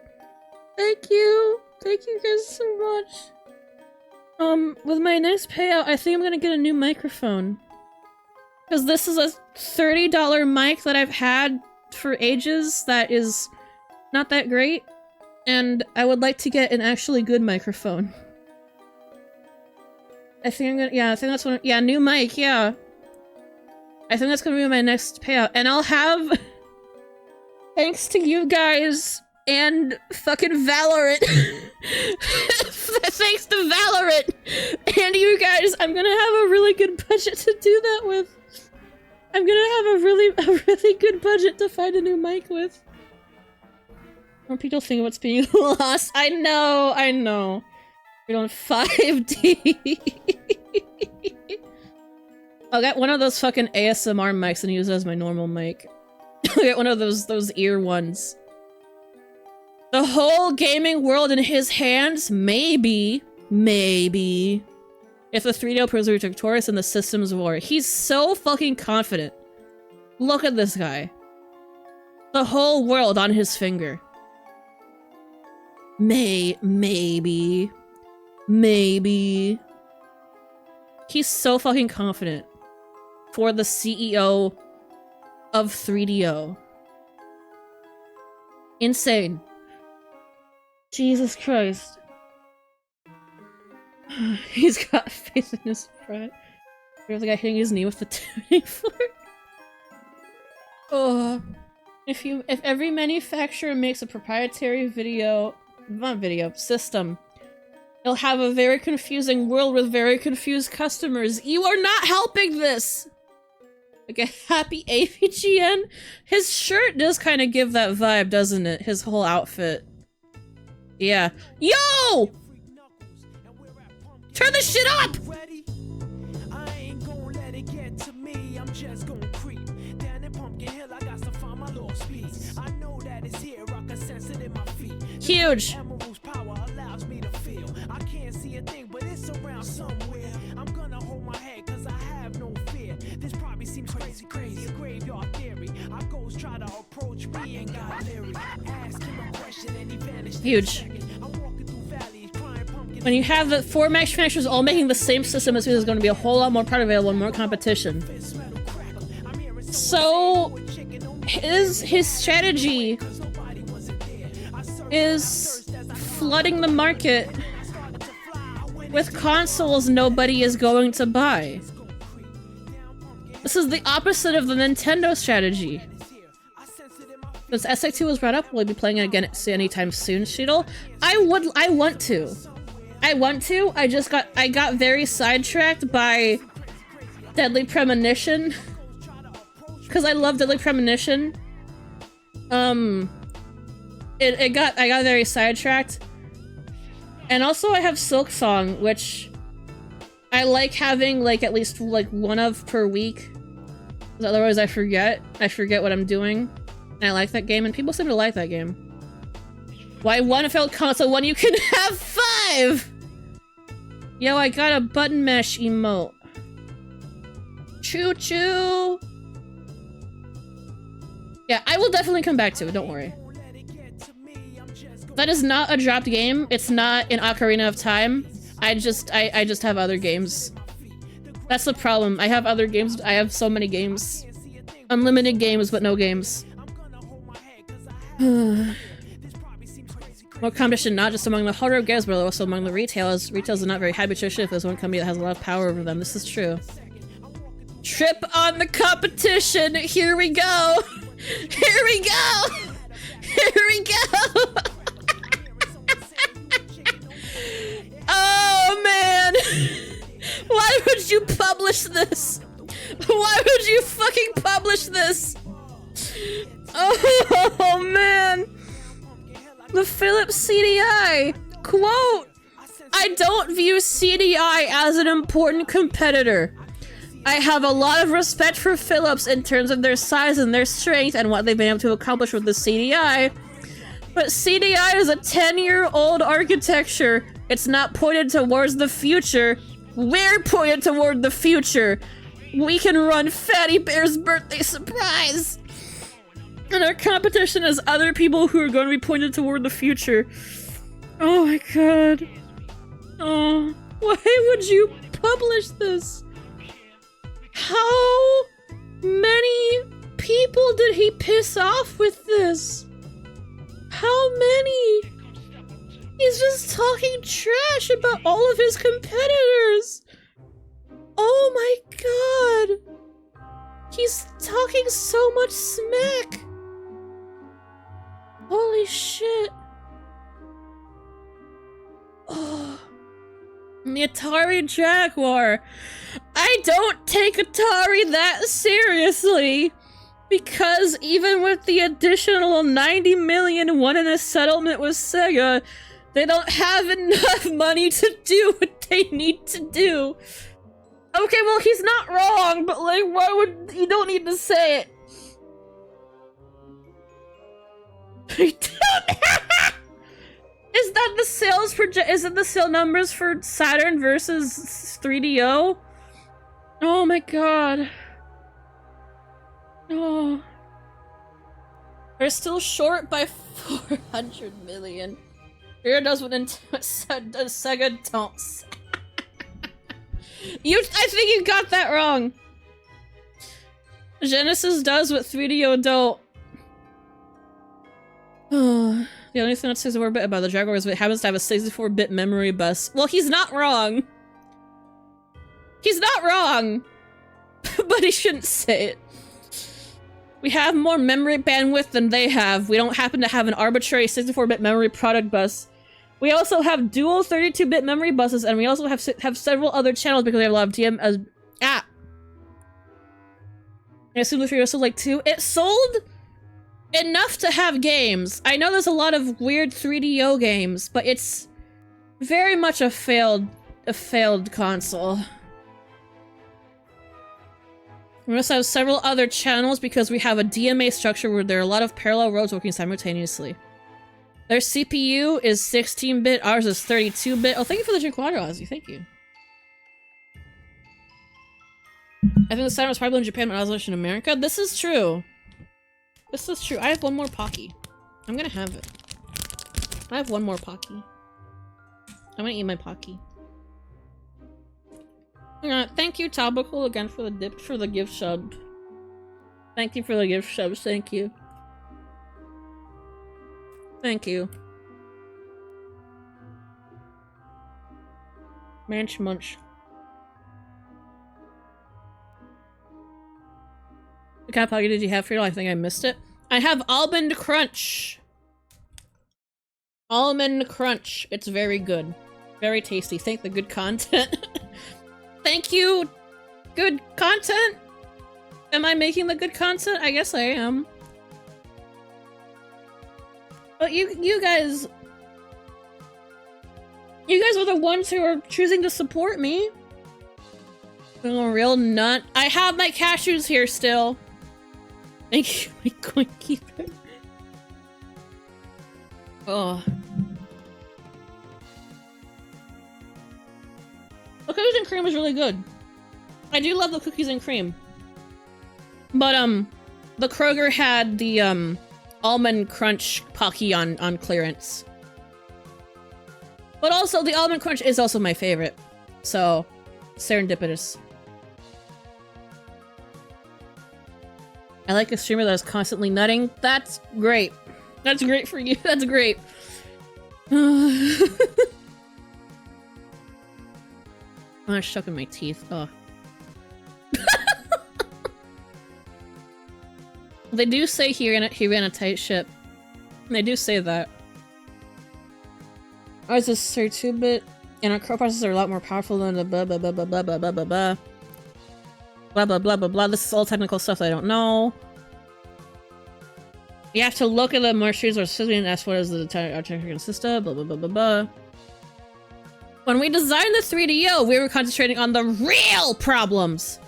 Speaker 1: Thank you. Thank you guys so much. With my next payout, I think I'm gonna get a new microphone. Because this is a $30 mic that I've had for ages that is not that great. And I would like to get an actually good microphone. I think I'm gonna- yeah, I think that's what- yeah, new mic, yeah. I think that's gonna be my next payout. And I'll have- thanks to you guys and fucking Valorant. Thanks to Valorant and you guys, I'm gonna have a really good budget to do that with. I'm gonna have a really good budget to find a new mic with. More people think what's being lost. I know. We're on 5D. I'll get one of those fucking ASMR mics and use it as my normal mic. I'll get one of those ear ones. The whole gaming world in his hands? Maybe. Maybe. If the 3DO proves victorious in the systems war. He's so fucking confident. Look at this guy. The whole world on his finger. Maybe. Maybe. He's so fucking confident. For the CEO of 3DO. Insane. Jesus Christ. He's got a face in his front. There's a guy hitting his knee with the tuning fork. Oh. If every manufacturer makes a proprietary system, it'll have a very confusing world with very confused customers. You are not helping this! Like a happy AVGN? His shirt does kind of give that vibe, doesn't it? His whole outfit. Yeah. Yo! Turn this shit up! Huge. Huge. When you have the 4 manufacturers all making the same system, it's going to be a whole lot more product available and more competition. So, his strategy is flooding the market with consoles nobody is going to buy. This is the opposite of the Nintendo strategy. Since SX2 was brought up, will we be playing it again anytime soon, Sheetal? I want to. I got very sidetracked by Deadly Premonition. Cause I love Deadly Premonition. I got very sidetracked. And also I have Silksong, which I like having like at least like one of per week. Otherwise I forget what I'm doing. And I like that game, and people seem to like that game. Why one failed console when you can have 5? Yo, I got a button mesh emote. Choo choo. Yeah, I will definitely come back to it, don't worry. That is not a dropped game. It's not an Ocarina of Time. I just have other games. That's the problem. I have other games. I have so many games. Unlimited games, but no games. More competition, not just among the hardware games, but also among the retailers. Retailers are not very happy if there's one company that has a lot of power over them. This is true. Trip on the competition! Here we go! Here we go! Here we go! Oh man! Why would you publish this? Why would you fucking publish this? Oh man! The Philips CDI! Quote! I don't view CDI as an important competitor. I have a lot of respect for Philips in terms of their size and their strength and what they've been able to accomplish with the CDI. But CDI is a 10-year-old architecture. It's not pointed towards the future. We're pointed toward the future. We can run Fatty Bear's birthday surprise. And our competition is other people who are going to be pointed toward the future. Oh my god. Oh, why would you publish this? How many people did he piss off with this? How many? He's just talking trash about all of his competitors. Oh my god. He's talking so much smack. Holy shit. Oh. The Atari Jaguar. I don't take Atari that seriously. Because even with the additional 90 million won in a settlement with Sega, they don't have enough money to do what they need to do. Okay, well, he's not wrong, but like, why would you don't need to say it? Is that the sales is it the sale numbers for Saturn versus 3DO? Oh my god. Oh. They're still short by 400 million. Here does what Sega don't say. I think you got that wrong. Genesis does what 3DO don't. The only thing that says a word bit about the Jaguar is it happens to have a 64-bit memory bus. Well, he's not wrong. He's not wrong. But he shouldn't say it. We have more memory bandwidth than they have. We don't happen to have an arbitrary 64-bit memory product bus. We also have dual 32-bit memory buses, and we also have several other channels because we have a lot of DM as I assume the 3 sold like 2. It sold enough to have games. I know there's a lot of weird 3DO games, but it's very much a failed console. We also have several other channels because we have a DMA structure where there are a lot of parallel roads working simultaneously. Their CPU is 16-bit, ours is 32-bit. Oh, thank you for the drink water, Ozzy. Thank you. I think the sound was popular in Japan when I was in America. This is true. This is true. I have one more Pocky. I'm gonna have it. I have one more Pocky. I'm gonna eat my Pocky. Thank you, Topical, again for the gift sub. Thank you for the gift subs. Thank you. Thank you. Manch munch. What kind of Pocky did you have for your life? I think I missed it. I have Almond Crunch. Almond Crunch. It's very good. Very tasty. Thank the good content. Thank you, good content? Am I making the good content? I guess I am. But you guys are the ones who are choosing to support me. I'm a real nut. I have my cashews here still. Thank you, my coin keeper. Oh. The cookies and cream is really good. I do love the cookies and cream. But, the Kroger had the, Almond Crunch Pocky on clearance. But also, the Almond Crunch is also my favorite. So, serendipitous. I like a streamer that is constantly nutting. That's great. That's great for you. That's great. I'm stuck in my teeth. Oh. They do say he ran a tight ship. They do say that. Ours is 32-bit, and our core processors are a lot more powerful than the blah blah blah blah blah blah blah blah blah. Blah blah blah blah blah. This is all technical stuff I don't know. You have to look at the marches or civilian and ask what is the technical consist of, blah blah blah blah blah. When we designed the 3DO, we were concentrating on the real problems.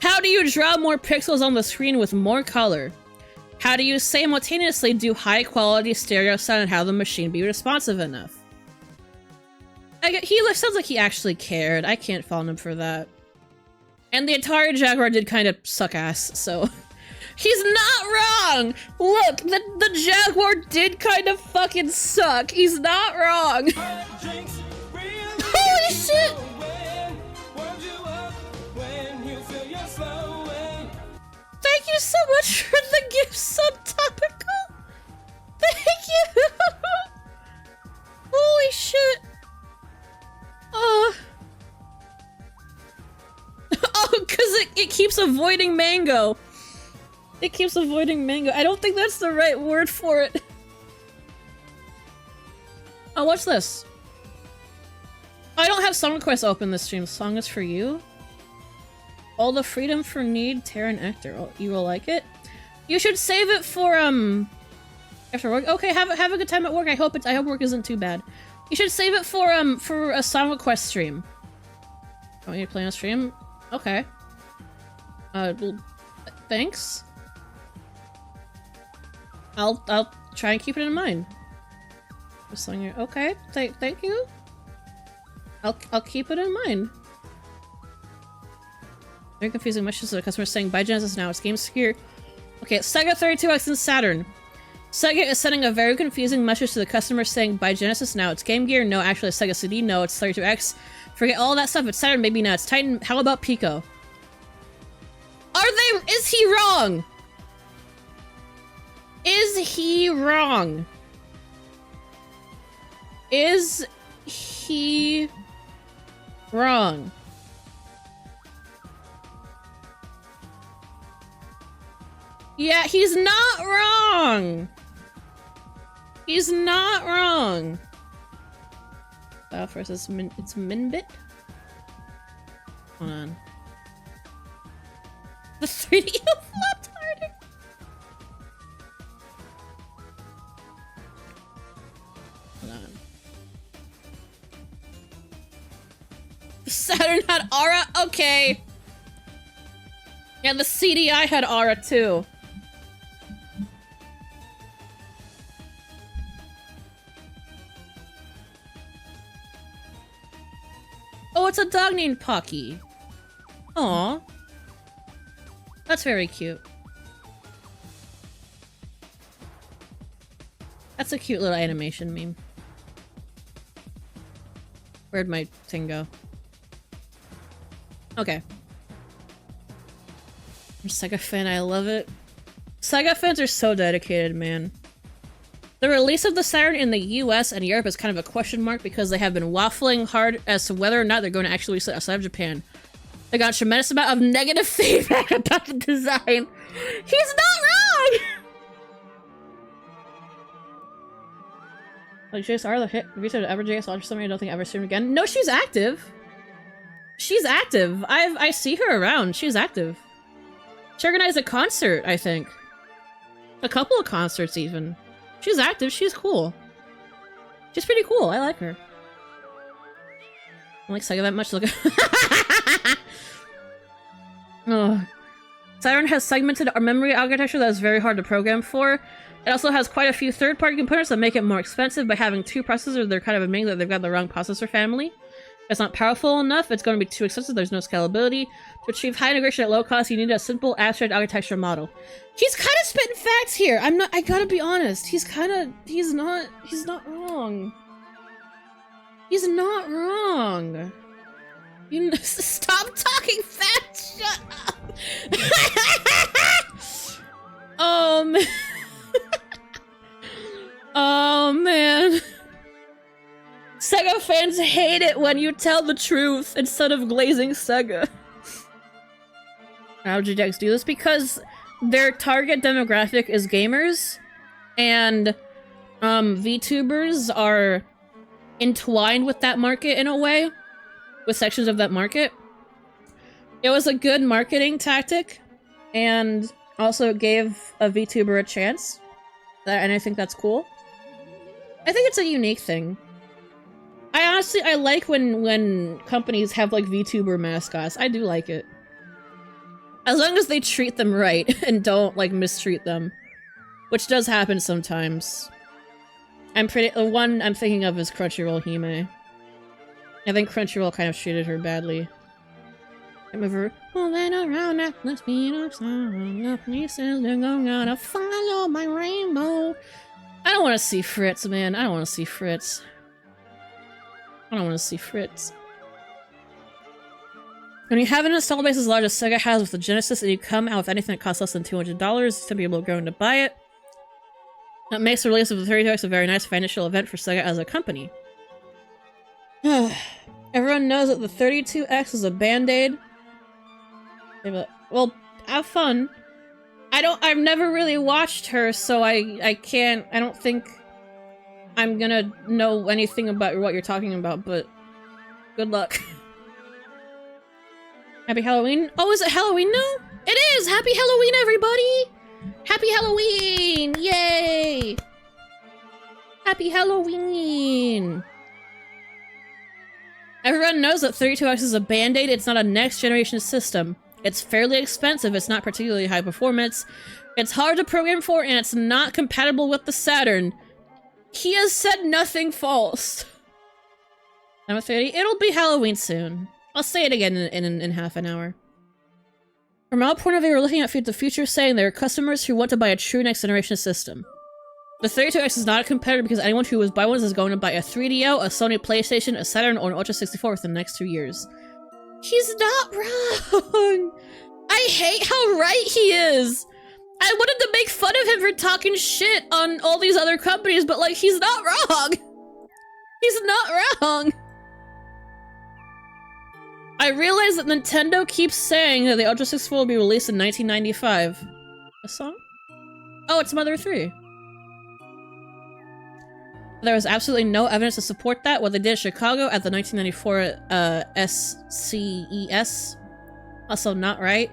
Speaker 1: How do you draw more pixels on the screen with more color? How do you simultaneously do high quality stereo sound and have the machine be responsive enough? He sounds like he actually cared. I can't fault him for that. And the Atari Jaguar did kind of suck ass, so... He's not wrong! Look, the Jaguar did kind of fucking suck. He's not wrong. Holy shit! Thank you so much for the gift, Subtopical! Thank you! Holy shit! Oh, because it keeps avoiding mango. It keeps avoiding mango. I don't think that's the right word for it. Oh, what's this? I don't have song requests open this stream. Song is for you. All the freedom for need, Terran Actor. Oh, you will like it? You should save it for, after work. Okay, have a good time at work. I hope work isn't too bad. You should save it for a Song Request stream. Want you to play on a stream? Okay. Well, thanks. I'll try and keep it in mind. Okay, thank you. I'll keep it in mind. Very confusing messages to the customer saying buy Genesis now, it's games here. Okay, Sega 32X and Saturn. Sega is sending a very confusing message to the customer saying buy Genesis now, it's Game Gear, no, actually it's Sega CD, no, it's 32X. Forget all that stuff, it's Saturn, maybe not, it's Titan, how about Pico? Is he wrong? Is he wrong? Is he wrong? Yeah, he's not wrong. He's not wrong. First, it's Minbit. Hold on. The 3D flopped harder. Hold on. The Saturn had aura? Okay. Yeah, the CDI had aura too. Oh, it's a dog named Pocky. Aw. That's very cute. That's a cute little animation meme. Where'd my thing go? Okay. I'm a Sega fan, I love it. Sega fans are so dedicated, man. The release of the Saturn in the US and Europe is kind of a question mark because they have been waffling hard as to whether or not they're going to actually release it outside of Japan. They got a tremendous amount of negative feedback about the design. He's not wrong! Like JSR, the hit research ever JS launch something I don't think I ever seen again. No, she's active. She's active. I see her around. She's active. She organized a concert, I think. A couple of concerts even. She's active, she's cool. She's pretty cool, I like her. I don't like Sega that much, look at oh. Saturn has segmented our memory architecture that is very hard to program for. It also has quite a few third-party components that make it more expensive. By having two processors, they're kind of admitting that they've got the wrong processor family. It's not powerful enough, it's going to be too expensive, there's no scalability. To achieve high integration at low cost, you need a simple abstract architecture model. He's kind of spitting facts here. I gotta be honest. He's not wrong. He's not wrong. You stop talking fast. Shut up. Man. Oh man. Sega fans hate it when you tell the truth instead of glazing Sega. How did Jax do this? Because their target demographic is gamers, and VTubers are entwined with that market in a way, with sections of that market. It was a good marketing tactic, and also gave a VTuber a chance, and I think that's cool. I think it's a unique thing. I like when companies have like VTuber mascots. I do like it. As long as they treat them right and don't like mistreat them. Which does happen sometimes. The one I'm thinking of is Crunchyroll Hime. I think Crunchyroll kind of treated her badly. I remember moving around at the speed of sound, the places they're gonna follow my rainbow. I don't want to see Fritz, man. I don't want to see Fritz. I don't want to see Fritz. When you have an install base as large as Sega has with the Genesis and you come out with anything that costs less than $200, to be able to go and to buy it. That makes the release of the 32X a very nice financial event for Sega as a company. Everyone knows that the 32X is a band-aid. Well, have fun. I've never really watched her, so I don't think I'm gonna know anything about what you're talking about, but good luck. Happy Halloween? Oh, is it Halloween now? It is! Happy Halloween, everybody! Happy Halloween! Yay! Happy Halloween! Everyone knows that 32X is a band-aid, it's not a next-generation system. It's fairly expensive, it's not particularly high performance, it's hard to program for, and it's not compatible with the Saturn. He has said nothing false. Number 30, it'll be Halloween soon. I'll say it again in half an hour. From our point of view, we're looking at the future saying there are customers who want to buy a true next-generation system. The 32X is not a competitor because anyone who was buy one is going to buy a 3DO, a Sony PlayStation, a Saturn, or an Ultra 64 within the next 2 years. He's not wrong! I hate how right he is! I wanted to make fun of him for talking shit on all these other companies, but like, he's not wrong! He's not wrong! I realize that Nintendo keeps saying that the Ultra 64 will be released in 1995. A song? Oh, it's Mother 3. There was absolutely no evidence to support that. What they did in Chicago at the 1994 SCES. Also not right.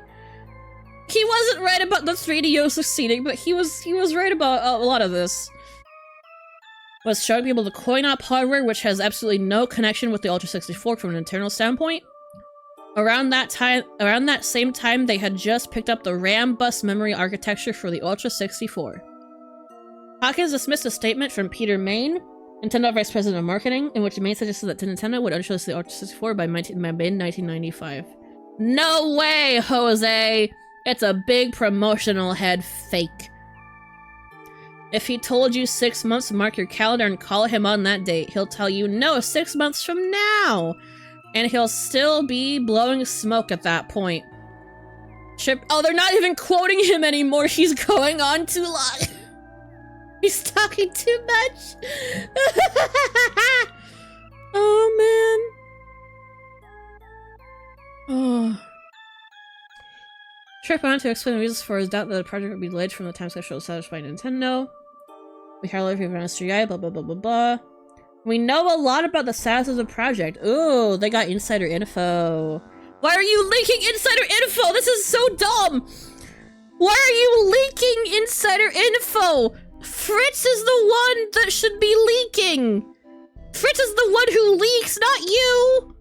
Speaker 1: He wasn't right about the 3DO succeeding, but he was right about a lot of this. Was showing people the coin-op hardware, which has absolutely no connection with the Ultra 64 from an internal standpoint. Around that same time, they had just picked up the RAM bus memory architecture for the Ultra 64. Hawkins dismissed a statement from Peter Main, Nintendo Vice President of Marketing, in which Main suggested that Nintendo would introduce the Ultra 64 by mid-1995. No way, Jose! It's a big promotional head fake. If he told you 6 months, mark your calendar and call him on that date. He'll tell you, no, 6 months from now! And he'll still be blowing smoke at that point. Oh, they're not even quoting him anymore. He's going on too long. He's talking too much. Oh, man. Oh. Tripp went on to explain the reasons for his doubt that the project would be delayed from the time schedule established by Nintendo. We hardly have an SGI, blah, blah, blah, blah, blah. We know a lot about the status of the project. Ooh, they got insider info. Why are you leaking insider info? This is so dumb. Why are you leaking insider info? Fritz is the one that should be leaking. Fritz is the one who leaks, not you.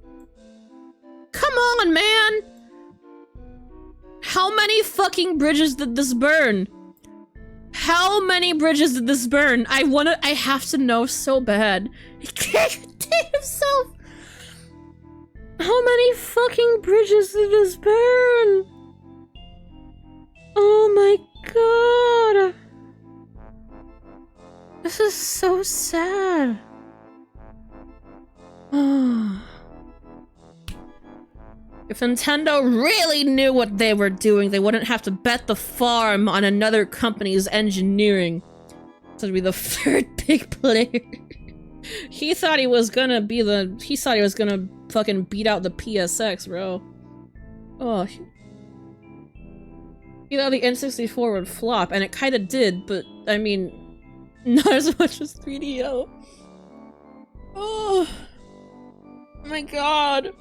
Speaker 1: Come on, man. How many fucking bridges did this burn? How many bridges did this burn? I have to know so bad. He can't contain himself. How many fucking bridges did this burn? Oh my god. This is so sad. If Nintendo really knew what they were doing, they wouldn't have to bet the farm on another company's engineering. To be the third big player. He thought he was gonna fucking beat out the PSX, bro. Oh. You know, the N64 would flop, and it kinda did, but, I mean, not as much as 3DO. Oh my god.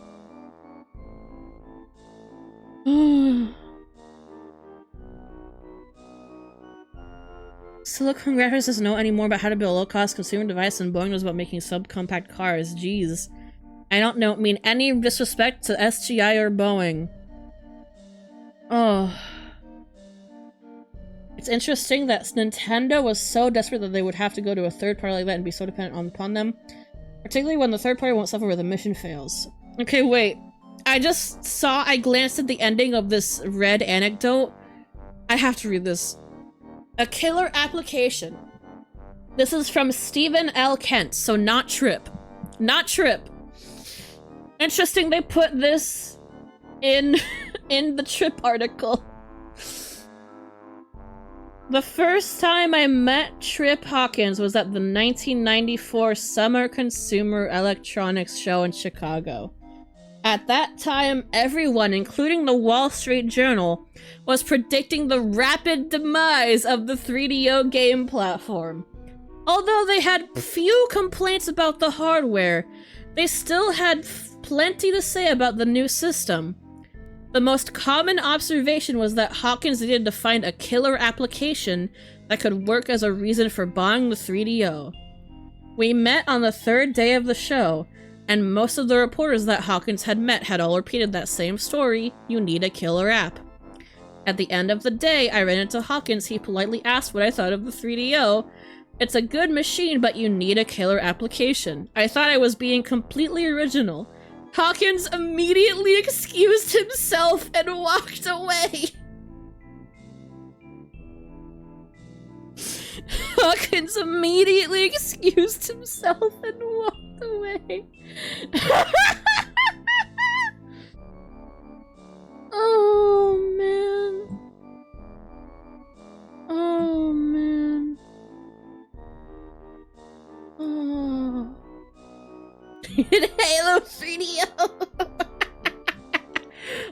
Speaker 1: Silicon Graphics doesn't know anymore about how to build a low-cost consumer device, and Boeing knows about making subcompact cars. Jeez. I don't mean any disrespect to SGI or Boeing. Oh. It's interesting that Nintendo was so desperate that they would have to go to a third party like that and be so dependent upon them. Particularly when the third party won't suffer when the mission fails. Okay, wait. I glanced at the ending of this red anecdote. I have to read this. A killer application. This is from Stephen L. Kent, so not Tripp. Not Tripp. Interesting they put this in the Tripp article. The first time I met Tripp Hawkins was at the 1994 Summer Consumer Electronics Show in Chicago. At that time, everyone, including the Wall Street Journal, was predicting the rapid demise of the 3DO game platform. Although they had few complaints about the hardware, they still had plenty to say about the new system. The most common observation was that Hawkins needed to find a killer application that could work as a reason for buying the 3DO. We met on the third day of the show, and most of the reporters that Hawkins had met had all repeated that same story: you need a killer app. At the end of the day, I ran into Hawkins. He politely asked what I thought of the 3DO. It's a good machine, but you need a killer application. I thought I was being completely original. Hawkins immediately excused himself and walked away. Hawkins immediately excused himself and walked away. Oh, man. Oh, man. Oh. Halo 3DO.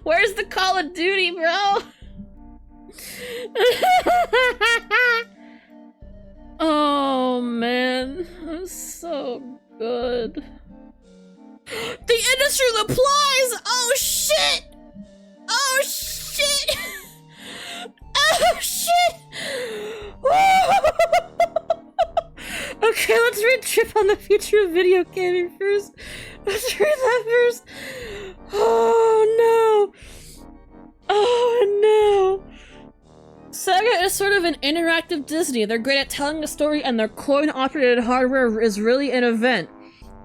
Speaker 1: Where's the Call of Duty, bro? Oh, man. That's so good. The industry applies! Oh, shit! Oh, shit! Oh, shit! Okay, let's read Trip on the Future of Video Gaming first. Let's read that first. Oh, no. Oh, no. Sega is sort of an interactive Disney. They're great at telling a story, and their coin-operated hardware is really an event.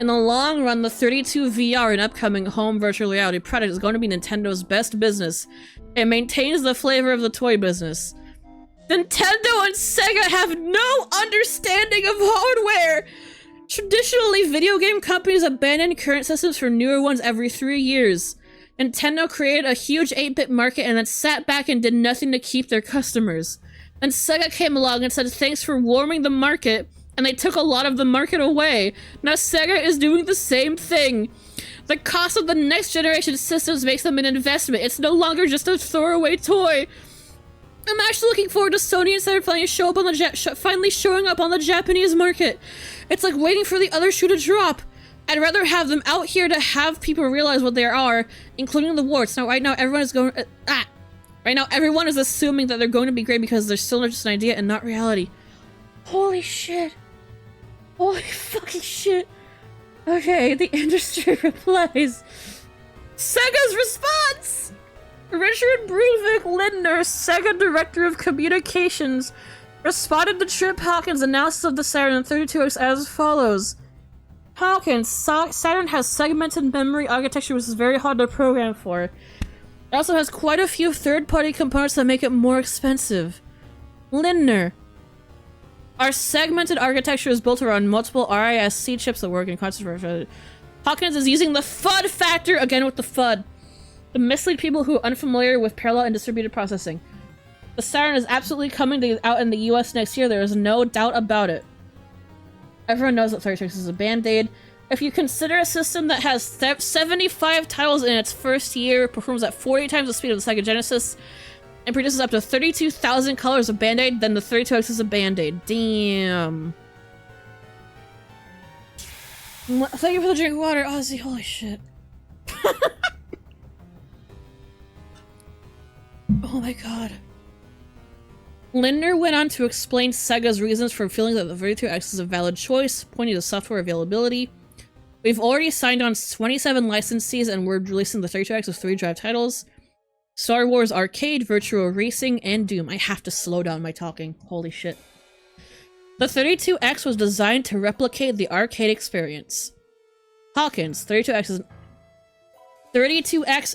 Speaker 1: In the long run, the 32 VR and upcoming home virtual reality product is going to be Nintendo's best business. It maintains the flavor of the toy business. Nintendo and Sega have no understanding of hardware! Traditionally, video game companies abandon current systems for newer ones every 3 years. Nintendo created a huge 8-bit market and then sat back and did nothing to keep their customers. Then Sega came along and said thanks for warming the market, and they took a lot of the market away. Now Sega is doing the same thing. The cost of the next generation systems makes them an investment. It's no longer just a throwaway toy. I'm actually looking forward to Sony and Sega finally showing up on the Japanese market. It's like waiting for the other shoe to drop. I'd rather have them out here to have people realize what they are, including the warts. Now, right now, everyone is going... Right now, everyone is assuming that they're going to be great because they're still just an idea and not reality. Holy shit. Holy fucking shit. Okay, the industry replies. Sega's response! Richard Bruvik Lindner, Sega Director of Communications, responded to Trip Hawkins' analysis of the Saturn and 32X as follows. Hawkins, Saturn has segmented memory architecture which is very hard to program for. It also has quite a few third-party components that make it more expensive. Lindner. Our segmented architecture is built around multiple RISC chips that work in concert. Hawkins is using the FUD factor, again with the FUD, to mislead people who are unfamiliar with parallel and distributed processing. The Saturn is absolutely coming out in the US next year, there is no doubt about it. Everyone knows that 36 is a band-aid. If you consider a system that has 75 titles in its first year, performs at 40 times the speed of the Sega Genesis, and produces up to 32,000 colors of Band-Aid, then the 32X is a Band-Aid. Damn. Thank you for the drink of water, Ozzy. Holy shit. Oh my god. Lindner went on to explain Sega's reasons for feeling that the 32X is a valid choice, pointing to software availability. We've already signed on 27 licensees and we're releasing the 32X with 3 drive titles. Star Wars Arcade, Virtua Racing, and Doom. I have to slow down my talking. Holy shit. The 32X was designed to replicate the arcade experience. Hawkins, 32X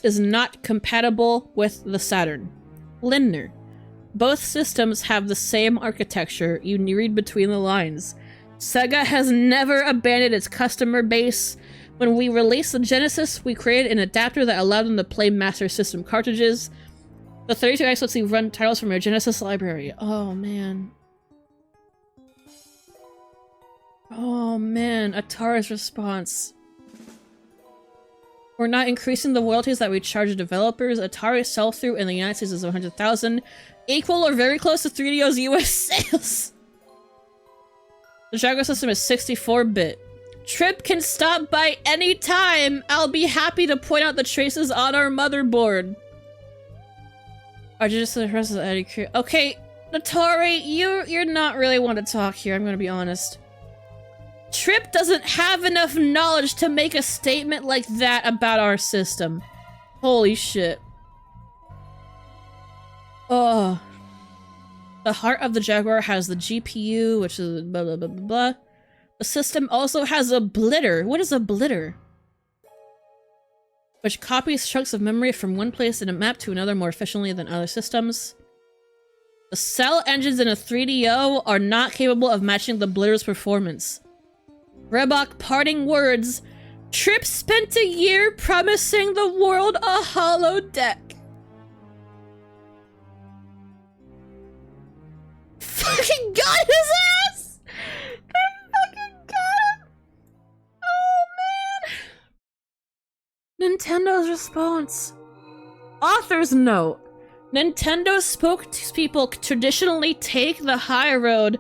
Speaker 1: is not compatible with the Saturn. Lindner. Both systems have the same architecture. You read between the lines. Sega has never abandoned its customer base. When we released the Genesis, we created an adapter that allowed them to play Master System cartridges. The 32X lets you run titles from your Genesis library. Oh, man. Oh, man. Atari's response. We're not increasing the royalties that we charge developers. Atari sell-through in the United States is 100,000, equal or very close to 3DO's US sales. The Jaguar system is 64-bit. Trip can stop by any time. I'll be happy to point out the traces on our motherboard. I just the rest of the Eddie crew. Okay, Notori, you're not really one to talk here, I'm gonna be honest. Trip doesn't have enough knowledge to make a statement like that about our system. Holy shit. Oh. The heart of the Jaguar has the GPU, which is blah blah blah blah blah. The system also has a blitter. What is a blitter? Which copies chunks of memory from one place in a map to another more efficiently than other systems. The cell engines in a 3DO are not capable of matching the blitter's performance. Rebok parting words. Trip spent a year promising the world a holodeck. Fucking got his ass! They fucking got him! Oh man! Nintendo's response. Author's note. Nintendo spokespeople traditionally take the high road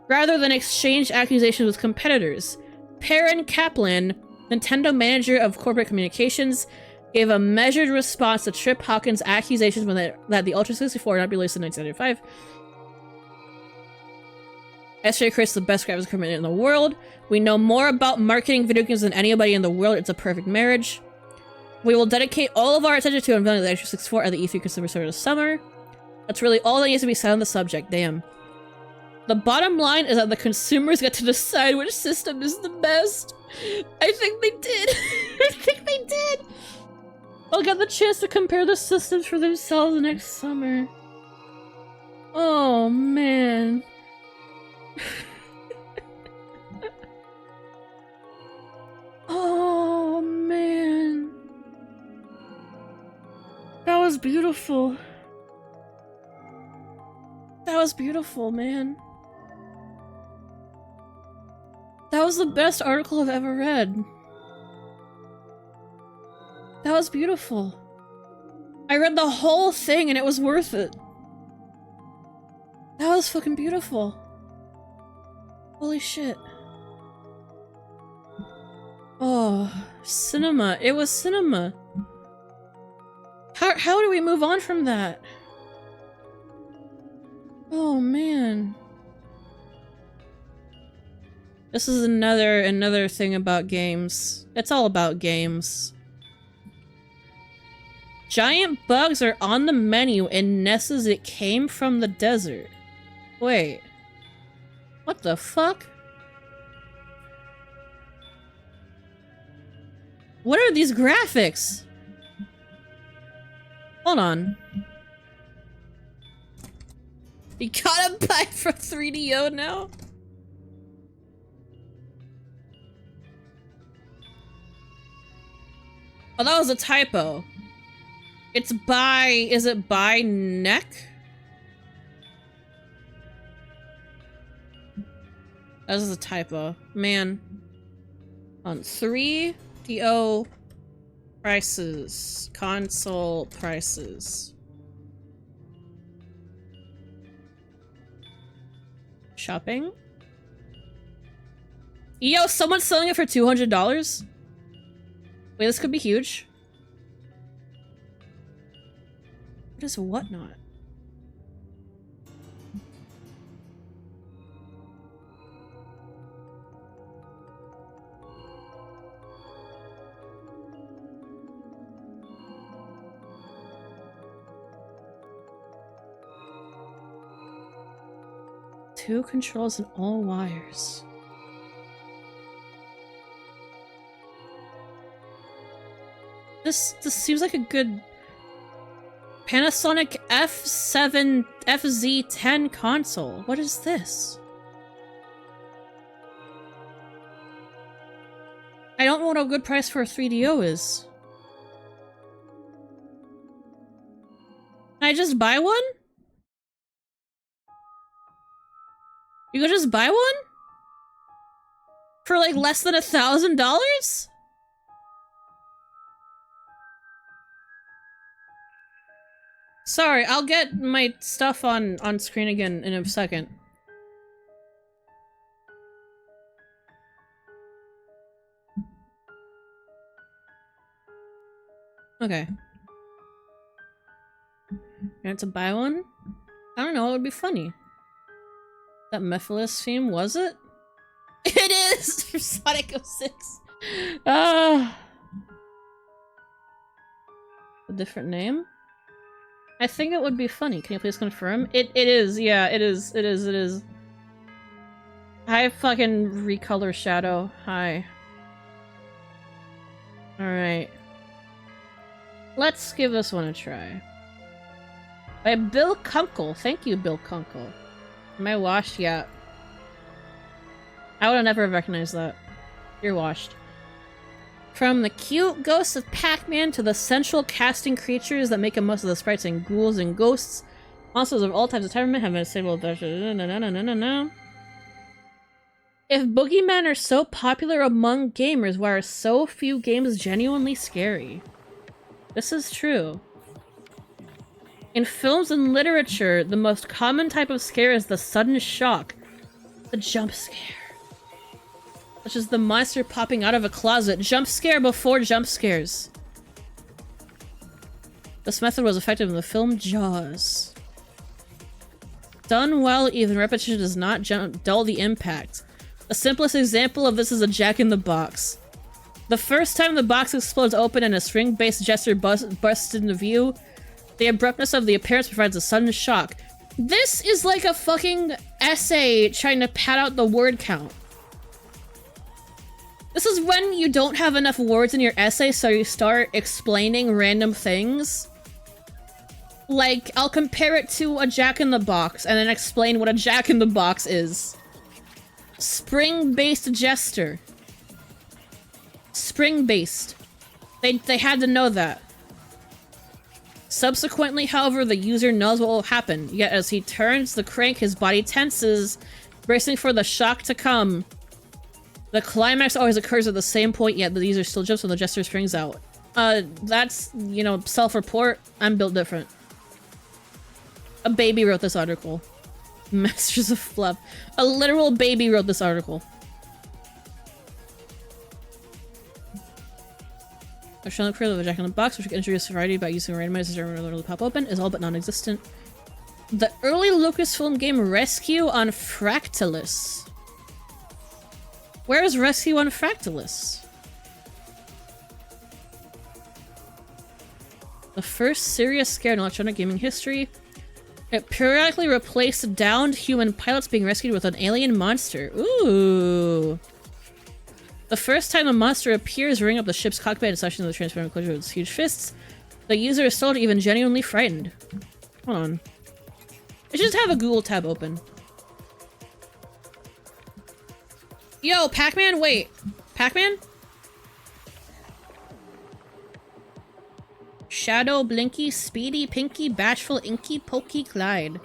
Speaker 1: rather than exchange accusations with competitors. Perrin Kaplan, Nintendo manager of corporate communications, gave a measured response to Trip Hawkins' accusations that the Ultra 64 would not be released in 1995. SJ creates the best graphics equipment in the world. We know more about marketing video games than anybody in the world. It's a perfect marriage. We will dedicate all of our attention to unveiling the Ultra 64 at the E3 Consumer Store this summer. That's really all that needs to be said on the subject, damn. The bottom line is that the consumers get to decide which system is the best. I think they did. I think they did. They'll get the chance to compare the systems for themselves next summer. Oh, man. Oh, man. That was beautiful. That was beautiful, man. That was the best article I've ever read. That was beautiful. I read the whole thing and it was worth it. That was fucking beautiful. Holy shit. Oh, cinema. It was cinema. How do we move on from that? Oh man. This is another thing about games. It's all about games. Giant bugs are on the menu in Ness's It Came from the Desert. Wait. What the fuck? What are these graphics? Hold on. You gotta buy for 3DO now? Oh, that was a typo. It's by... is it by neck? That was a typo. Man. On 3DO prices. Console prices. Shopping? Yo, someone's selling it for $200? Wait, this could be huge. What is whatnot? Two controls and all wires. This seems like a good Panasonic F7 FZ10 console. What is this? I don't know what a good price for a 3DO is. Can I just buy one? You could just buy one? For like less than $1,000? Sorry, I'll get my stuff on screen again in a second. Okay. And to buy one? I don't know, it would be funny. That Mephiles theme, was it? It is! For Sonic 06. Ah. A different name? I think it would be funny. Can you please confirm? It is, yeah, it is. It is. Hi, fucking Recolor Shadow. Hi. Alright. Let's give this one a try. By Bill Kunkel. Thank you, Bill Kunkel. Am I washed? Yeah. I would have never recognized that. You're washed. From the cute ghosts of Pac-Man to the central casting creatures that make up most of the sprites and ghouls and ghosts, monsters of all types of temperament have been disabled. If boogeymen are so popular among gamers, why are so few games genuinely scary? This is true. In films and literature, the most common type of scare is the sudden shock, the jump scare. Such as the monster popping out of a closet. Jump scare before jump scares. This method was effective in the film Jaws. Done well, even repetition does not dull the impact. The simplest example of this is a Jack in the Box. The first time the box explodes open and a string-based gesture bursts into view, the abruptness of the appearance provides a sudden shock. This is like a fucking essay trying to pad out the word count. This is when you don't have enough words in your essay, so you start explaining random things. Like, I'll compare it to a Jack in the Box and then explain what a Jack in the Box is. Spring-based gesture. Spring-based. They had to know that. Subsequently, however, the user knows what will happen, yet as he turns the crank, his body tenses, bracing for the shock to come. The climax always occurs at the same point, yet the user still jumps when the gesture springs out. That's, you know, self-report. I'm built different. A baby wrote this article. Masters of Fluff. A literal baby wrote this article. A shown the of a Jack in the Box, which can introduce variety by using randomizers to literally pop open, is all but non-existent. The early Lucasfilm game Rescue on Fractalus. Where is Rescue on Fractalus? The first serious scare in electronic gaming history. It periodically replaced downed human pilots being rescued with an alien monster. Ooh. The first time the monster appears, ringing up the ship's cockpit and slashing the transparent enclosure with its huge fists, the user is still even genuinely frightened. Hold on. I should just have a Google tab open. Yo, Pac-Man? Wait. Pac-Man? Shadow, Blinky, Speedy, Pinky, Bashful, Inky, Pokey, Clyde.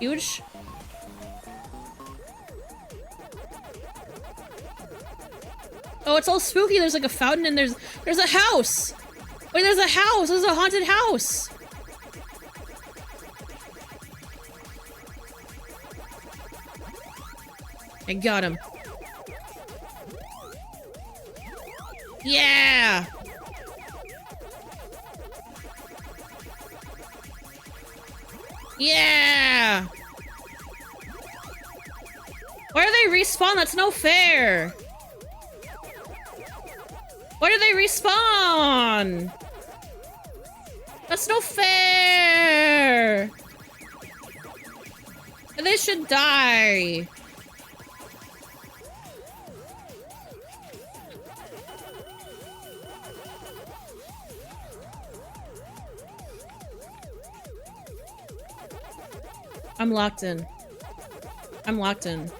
Speaker 1: Huge. Oh, it's all spooky. There's like a fountain and there's a house. Wait, there's a house. There's a haunted house. I got him. Yeah! Yeah! Why do they respawn? That's no fair! Why do they respawn? That's no fair! They should die. I'm locked in. I'm locked in.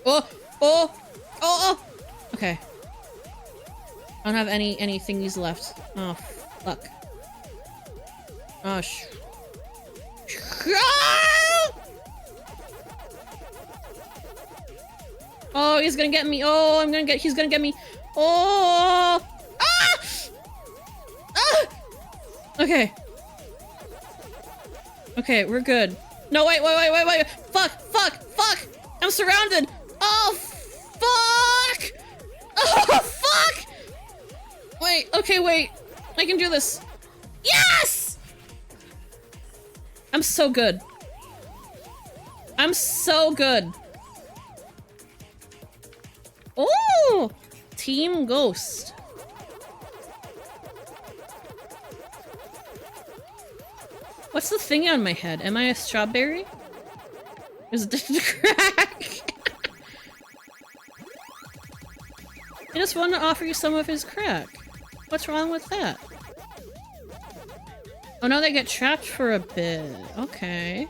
Speaker 1: Oh! Oh! Oh! Oh! Okay. I don't have any thingies left. Oh, fuck. Oh, Oh, he's gonna get me. Oh, he's gonna get me. Oh! Ah! Ah! Okay. Okay, we're good. No, wait. Fuck! I'm surrounded! Oh! Fuck! Oh, fuck! Wait, okay, wait. I can do this. Yes! I'm so good. I'm so good. Oh! Team Ghost. What's the thing on my head? Am I a strawberry? Is it the crack? I just want to offer you some of his crack. What's wrong with that? Oh, now they get trapped for a bit. Okay.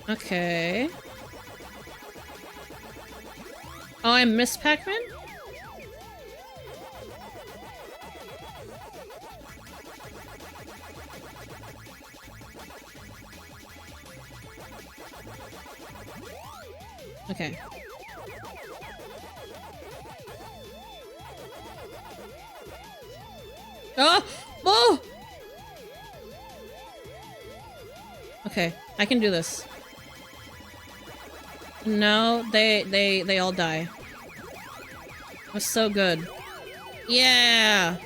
Speaker 1: Okay. Oh, I missed Pac-Man? Okay. Oh! Oh! Okay, I can do this. No, they all die. It was so good. Yeah!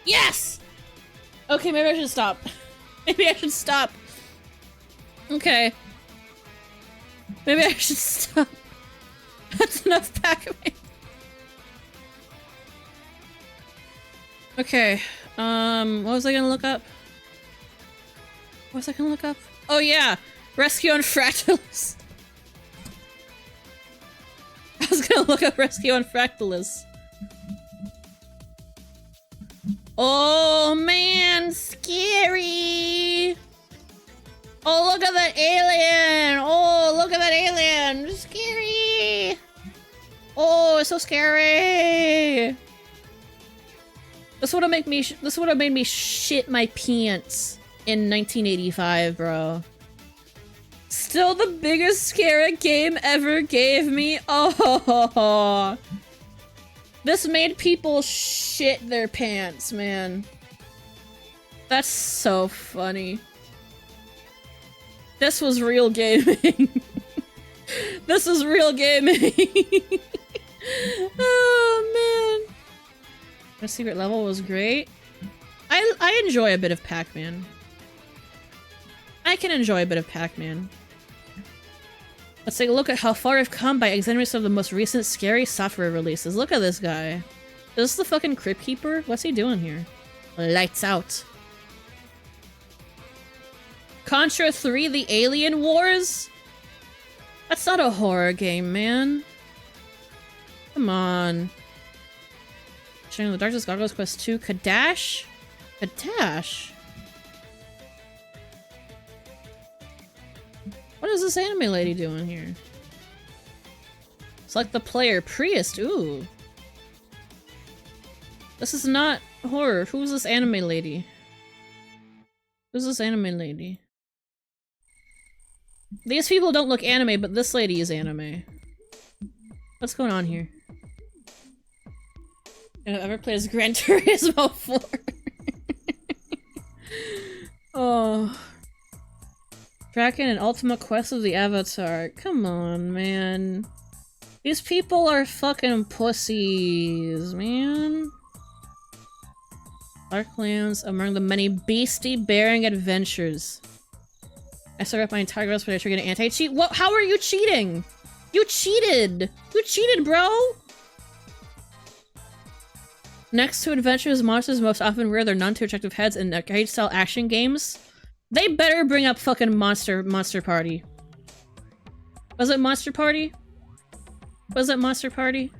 Speaker 1: Yes! Okay, maybe I should stop. Maybe I should stop. Okay. Maybe I should stop. That's enough Pac-Man. Okay. What was I gonna look up? What was I gonna look up? Oh yeah! Rescue on Fractalus! I was gonna look up Rescue on Fractalus. Oh man, scary! Oh, look at that alien! Oh, look at that alien! Scary! Oh, it's so scary! This would have made me shit my pants in 1985, bro. Still the biggest scare a game ever gave me. Oh, this made people shit their pants, man. That's so funny. This was real gaming. This is real gaming. Oh man. The secret level was great. I enjoy a bit of Pac-Man. I can enjoy a bit of Pac-Man. Let's take a look at how far I've come by examining some of the most recent scary software releases. Look at this guy. Is this the fucking Crypt Keeper? What's he doing here? Lights out. Contra 3 The Alien Wars? That's not a horror game, man. Come on. Sharing the Darkest Goggles Quest 2 Kadash? Kadash? What is this anime lady doing here? Select the player. Priest. Ooh. This is not horror. Who's this anime lady? Who's this anime lady? These people don't look anime, but this lady is anime. What's going on here? Ever played as Gran Turismo 4? Oh. Draken and Ultimate Quest of the Avatar. Come on, man. These people are fucking pussies, man. Darklands among the many beastie-bearing adventures. I started up my entire growth but I triggered an anti-cheat. What? How are you cheating? You cheated! You cheated, bro! Next to adventures, monsters most often rear their non-too-attractive heads in arcade-style action games. They better bring up fucking Monster Party. Was it Monster Party? Was it Monster Party?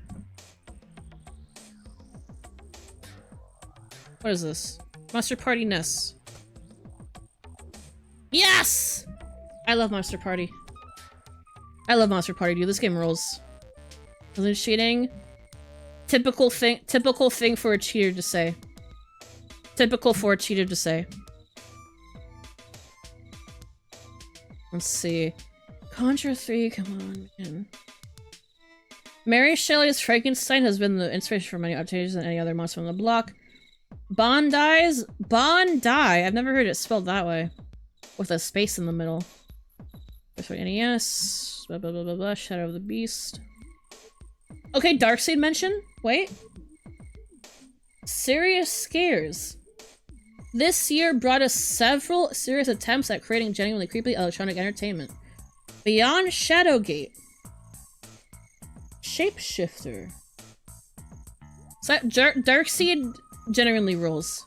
Speaker 1: What is this? Monster Party Ness. Yes! I love Monster Party. I love Monster Party, dude. This game rules. Isn't cheating? Typical thing for a cheater to say. Typical for a cheater to say. Let's see. Contra 3, come on, man. Mary Shelley's Frankenstein has been the inspiration for many adaptations than any other monster on the block. Bondi's? Bondi. I've never heard it spelled that way. With a space in the middle. This way, NES. Blah, blah, blah, blah, blah. Shadow of the Beast. Okay, Darkseid mention? Wait. Serious Scares. This year brought us several serious attempts at creating genuinely creepy electronic entertainment. Beyond Shadowgate. Shapeshifter. So, Darkseid genuinely rules.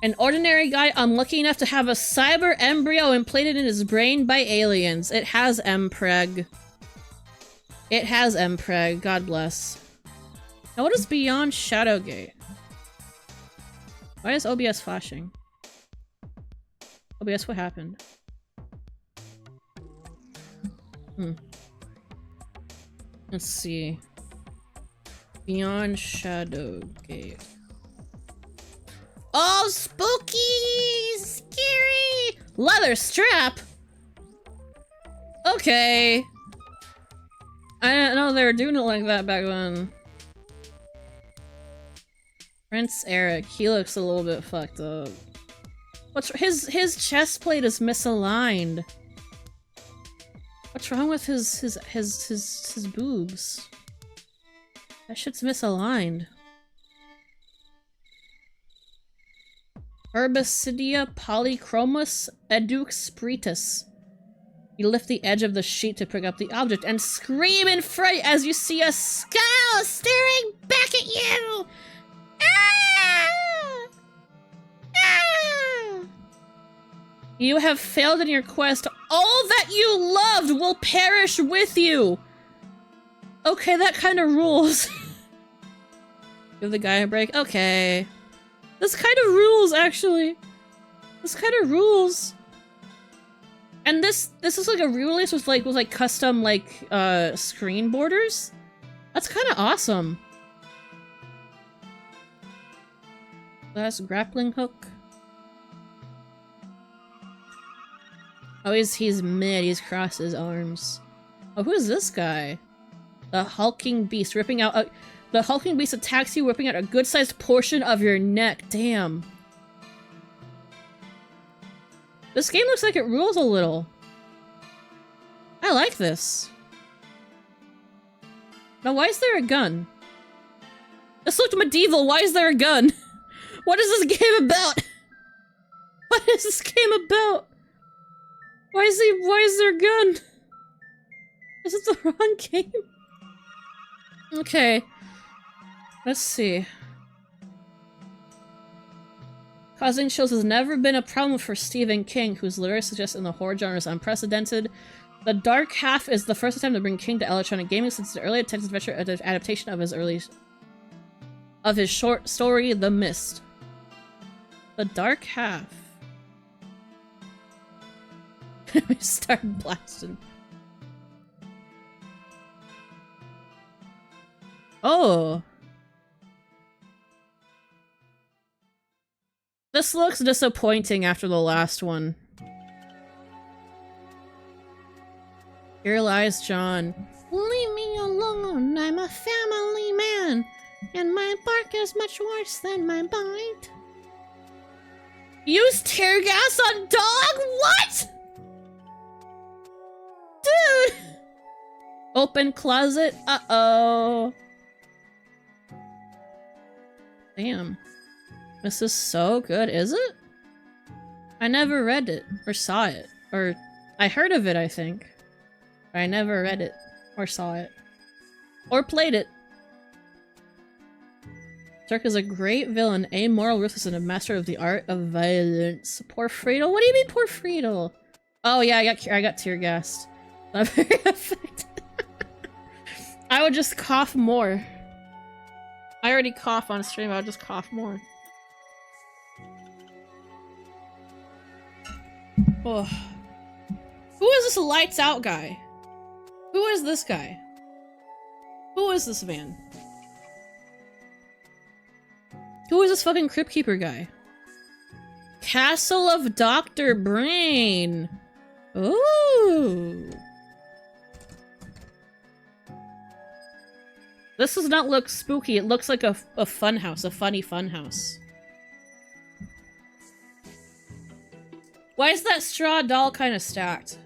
Speaker 1: An ordinary guy unlucky enough to have a cyber embryo implanted in his brain by aliens. It has Mpreg. It has Mpreg. God bless. Now what is Beyond Shadowgate? Why is OBS flashing? OBS, what happened? Let's see. Beyond Shadowgate. Oh, spooky! Scary! Leather strap? Okay. I didn't know they were doing it like that back then. Prince Eric, he looks a little bit fucked up. What's his chest plate is misaligned. What's wrong with his boobs? That shit's misaligned. Herbicidia polychromus eduxpritus. You lift the edge of the sheet to pick up the object and scream in fright as you see a skull staring back at you! Ah! Ah! You have failed in your quest. All that you loved will perish with you! Okay, that kind of rules. Give the guy a break. Okay. This kind of rules, actually. This kind of rules. And this is like a re-release with like custom screen borders. That's kind of awesome. Last grappling hook. Oh, he's mid. He's crossed his arms. Oh, who is this guy? The hulking beast ripping out. The hulking beast attacks you, ripping out a good-sized portion of your neck. Damn. This game looks like it rules a little. I like this. Now, why is there a gun? This looked medieval. Why is there a gun? What is this game about? What is this game about? Why is there a gun? Is it the wrong game? Okay. Let's see. Causing chills has never been a problem for Stephen King, whose lyrics suggest in the horror genre is unprecedented. The Dark Half is the first attempt to bring King to electronic gaming since the early text adventure adaptation of his short story, The Mist. The Dark Half. We start blasting. Oh. This looks disappointing after the last one. Here lies John. Leave me alone, I'm a family man, and my bark is much worse than my bite. Use tear gas on dog? What? Dude! Open closet? Uh-oh. Damn. This is so good, is it? I never read it, or saw it, or I heard of it, I think. But I never read it, or saw it, or played it. Turk is a great villain, amoral, ruthless, and a master of the art of violence. Poor Friedel? What do you mean, poor Friedel? Oh yeah, I got tear gassed. Not very effective. I would just cough more. I already cough on stream, I would just cough more. Oh. Who is this lights out guy? Who is this guy? Who is this man? Who is this fucking Crypt Keeper guy? Castle of Dr. Brain! Ooh! This does not look spooky. It looks like a fun house, a funny fun house. Why is that straw doll kind of stacked?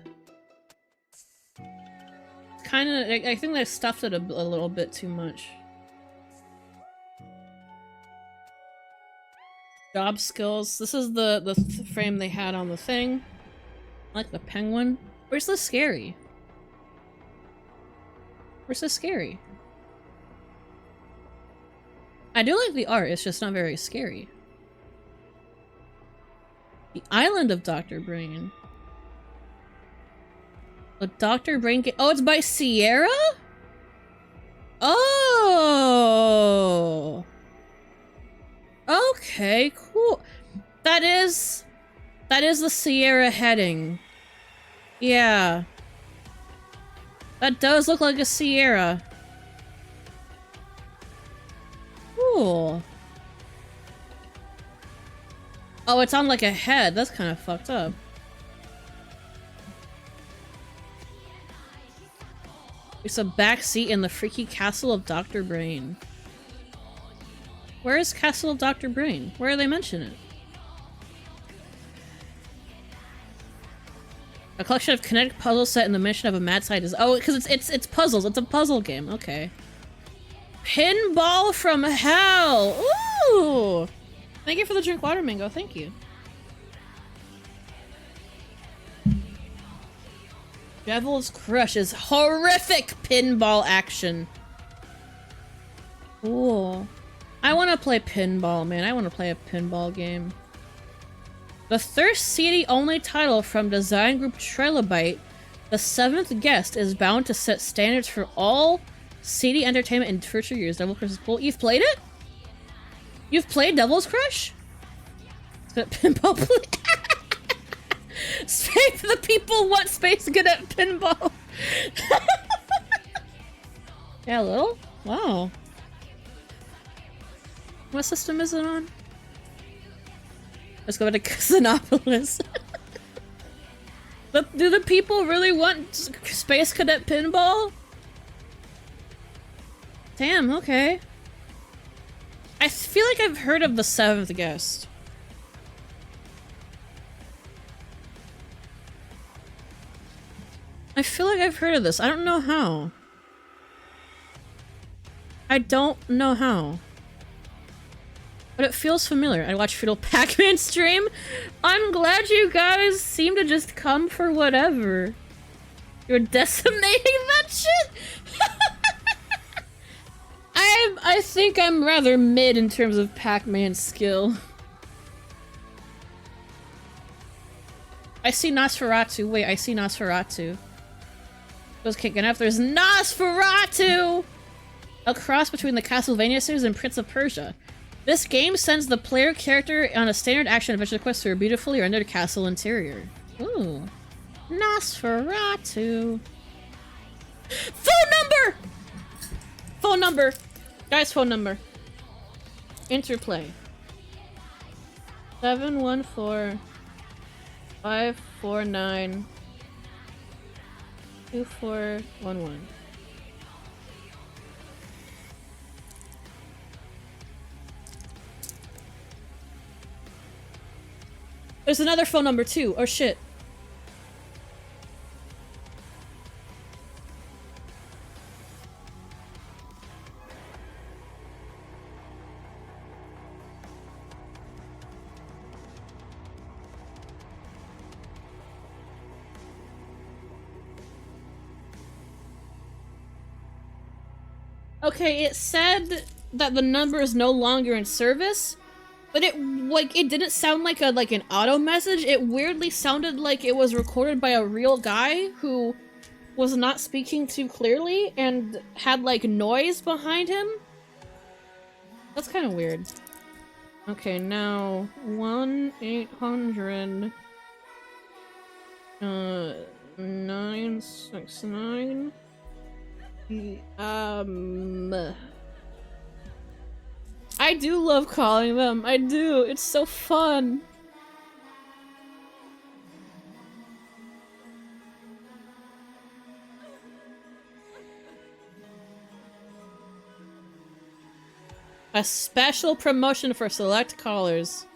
Speaker 1: Kind of, I think they stuffed it a little bit too much. Job skills. This is the frame they had on the thing. I like the penguin. Where's the scary? Where's the scary? I do like the art, it's just not very scary. The Island of Dr. Brain. The Dr. Brain game. Oh, it's by Sierra? Oh! Okay, cool. That is the Sierra heading. Yeah. That does look like a Sierra. Cool. Oh, it's on like a head. That's kind of fucked up. It's a back seat in the freaky castle of Dr. Brain. Where is Castle of Dr. Brain? Where do they mention it? A collection of kinetic puzzles set in the mission of a mad scientist. Oh, because it's puzzles. It's a puzzle game. Okay. Pinball from Hell! Ooh! Thank you for the drink water, Mango. Thank you. Devil's Crush is horrific pinball action. Cool. I want to play pinball, man. I want to play a pinball game. The third CD-only title from design group Trilobite, The Seventh Guest, is bound to set standards for all CD entertainment in future years. Devil's Crush is cool. You've played it? You've played Devil's Crush? Is that pinball? Space the people want space good at pinball. Yeah, a little? Wow. What system is it on? Let's go to Xenopolis. But do the people really want Space Cadet Pinball? Damn, okay. I feel like I've heard of The Seventh Guest. I feel like I've heard of this. I don't know how. I don't know how. But it feels familiar. I watched Fiddle Pac-Man stream. I'm glad you guys seem to just come for whatever. You're decimating that shit? I think I'm rather mid in terms of Pac-Man skill. I see Nosferatu. Wait, I see Nosferatu. Was kicking up. There's Nosferatu! A cross between the Castlevania series and Prince of Persia. This game sends the player character on a standard action-adventure quest through a beautifully rendered castle interior. Ooh. Nosferatu. Phone number! Phone number! Guys, phone number. Interplay. 714-549-2411. There's another phone number too. Oh shit. Okay, it said that the number is no longer in service, but it didn't sound like an auto message. It weirdly sounded like it was recorded by a real guy who was not speaking too clearly and had like noise behind him. That's kind of weird. Okay, now 1-800 969 I do love calling them. I do. It's so fun. A special promotion for select callers.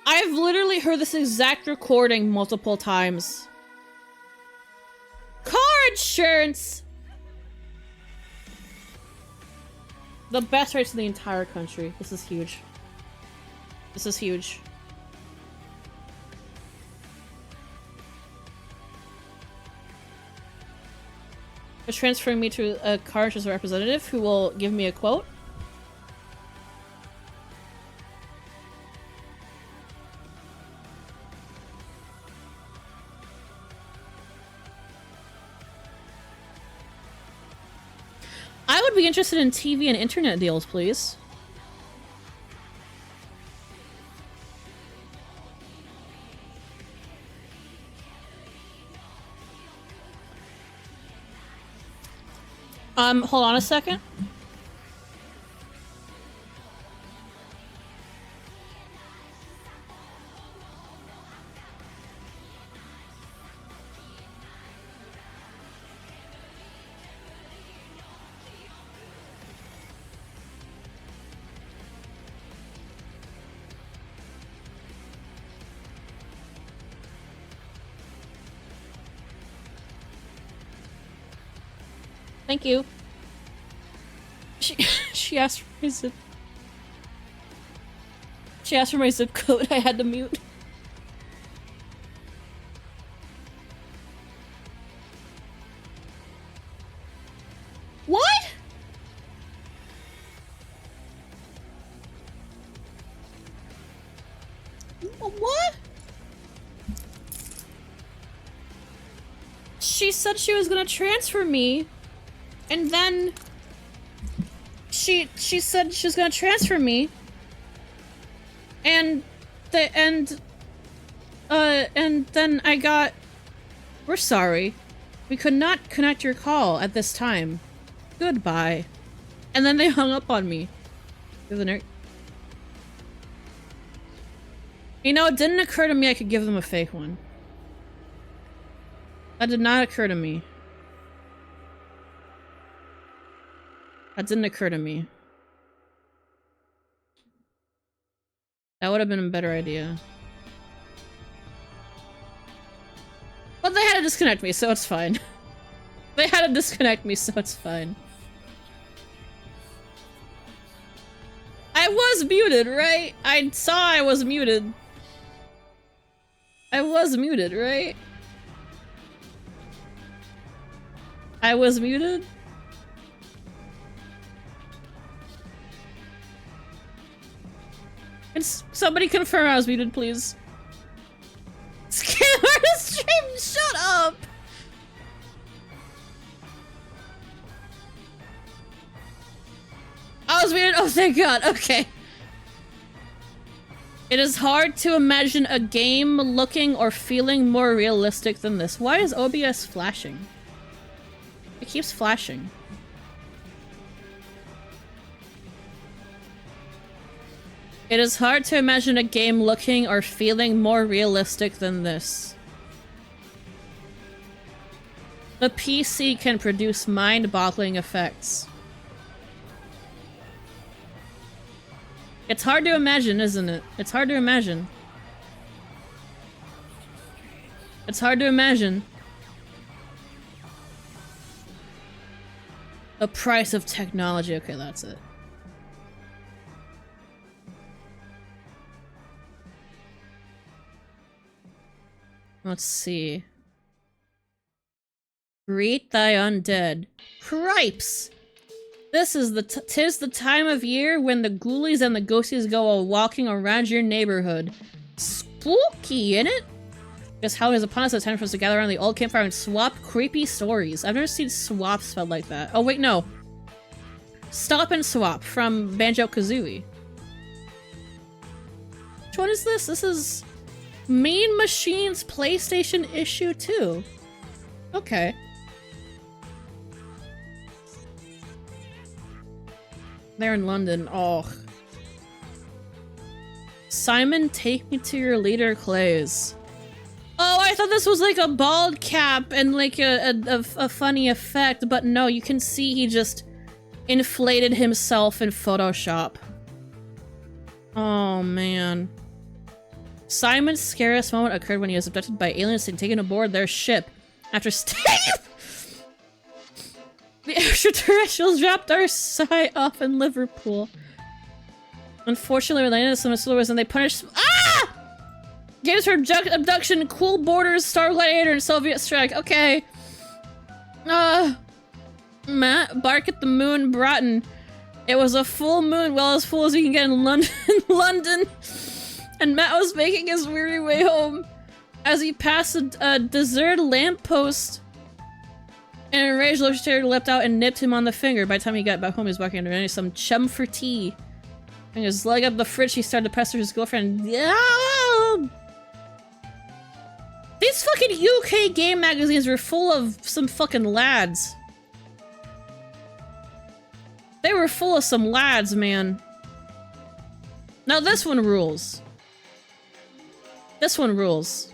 Speaker 1: I've literally heard this exact recording multiple times. Car insurance! The best rates in the entire country. This is huge. This is huge. They're transferring me to a car insurance representative who will give me a quote. I would be interested in TV and internet deals, please. Hold on a second. Thank you. She asked for my zip. She asked for my zip code. I had to mute. What? What? She said she was gonna transfer me, and then she said she was gonna transfer me, and then I got, "We're sorry, we could not connect your call at this time. Goodbye." And then they hung up on me. You know, it didn't occur to me I could give them a fake one. That did not occur to me. That didn't occur to me. That would have been a better idea. But they had to disconnect me, so it's fine. They had to disconnect me, so it's fine. I was muted, right? I saw I was muted. I was muted, right? I was muted? Can somebody confirm I was muted, please? Scammer stream, shut up! I was muted? Oh, thank God, okay. It is hard to imagine a game looking or feeling more realistic than this. Why is OBS flashing? It keeps flashing. It is hard to imagine a game looking or feeling more realistic than this. The PC can produce mind-boggling effects. It's hard to imagine, isn't it? It's hard to imagine. It's hard to imagine. The price of technology. Okay, that's it. Let's see. Greet thy undead. Cripes! This is tis the time of year when the ghoulies and the ghosties go walking around your neighborhood. Spooky, innit? Guess how it is upon us, it's time for us to gather around the old campfire and swap creepy stories. I've never seen swap spelled like that. Oh wait, no. Stop and Swap from Banjo-Kazooie. Which one is this? This is Mean Machines PlayStation issue 2. Okay. They're in London. Oh. Simon, take me to your leader, Clays. Oh, I thought this was like a bald cap and like a funny effect, but no, you can see he just inflated himself in Photoshop. Oh, man. Simon's scariest moment occurred when he was abducted by aliens and taken aboard their ship. After staying... The extraterrestrials dropped our Psy off in Liverpool. Unfortunately, we landed in some slowers and they punished... Ah! Games for abduction, cool borders, Star Gladiator, and Soviet strike. Okay. Matt, bark at the moon, Broughton. It was a full moon, well as full as you can get in London. And Matt was making his weary way home as he passed a deserted lamppost. And a enraged Lochterrier leapt out and nipped him on the finger. By the time he got back home, he was walking under some chum for tea. And his leg up the fridge, he started to pester his girlfriend. Yeah! These fucking UK game magazines were full of some fucking lads. They were full of some lads, man. Now this one rules. This one rules.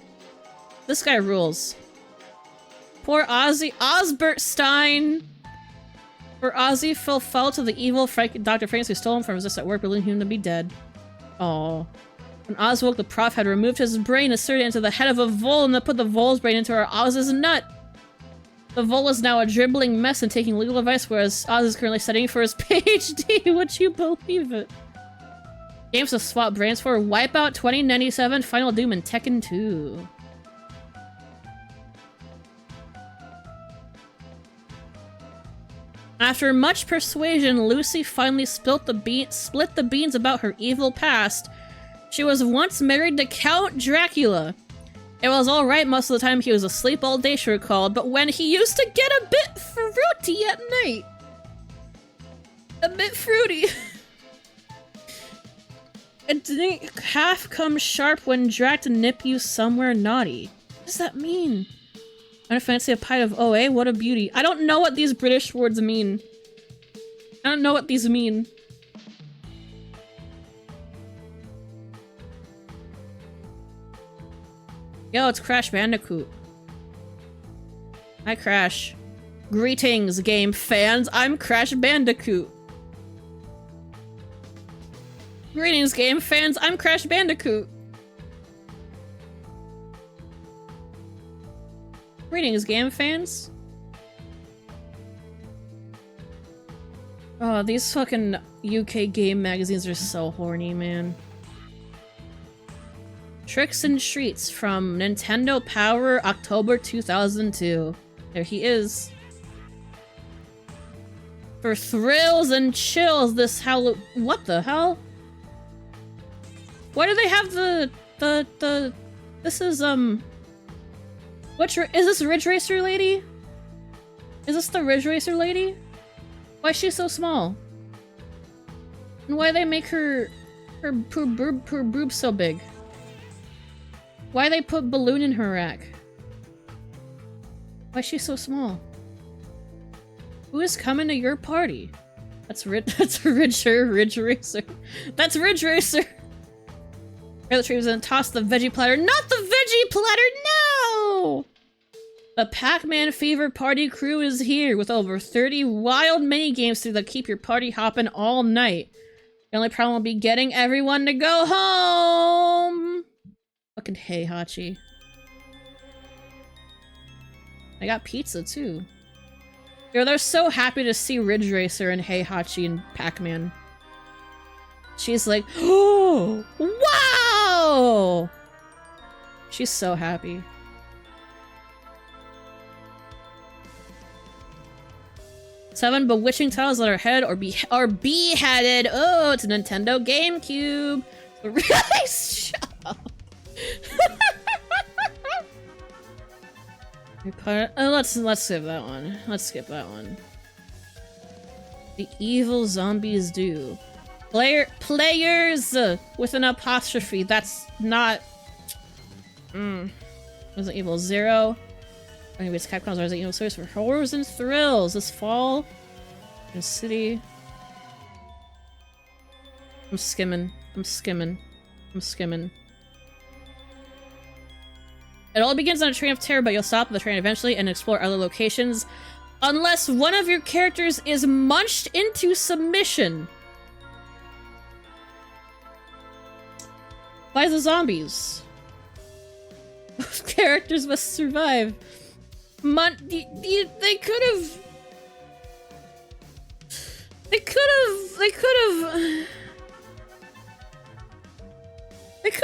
Speaker 1: This guy rules. Poor Ozzy. Osbert Stein! For Ozzy fell foul to the evil Dr. Franks who stole him from us at work, believing him to be dead. Aww. When Oz woke, the prof had removed his brain, inserted it into the head of a vole, and then put the vole's brain into our Oz's nut. The vole is now a dribbling mess and taking legal advice, whereas Oz is currently studying for his PhD. Would you believe it? Games to swap brains for: Wipeout 2097, Final Doom, and Tekken 2. After much persuasion, Lucy finally split the beans about her evil past. She was once married to Count Dracula. It was alright most of the time he was asleep all day, she recalled, but when he used to get a bit fruity at night. A bit fruity. It didn't half come sharp when Drac to nip you somewhere naughty. What does that mean? I don't fancy a pint of OA? What a beauty. I don't know what these British words mean. I don't know what these mean. Yo, it's Crash Bandicoot. Hi, Crash. Greetings, game fans. I'm Crash Bandicoot. Greetings, game fans. I'm Crash Bandicoot. Greetings, game fans. Oh, these fucking UK game magazines are so horny, man. Tricks and Treats from Nintendo Power, October 2002. There he is. For thrills and chills this what the hell? Why do they have this is, is this Ridge Racer lady? Is this the Ridge Racer lady? Why is she so small? And why they make her boob so big? Why they put balloon in her rack? Why is she so small? Who is coming to your party? That's Ridge Racer. That's Ridge Racer! The tree was gonna toss the veggie platter. Not the veggie platter, no! The Pac-Man Fever Party crew is here with over 30 wild mini-games that'll keep your party hopping all night. The only problem will be getting everyone to go home! Fucking hey, Hachi. I got pizza, too. Yo, they're so happy to see Ridge Racer and Hey Hachi and Pac-Man. She's like, oh, wow! She's so happy. Seven bewitching titles that are head or beheaded. Oh, it's a Nintendo GameCube. Really? Shut up. Let's skip that one. Let's skip that one. The evil zombies do. Players with an apostrophe. That's not. Resident Evil 0. Anyways, Capcom's Resident Evil series for horrors and thrills this fall in City. I'm skimming. It all begins on a train of terror, but you'll stop the train eventually and explore other locations. unless one of your characters is munched into submission by the zombies. Characters must survive. They could have. They could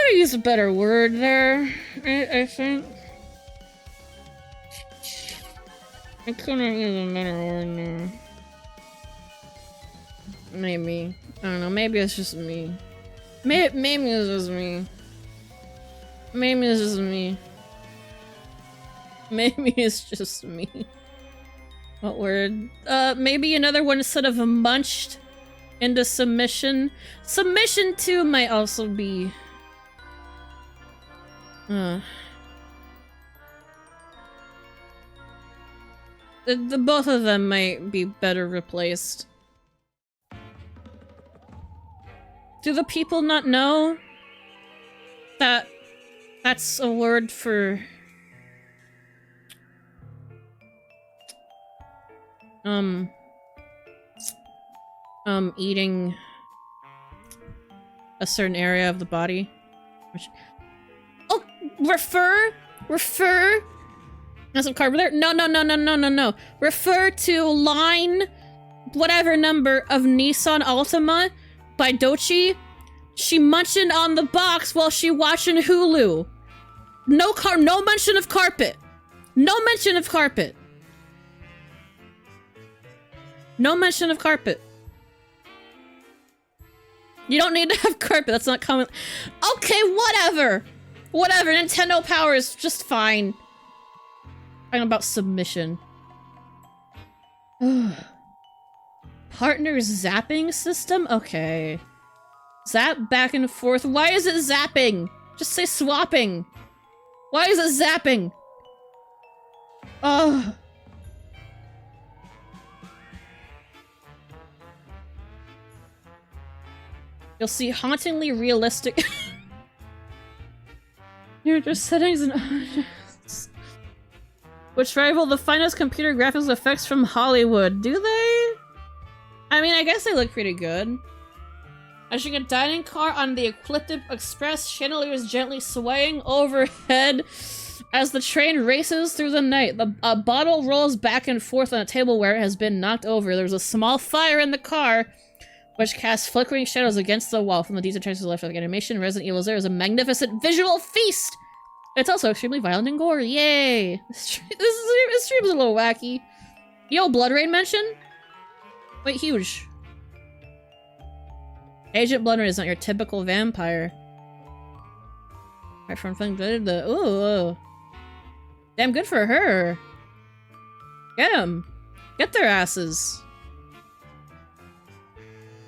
Speaker 1: have used a better word there, I think. I couldn't use a better word there. Maybe. I don't know, maybe it's just me. Maybe it's just me. Maybe it's just me. Maybe it's just me. What word? Maybe another one instead of munched into submission. Submission to might also be... The both of them might be better replaced. Do the people not know that that's a word for eating a certain area of the body? Oh, refer There's some carbon there. No. Refer to line whatever number of Nissan Altima by Dochi. She munching on the box while she watching Hulu. No mention of carpet. No mention of carpet. No mention of carpet. You don't need to have carpet. That's not common. Okay, whatever. Whatever. Nintendo Power is just fine. Talking about submission. Partner zapping system? Okay. Zap back and forth. Why is it zapping? Just say swapping. Why is it zapping? Ugh. You'll see hauntingly realistic character settings and which rival the finest computer graphics effects from Hollywood. Do they? I mean, I guess they look pretty good. Ushering a dining car on the Ecliptic Express, chandeliers gently swaying overhead as the train races through the night. A bottle rolls back and forth on a table where it has been knocked over. There's a small fire in the car, which casts flickering shadows against the wall. From the detailed traces of left like animation, Resident Evil 0 is a magnificent visual feast! It's also extremely violent and gory. Yay! This stream's a little wacky. Yo, Blood Rain mention? Wait, huge. Agent Blood Rain is not your typical vampire. Right from the ooh. Damn good for her. Get 'em. Get their asses.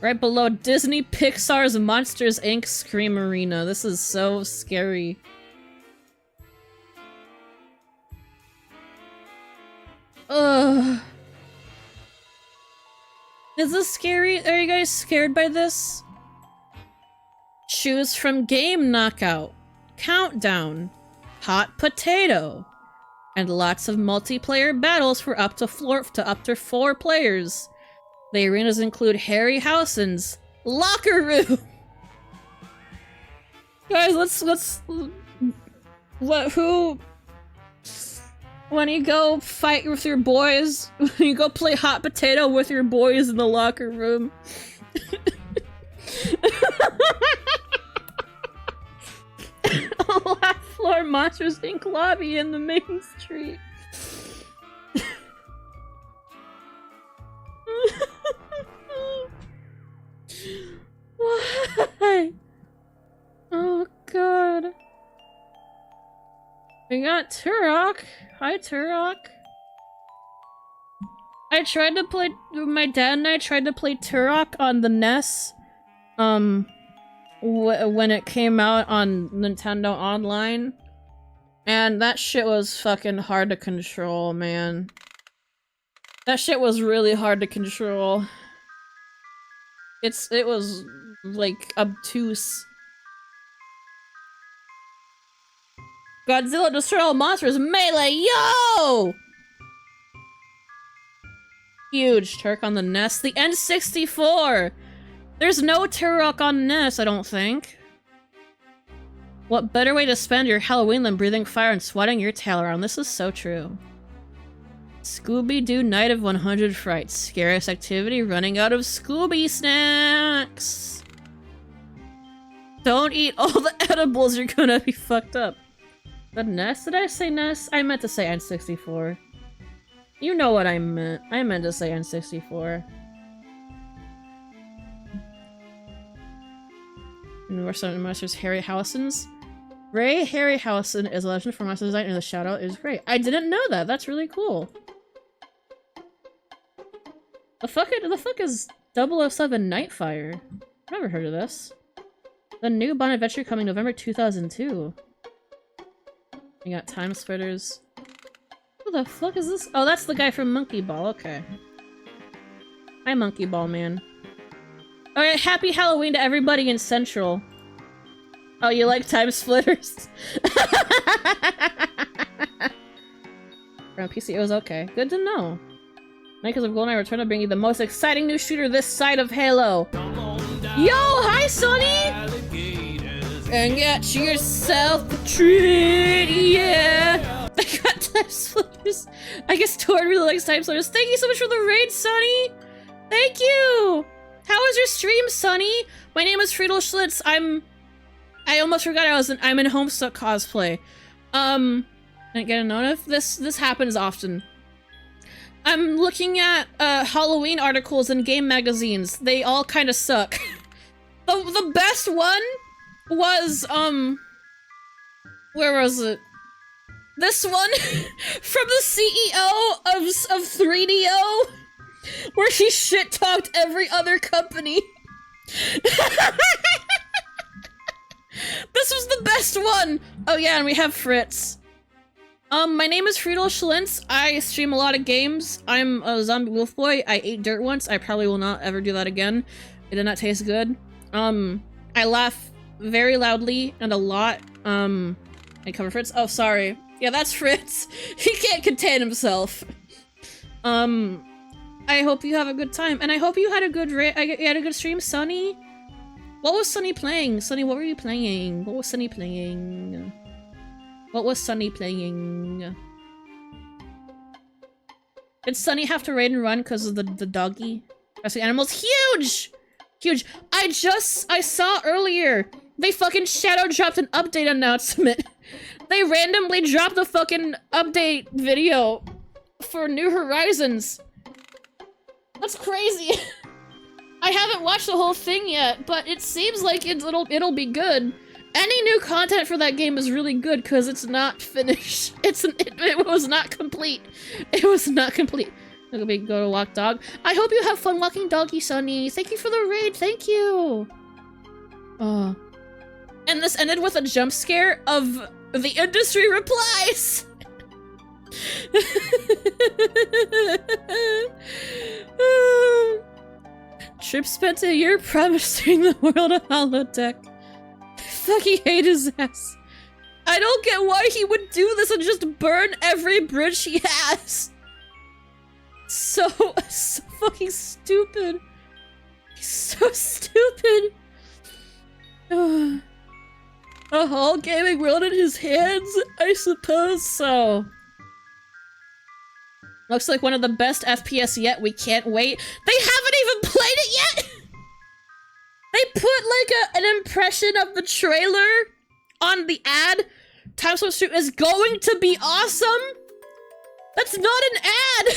Speaker 1: Right below Disney Pixar's Monsters Inc. Scream Arena. This is so scary. Ugh. Is this scary? Are you guys scared by this? Choose from Game Knockout, Countdown, Hot Potato, and lots of multiplayer battles for up to 4 players. The arenas include Harryhausen's Locker Room. Guys, let's who when you go fight with your boys, when you go play Hot Potato with your boys in the locker room. Last floor Monsters Inc. lobby in the main street. Why? Oh god. We got Turok. Hi, Turok. I tried to play- my dad and I tried to play Turok on the NES. When it came out on Nintendo Online. And that shit was fucking hard to control, man. That shit was really hard to control. It was, like, obtuse. Godzilla destroy all monsters, melee, yo! Huge Turk on the NES. The N64! There's no Turok on NES, I don't think. What better way to spend your Halloween than breathing fire and swatting your tail around? This is so true. Scooby-Doo Night of 100 Frights. Scariest activity, running out of Scooby snacks. Don't eat all the edibles, you're gonna be fucked up. The NES? Did I say NES? I meant to say N64. You know what I meant. I meant to say N64. Monsters Harry Howson's. Ray Harryhausen is a legend for monster design, and the shout-out is great. I didn't know that. That's really cool. The fuck is 007 Nightfire? I've never heard of this. The new Bond Adventure coming November 2002. We got Time Splitters. Who the fuck is this? Oh, that's the guy from Monkey Ball. Okay. Hi, Monkey Ball Man. Alright, happy Halloween to everybody in Central. Oh, you like Time Splitters? Around PC, it was okay. Good to know. Because of Gold, I return to bring you the most exciting new shooter this side of Halo. Yo, hi, Sonny! And get yourself a treat, yeah! I got Time Splitters. I guess Torn really likes Time Splitters. Thank you so much for the raid, Sonny! Thank you! How was your stream, Sonny? My name is Friedel Schlitz. I almost forgot I'm in Homestuck cosplay. Didn't get a notif. This happens often. I'm looking at Halloween articles in game magazines. They all kind of suck. the best one was where was it? This one from the CEO of 3DO, where he shit talked every other company. This was the best one! Oh yeah, and we have Fritz. My name is Friedel Schlintz. I stream a lot of games. I'm a zombie wolf boy. I ate dirt once. I probably will not ever do that again. It did not taste good. I laugh very loudly and a lot. I cover Fritz. Oh, sorry. Yeah, that's Fritz. He can't contain himself. I hope you have a good time, and I hope you had a good you had a good stream, Sonny. What was Sonny playing? Sonny, what were you playing? What was Sonny playing? What was Sonny playing? Did Sonny have to raid and run because of the doggy? Rescue animals? Huge! Huge. I saw earlier, they fucking shadow dropped an update announcement. They randomly dropped a fucking update video for New Horizons. That's crazy. I haven't watched the whole thing yet, but it seems like it'll be good. Any new content for that game is really good because it's not finished. It was not complete. It was not complete. Go to walk dog. I hope you have fun walking doggy, Sonny. Thank you for the raid. Thank you. Oh. And this ended with a jump scare of the industry replies. Trip spent a year promising the world a holodeck. Fucking hate his ass. I don't get why he would do this and just burn every bridge he has. So fucking stupid. He's so stupid. A whole gaming world in his hands? I suppose so. Looks like one of the best FPS yet. We can't wait. They haven't even played it yet! They put like an impression of the trailer on the ad. Time Slip Street is going to be awesome? That's not an ad!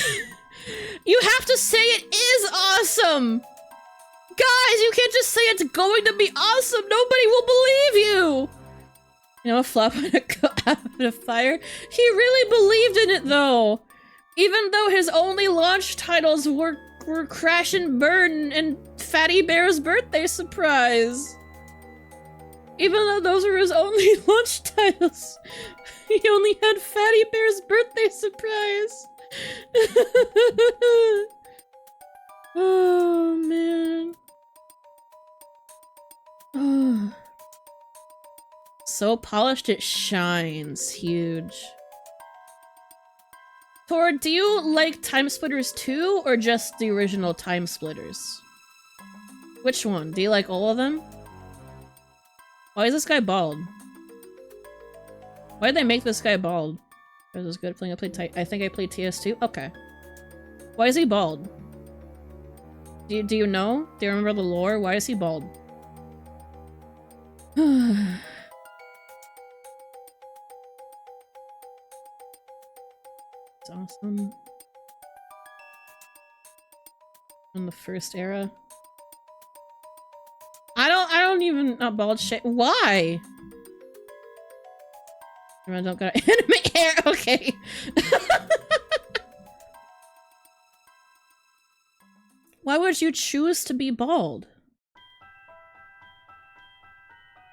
Speaker 1: You have to say it is awesome! Guys, you can't just say it's going to be awesome! Nobody will believe you! You know, a flop on a fire? He really believed in it though! Even though his only launch titles were Crash and Burn and Fatty Bear's Birthday Surprise. Even though those were his only launch titles, he only had Fatty Bear's Birthday Surprise. Oh, man. Oh. So polished it shines. Huge. Tor, do you like Time Splitters 2 or just the original Time Splitters? Which one? Do you like all of them? Why is this guy bald? Why did they make this guy bald? Is this good playing? I think I played TS2? Okay. Why is he bald? Do you know? Do you remember the lore? Why is he bald? It's awesome. In the first era. I don't even not bald shit. Why? I don't got anime hair. Okay. Why would you choose to be bald?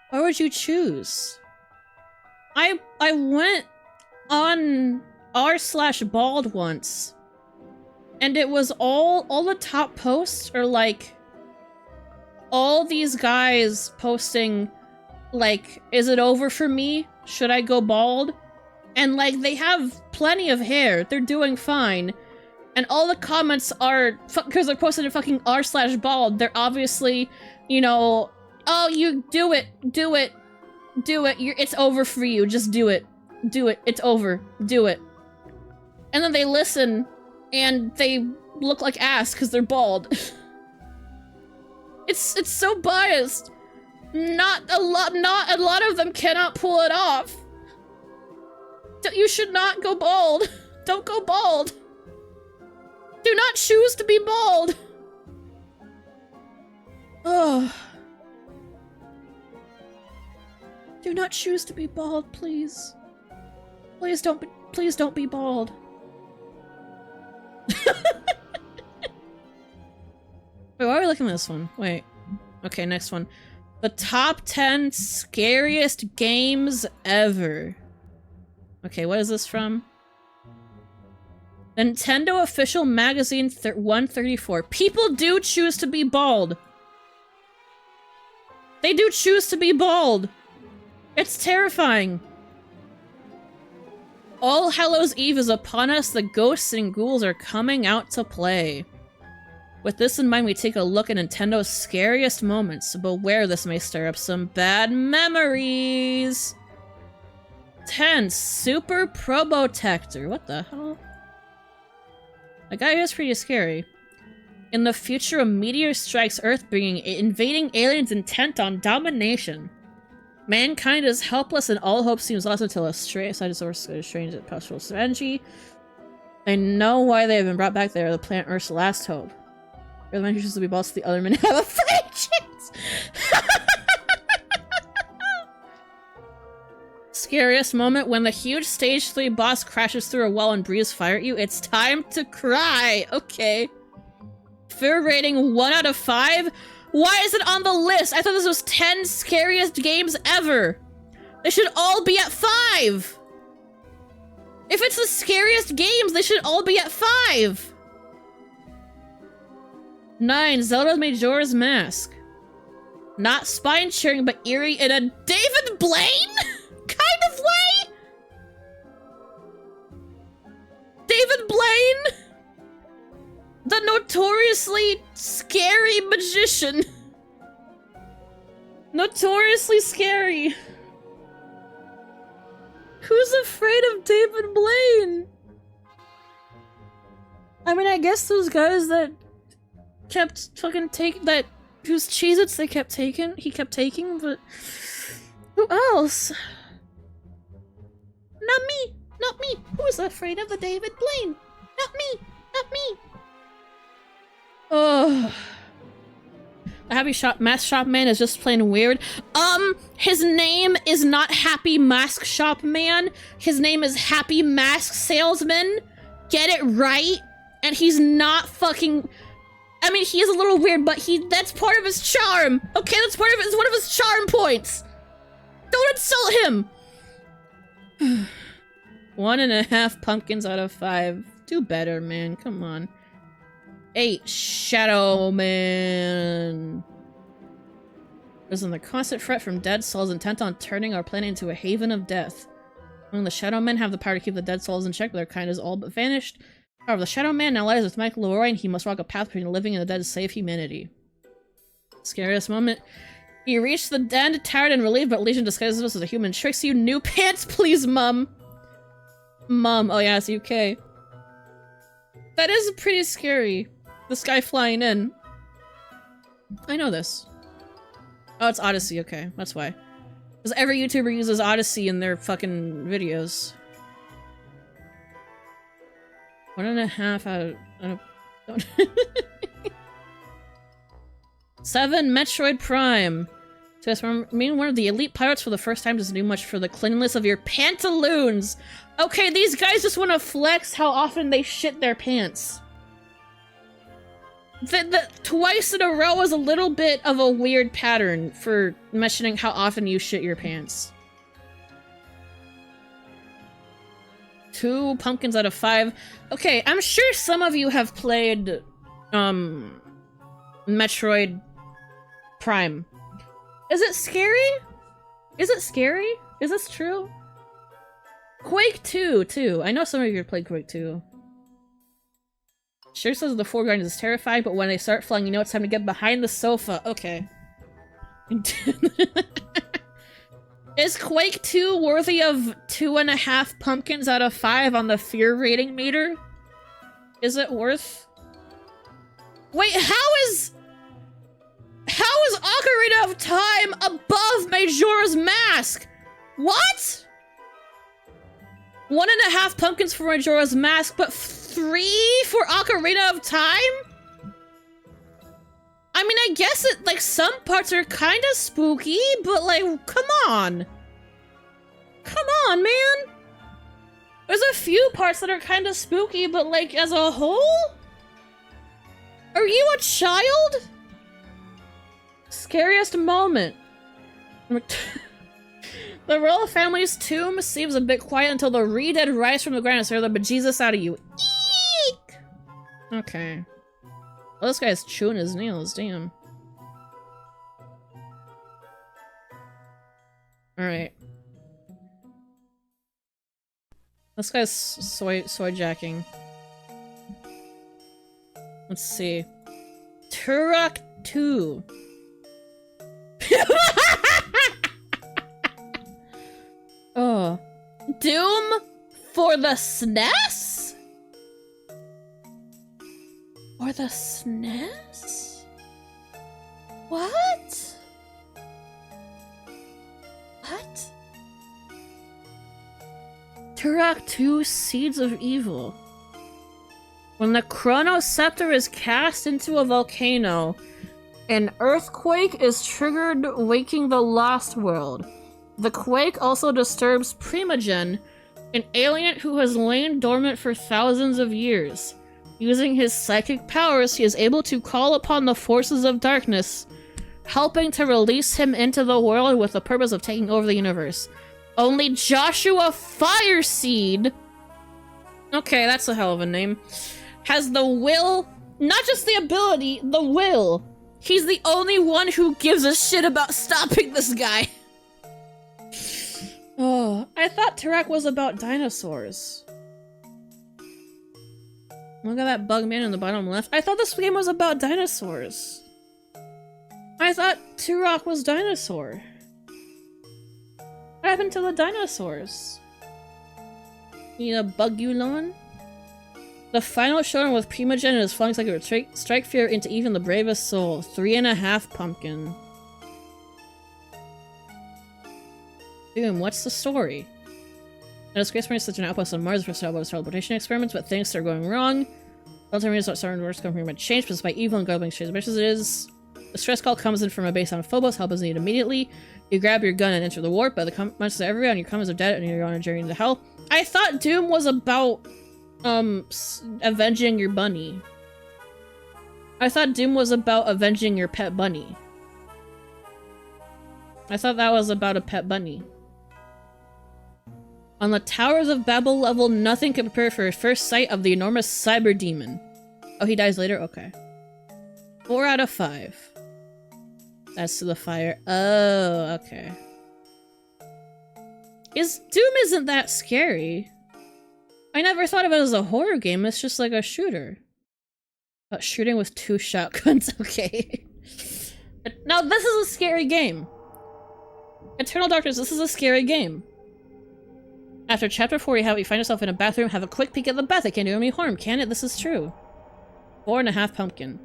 Speaker 1: Why would you choose? I went on r/bald once, and it was all the top posts are like all these guys posting like, is it over for me? Should I go bald? And like they have plenty of hair. They're doing fine. And all the comments are, because they're posted in fucking r/bald, they're obviously, you know, oh, you do it, do it, do it, it's over for you, just do it, it's over, do it. And then they listen, and they look like ass because they're bald. It's so biased. Not a lot of them cannot pull it off. You should not go bald. Don't go bald. Do not choose to be bald. Oh. Do not choose to be bald, please. Please don't be bald. Wait, why are we looking at this one? Wait. Okay, next one. The top 10 scariest games ever. Okay, what is this from? Nintendo Official Magazine 134. People do choose to be bald. They do choose to be bald. It's terrifying. All Hallows Eve is upon us. The ghosts and ghouls are coming out to play. With this in mind, we take a look at Nintendo's scariest moments. Beware, this may stir up some bad memories. 10. Super Probotector. What the hell? That guy is pretty scary. In the future, a meteor strikes Earth, bringing invading aliens intent on domination. Mankind is helpless and all hope seems lost until a side source is strange and pestilential strategy. They know why they have been brought back there, the planet Earth's last hope. The other man chooses to be boss, the other men have a fighting chance! Scariest moment, when the huge stage 3 boss crashes through a wall and breathes fire at you, it's time to cry! Okay. Fear rating 1 out of 5? Why is it on the list? I thought this was 10 scariest games ever! They should all be at 5! If it's the scariest games, they should all be at 5! 9. Zelda Majora's Mask. Not spine-chilling, but eerie in a David Blaine kind of way? David Blaine? The notoriously scary magician. Notoriously scary. Who's afraid of David Blaine? I mean, I guess those guys that kept fucking whose Cheez-Its he kept taking, but who else? Not me! Not me! Who's afraid of the David Blaine? Not me! Not me! Oh. The Happy Mask Shop Man is just plain weird. His name is not Happy Mask Shop Man. His name is Happy Mask Salesman. Get it right? And he's not fucking... I mean, he is a little weird, but that's part of his charm. Okay, that's one of his charm points. Don't insult him. 1.5 pumpkins out of 5. Do better, man. Come on. 8. Shadow Man. There's the constant threat from dead souls intent on turning our planet into a haven of death. When the Shadow Men have the power to keep the dead souls in check, but their kind is all but vanished. However, the Shadow Man now lies with Michael Leroy, and he must walk a path between the living and the dead to save humanity. Scariest moment. You reach the end, tired and relieved, but Legion disguises us as a human. Tricks you. New pants, please, Mum. Mum. Oh yeah, it's UK. That is pretty scary. This guy flying in. I know this. Oh, it's Odyssey. Okay, that's why. Because every YouTuber uses Odyssey in their fucking videos. 1.5 out of... 7 Metroid Prime. So yes, meeting one of the elite pirates for the first time doesn't do much for the cleanliness of your pantaloons. Okay, these guys just want to flex how often they shit their pants. The twice in a row is a little bit of a weird pattern for mentioning how often you shit your pants. 2 pumpkins out of 5. Okay, I'm sure some of you have played, Metroid Prime. Is it scary? Is it scary? Is this true? Quake 2, too. I know some of you have played Quake 2. Sure says the foreground is terrifying, but when they start flying, you know it's time to get behind the sofa. Okay. Is Quake 2 worthy of 2.5 pumpkins out of 5 on the fear rating meter? Is it worth... Wait, how is Ocarina of Time above Majora's Mask? What? 1.5 pumpkins for Majora's Mask, but 3 for Ocarina of Time? I mean, I guess it, like, some parts are kind of spooky, but, like, come on. Come on, man. There's a few parts that are kind of spooky, but, like, as a whole? Are you a child? Scariest moment. The royal family's tomb seems a bit quiet until the re-dead rise from the ground and scare the bejesus out of you. Eek! Okay. Well, this guy's chewing his nails, damn. Alright. This guy's soy jacking. Let's see. Turok 2. Oh. Doom for the SNES? Or the SNES? What? What? Turok 2 Seeds of Evil. When the Chrono Scepter is cast into a volcano, an earthquake is triggered, waking the Lost World. The quake also disturbs Primogen, an alien who has lain dormant for thousands of years. Using his psychic powers, he is able to call upon the forces of darkness, helping to release him into the world with the purpose of taking over the universe. Only Joshua Fireseed, okay, that's a hell of a name, has the will, not just the ability, the will. He's the only one who gives a shit about stopping this guy. Oh, I thought Turok was about dinosaurs. Look at that bug man in the bottom left. I thought this game was about dinosaurs. I thought Turok was dinosaur. What happened to the dinosaurs? Need a Bugulon? The final showdown with Primogen and his flanks like it would strike fear into even the bravest soul. 3.5 pumpkin. Doom, what's the story? Now, Space Marine is such an outpost on Mars for about teleportation experiments, but things are going wrong. Delta Marines starting to work come from a change, but despite evil and gobbling shit as much as it is. The stress call comes in from a base on Phobos. Help is needed immediately. You grab your gun and enter the warp, but the monsters are everywhere and your commands are dead and you're on a journey into hell. I thought Doom was about, avenging your bunny. I thought Doom was about avenging your pet bunny. I thought that was about a pet bunny. On the Towers of Babel level, nothing can prepare for a first sight of the enormous cyber demon. Oh, he dies later? Okay. 4 out of 5. That's to the fire. Oh, okay. Doom isn't that scary. I never thought of it as a horror game, it's just like a shooter. But shooting with 2 shotguns, okay. Now this is a scary game. Eternal Darkness, this is a scary game. After chapter 4, you find yourself in a bathroom, have a quick peek at the bath. It can't do any harm, can it? This is true. 4.5 pumpkin.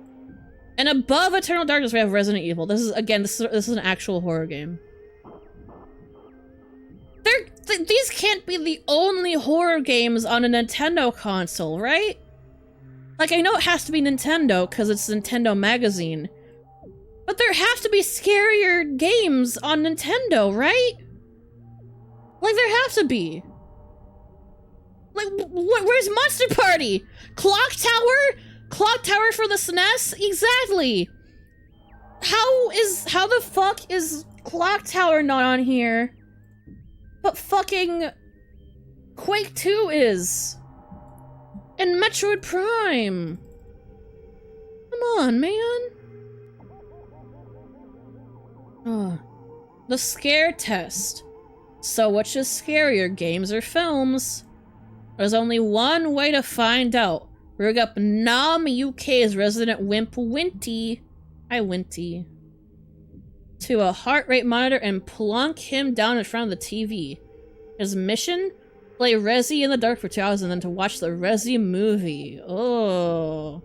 Speaker 1: And above Eternal Darkness, we have Resident Evil. This is, again, this is an actual horror game. These can't be the only horror games on a Nintendo console, right? Like, I know it has to be Nintendo, because it's Nintendo Magazine. But there have to be scarier games on Nintendo, right? Like, there have to be. Like, where's Monster Party? Clock Tower? Clock Tower for the SNES? Exactly! How the fuck is Clock Tower not on here? But fucking Quake 2 is. And Metroid Prime. Come on, man. Oh. The scare test. So which is scarier, games or films? There's only one way to find out. Rig up Nam UK's resident wimp Winty. Hi, Winty. To a heart rate monitor and plunk him down in front of the TV. His mission? Play Resi in the dark for 2 hours and then to watch the Resi movie. Oh.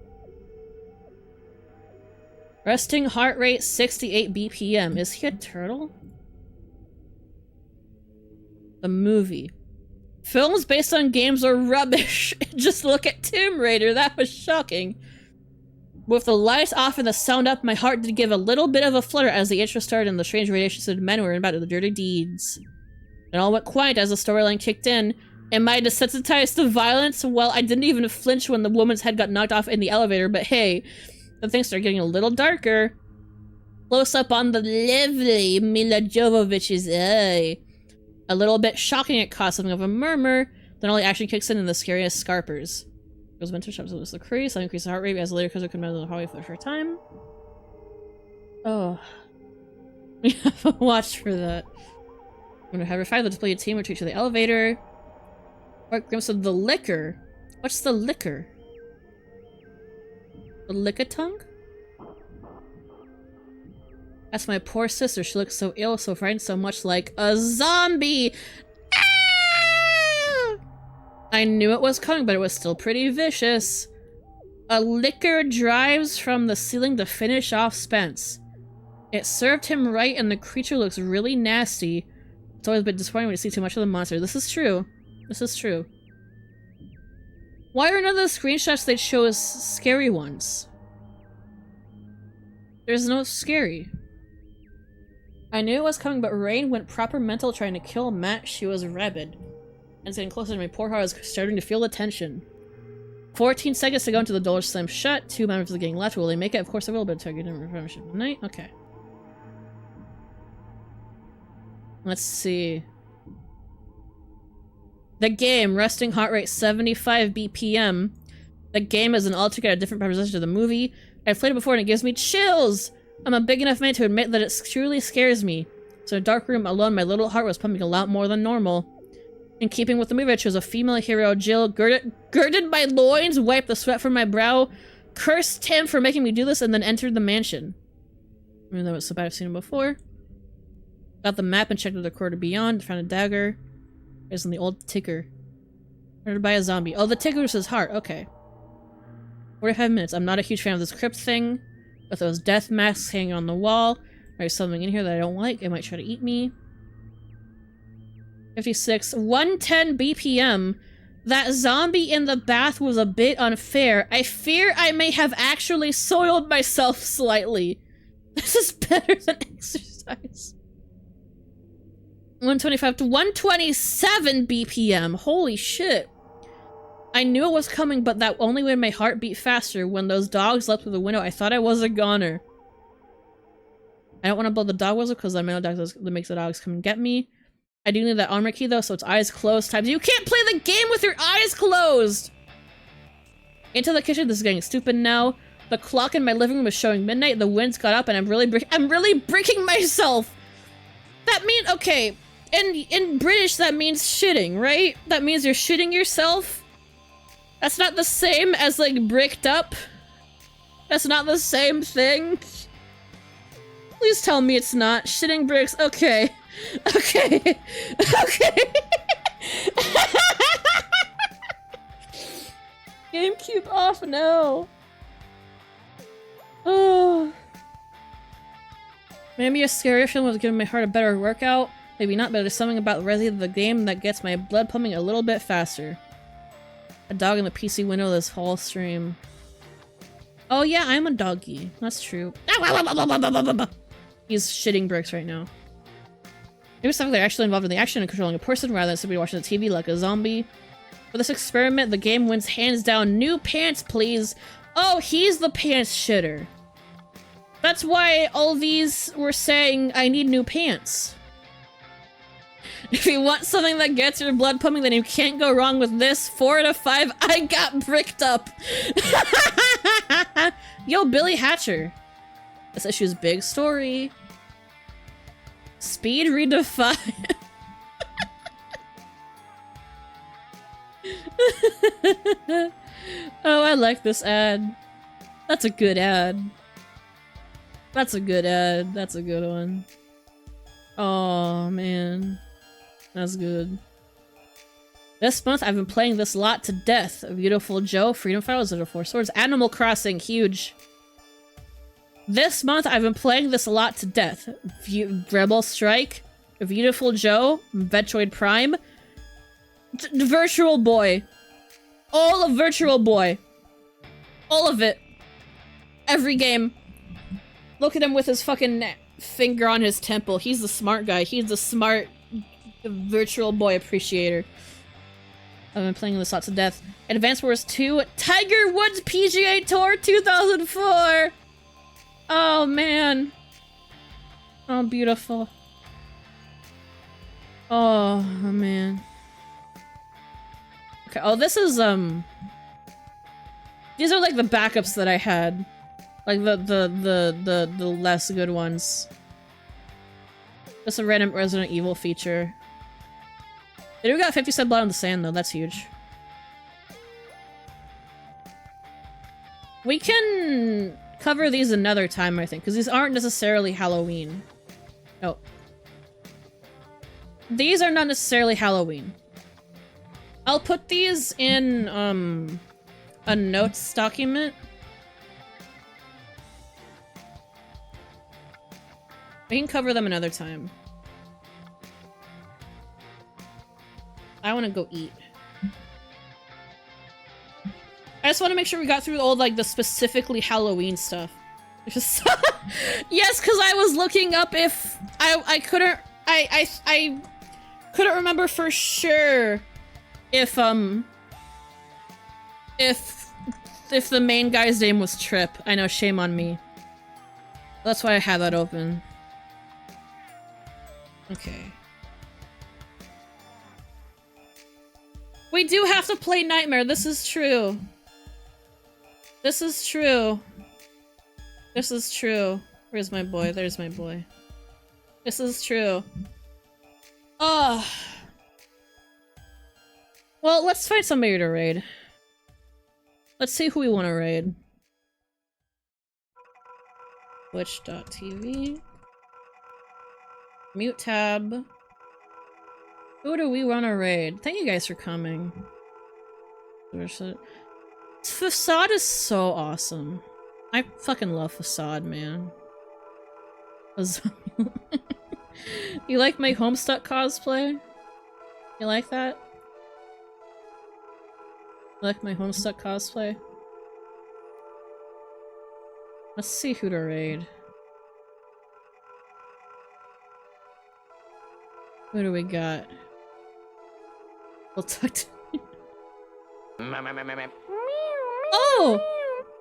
Speaker 1: Resting heart rate 68 BPM. Is he a turtle? The movie. Films based on games are rubbish. Just look at Tomb Raider. That was shocking. With the lights off and the sound up, my heart did give a little bit of a flutter as the intro started and the strange radiations of men were about the dirty deeds. It all went quiet as the storyline kicked in. Am I desensitized to violence? Well, I didn't even flinch when the woman's head got knocked off in the elevator, but hey, the things started getting a little darker. Close up on the lovely Mila Jovovich's eye. A little bit shocking, it caused something of a murmur. Then all the action kicks in and the scariest scarpers. Goes winter shops with the crease, I'll increase the heart rate as later because it could the hallway for the first time. Oh. We have to watch for that. I'm gonna have her find the display team retreat to the elevator. What glimpse of the liquor? What's the liquor? The lick-a-tongue? That's my poor sister. She looks so ill, so frightened, so much like a zombie! Ah! I knew it was coming, but it was still pretty vicious. A liquor drives from the ceiling to finish off Spence. It served him right, and the creature looks really nasty. It's always been disappointing when you see too much of the monster. This is true. This is true. Why are none of the screenshots they show us scary ones? There's no scary. I knew it was coming, but Rain went proper mental trying to kill Matt. She was rabid. And it's getting closer to my poor heart. I was starting to feel the tension. 14 seconds to go until the door slams shut. 2 members of the gang left. Will they make it? Of course, a little bit of target information at night. Okay. Let's see. The game, resting heart rate 75 BPM. The game is an altogether different proposition to the movie. I've played it before and it gives me chills. I'm a big enough man to admit that it truly scares me. So in a dark room alone, my little heart was pumping a lot more than normal. In keeping with the movie, I chose a female hero, Jill, girded my loins, wiped the sweat from my brow, cursed him for making me do this, and then entered the mansion. I mean, that was so bad, I've seen him before. Got the map and checked the corridor beyond, found a dagger. There's in the old ticker. Murdered by a zombie. Oh, the ticker was his heart, okay. 45 minutes. I'm not a huge fan of this crypt thing. With those death masks hanging on the wall. There's something in here that I don't like. It might try to eat me. 56. 110 BPM. That zombie in the bath was a bit unfair. I fear I may have actually soiled myself slightly. This is better than exercise. 125 to 127 BPM. Holy shit. I knew it was coming, but that only made my heart beat faster. When those dogs leapt through the window, I thought I was a goner. I don't want to blow the dog whistle because I know dogs that makes the dogs come and get me. I do need that armor key though, so it's eyes closed times. You can't play the game with your eyes closed! Into the kitchen. This is getting stupid now. The clock in my living room is showing midnight. The wind's got up and I'm really breaking myself. That means, okay, in British, that means shitting, right? That means you're shitting yourself. That's not the same as, like, bricked up. That's not the same thing. Please tell me it's not. Shitting bricks. Okay. Okay. Okay. GameCube off now. Oh. Maybe a scarier film was giving my heart a better workout. Maybe not, but there's something about Resi the game that gets my blood pumping a little bit faster. A dog in the PC window this whole stream. Oh yeah, I'm a doggy. That's true. He's shitting bricks right now. Maybe something they're actually involved in the action and controlling a person rather than simply watching the TV like a zombie. For this experiment, the game wins hands down. New pants, please. Oh, he's the pants shitter. That's why all these were saying, I need new pants. If you want something that gets your blood pumping, then you can't go wrong with this. 4 out of 5. I got bricked up. Yo, Billy Hatcher. This issue's big story. Speed redefined. Oh, I like this ad. That's a good ad. That's a good ad. That's a good one. Oh, man. That's good. This month, I've been playing this lot to death. Beautiful Joe, Freedom Fighters, Little Four Swords, Animal Crossing, huge. This month, I've been playing this a lot to death. Rebel Strike, Beautiful Joe, Metroid Prime, Virtual Boy. All of Virtual Boy. All of it. Every game. Look at him with his fucking finger on his temple. He's the smart guy. He's the smart Virtual Boy appreciator. I've been playing this lot to death. Advance Wars 2, Tiger Woods PGA Tour 2004! Oh, man. Oh, beautiful. Oh, man. Okay, oh, this is, these are, like, the backups that I had. Like, the less good ones. Just a random Resident Evil feature. They do got 50 blood on the sand, though. That's huge. We can cover these another time, I think, because these aren't necessarily Halloween. No. These are not necessarily Halloween. I'll put these in, a notes document. We can cover them another time. I want to go eat. I just want to make sure we got through all, like, the specifically Halloween stuff. Yes, because I was looking up if I couldn't remember for sure if the main guy's name was Trip. I know, shame on me. That's why I have that open. Okay. We do have to play Nightmare. This is true. This is true. This is true. Where's my boy? There's my boy. This is true. Ugh. Well, let's find somebody to raid. Let's see who we want to raid. Twitch.tv. Mute tab. Who do we want to raid? Thank you guys for coming. Facade is so awesome. I fucking love Facade, man. You like my Homestuck cosplay? You like that? You like my Homestuck cosplay? Let's see who to raid. Who do we got? We'll talk to Oh!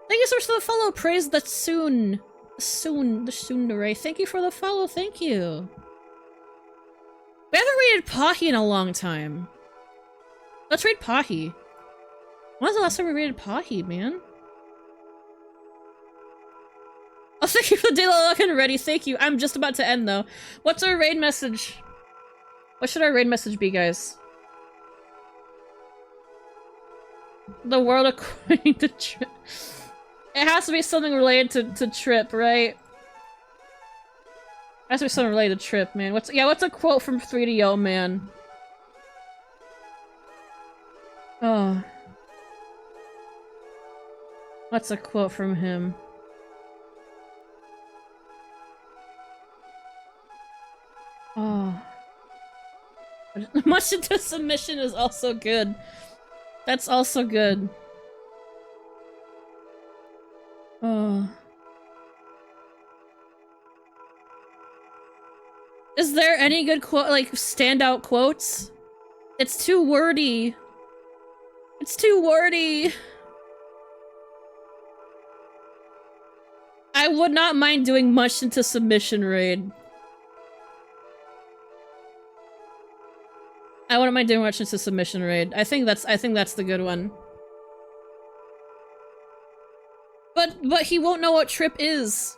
Speaker 1: Thank you so much for the follow. Praise the soon. The tsundere. Thank you for the follow. Thank you. We haven't raided Pahi in a long time. Let's raid Pahi. When was the last time we raided Pahi, man? Oh, thank you for the daily lock and ready. Thank you. I'm just about to end, though. What's our raid message? What should our raid message be, guys? The world according to Trip. It has to be something related to Trip, right? It has to be something related to Trip, man. What's a quote from 3DO, man? Oh. What's a quote from him? Oh. Much into submission is also good. That's also good. Oh. Is there any good quote, like, standout quotes? It's too wordy. It's too wordy. I would not mind doing much into submission raid. I wouldn't mind doing much into submission raid. I think that's the good one. But he won't know what Trip is.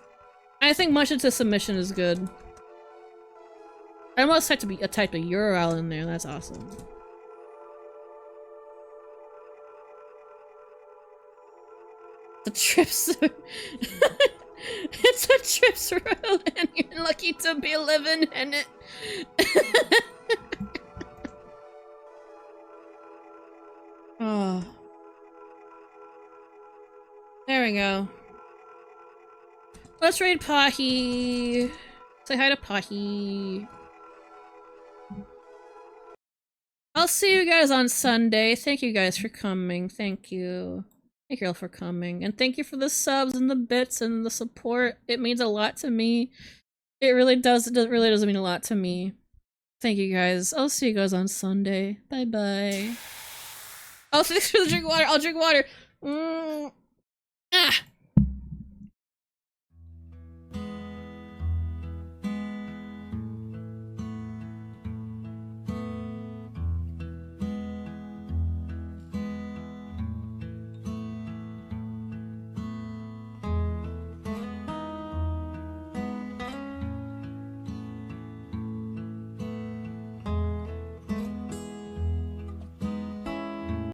Speaker 1: I think much into submission is good. I almost had to be type a URL in there. That's awesome. The Trips. It's a Trips road, and you're lucky to be living in it. Oh. There we go. Let's raid Pahi. Say hi to Pahi. I'll see you guys on Sunday. Thank you guys for coming. Thank you. Thank you all for coming. And thank you for the subs and the bits and the support. It means a lot to me. It really does. It really does mean a lot to me. Thank you guys. I'll see you guys on Sunday. Bye bye. Oh, thanks for the drink water. I'll drink water. Ah.